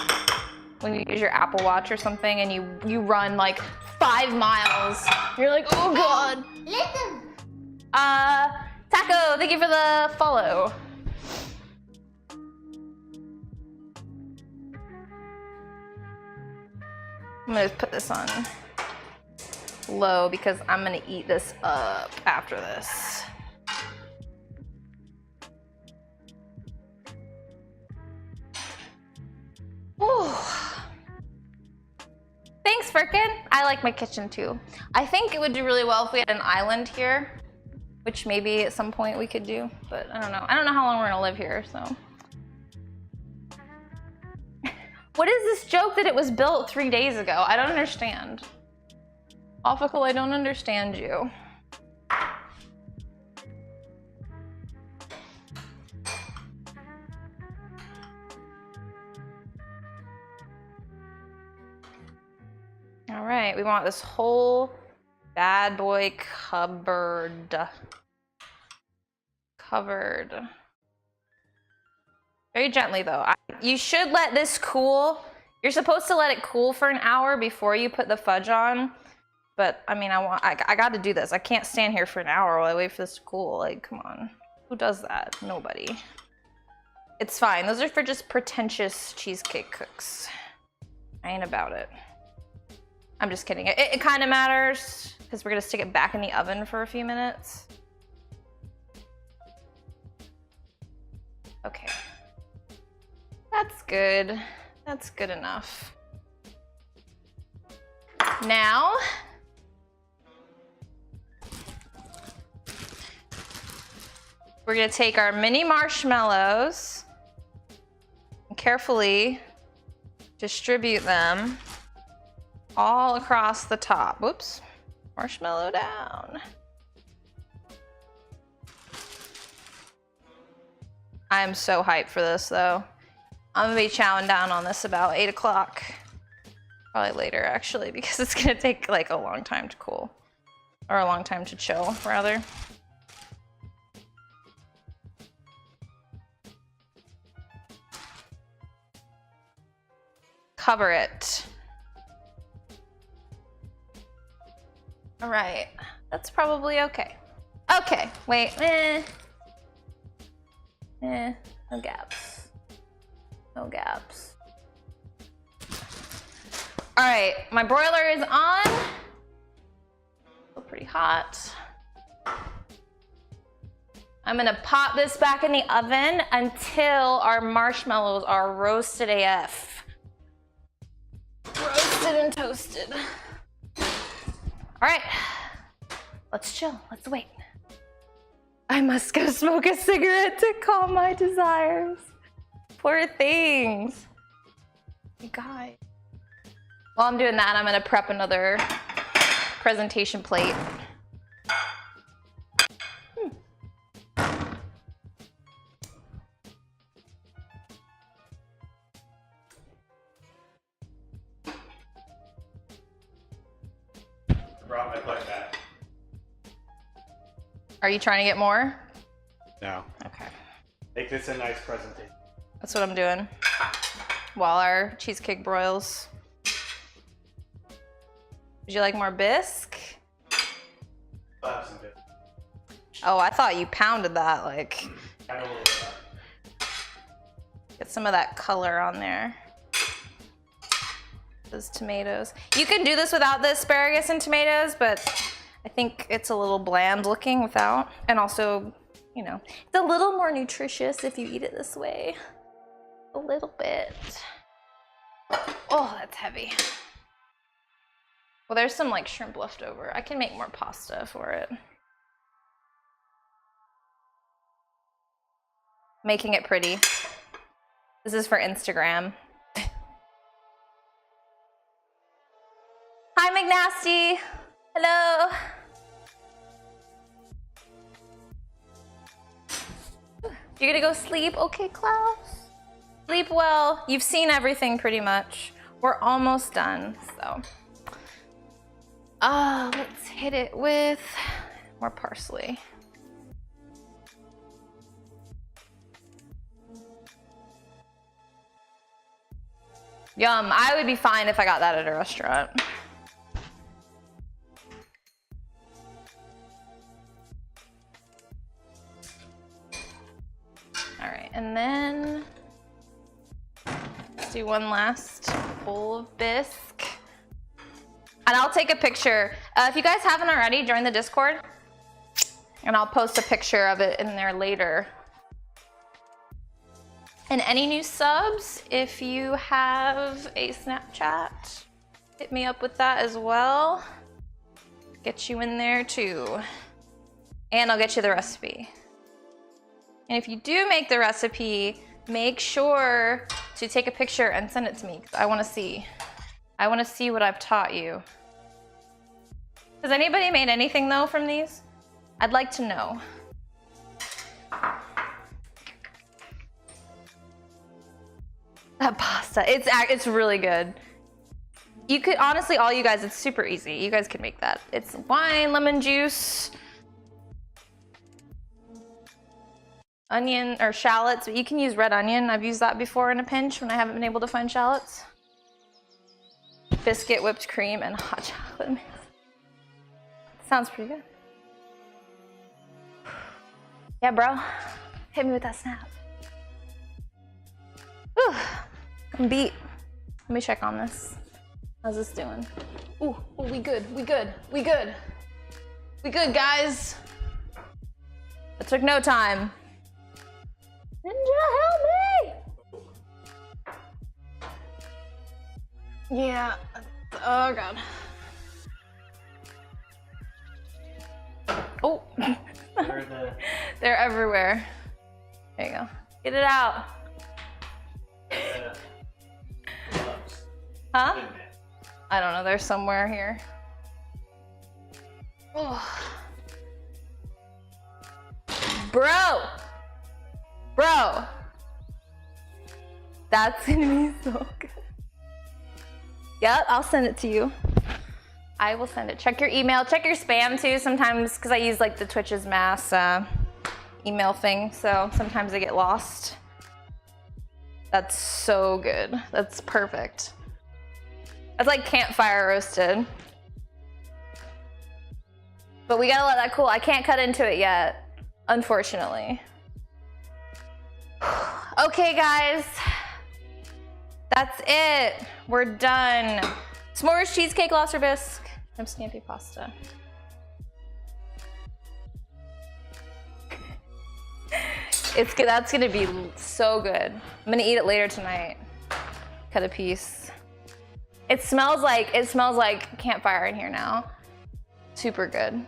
when you use your Apple Watch or something and you run like 5 miles. You're like, oh god. Listen. Taco, thank you for the follow. I'm gonna put this on low because I'm gonna eat this up after this. Ooh. Thanks, Firkin. I like my kitchen too. I think it would do really well if we had an island here, which maybe at some point we could do, but I don't know. I don't know how long we're gonna live here, so. What is this joke that it was built 3 days ago? I don't understand. Ophical, I don't understand you. All right, we want this whole bad boy covered. Very gently though. You should let this cool. You're supposed to let it cool for an hour before you put the fudge on. But I mean, I got to do this. I can't stand here for an hour while I wait for this to cool. Like, come on. Who does that? Nobody. It's fine. Those are for just pretentious cheesecake cooks. I ain't about it. I'm just kidding. It kind of matters because we're gonna stick it back in the oven for a few minutes. Okay. That's good. That's good enough. Now, we're gonna take our mini marshmallows and carefully distribute them all across the top. Whoops, marshmallow down. I'm so hyped for this though. I'm gonna be chowing down on this about 8 o'clock. Probably later actually, because it's gonna take like a long time to cool. Or a long time to chill, rather. Cover it. All right, that's probably okay. Okay, wait, no gaps. No gaps. All right, my broiler is on. Still pretty hot. I'm gonna pop this back in the oven until our marshmallows are roasted AF. Roasted and toasted. All right, let's chill, let's wait. I must go smoke a cigarette to calm my desires. Poor things. You guys. While I'm doing that, I'm gonna prep another presentation plate. Brought my plate back. Are you trying to get more? No. Okay. Make this a nice presentation. That's what I'm doing while our cheesecake broils. Would you like more bisque? I'll have some bit. Oh, I thought you pounded that, like. Kind of a little bit. Get some of that color on there. Those tomatoes. You can do this without the asparagus and tomatoes, but I think it's a little bland looking without. And also, you know, it's a little more nutritious if you eat it this way. A little bit. Oh, that's heavy. Well, there's some like shrimp left over. I can make more pasta for it. Making it pretty. This is for Instagram. Hi, McNasty. Hello. You're gonna go sleep? Okay, Klaus. Sleep well. You've seen everything pretty much. We're almost done, so. Let's hit it with more parsley. Yum, I would be fine if I got that at a restaurant. All right, and then let's do one last bowl of bisque. And I'll take a picture. If you guys haven't already, join the Discord. And I'll post a picture of it in there later. And any new subs, if you have a Snapchat, hit me up with that as well. Get you in there too. And I'll get you the recipe. And if you do make the recipe, make sure to take a picture and send it to me, 'cause I wanna see. I wanna see what I've taught you. Has anybody made anything though from these? I'd like to know. That pasta, it's really good. You could, honestly, all you guys, it's super easy. You guys can make that. It's wine, lemon juice, onion or shallots, but you can use red onion. I've used that before in a pinch when I haven't been able to find shallots. Biscuit, whipped cream, and hot chocolate mix. Sounds pretty good. Yeah, bro. Hit me with that snap. Whew. I'm beat. Let me check on this. How's this doing? Ooh, we good. We good. We good. We good, guys. It took no time. Ninja, help me! Yeah. Oh, God. Oh. They're everywhere. There you go. Get it out. Huh? I don't know. They're somewhere here. Oh. Bro! That's gonna be so good. Yep, I'll send it to you. I will send it. Check your email. Check your spam too sometimes, because I use like the Twitch's mass email thing, so sometimes they get lost. That's so good. That's perfect. That's like campfire roasted. But we gotta let that cool. I can't cut into it yet, unfortunately. Okay, guys. That's it. We're done. S'mores, cheesecake, lobster bisque, and scampi pasta. It's good. That's gonna be so good. I'm gonna eat it later tonight. Cut a piece. It smells like campfire in here now. Super good.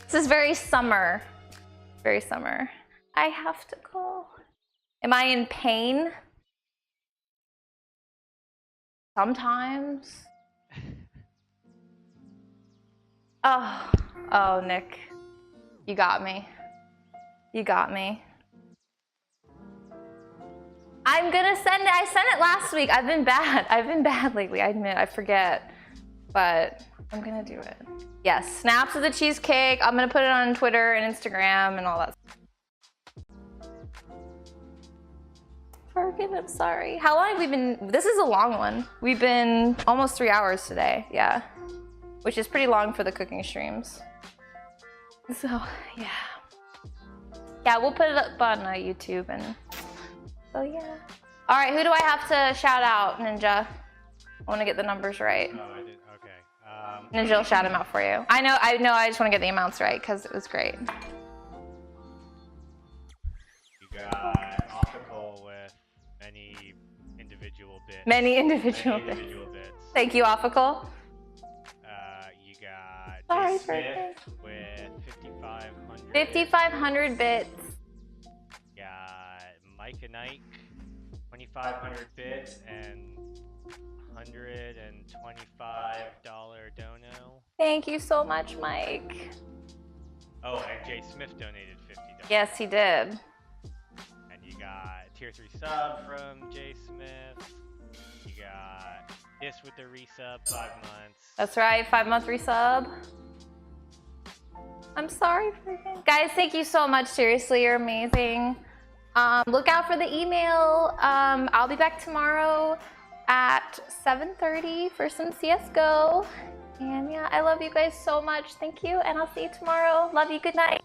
This is very summer. Very summer. I have to go. Am I in pain? Sometimes. Oh, Nick. You got me. You got me. I'm gonna send it. I sent it last week. I've been bad. I've been bad lately. I admit, I forget. But I'm gonna do it. Yes, snaps of the cheesecake. I'm gonna put it on Twitter and Instagram and all that stuff. Forgive, I'm sorry. How long have we been? This is a long one. We've been almost 3 hours today. Yeah. Which is pretty long for the cooking streams. So, yeah. Yeah, we'll put it up on YouTube and so yeah. All right, who do I have to shout out, Ninja? I want to get the numbers right. Oh, I did. Okay. Ninja will shout them out for you. I know. I just want to get the amounts right because it was great. You got Optical with many individual bits. Many individual bits. Thank you, Optical. You got Jay Smith with 5,500. 5,500 bits. Got Mike and Ike, 2,500 bits and $125 dono. Thank you so much, Mike. Oh, and Jay Smith donated $50. Yes, he did. And you got tier 3 sub from Jay Smith. You got this with the resub, 5 months. That's right, 5-month resub. I'm sorry for him. Guys, thank you so much. Seriously, you're amazing. Look out for the email. I'll be back tomorrow at 7:30 for some CSGO. And yeah, I love you guys so much. Thank you, and I'll see you tomorrow. Love you. Good night.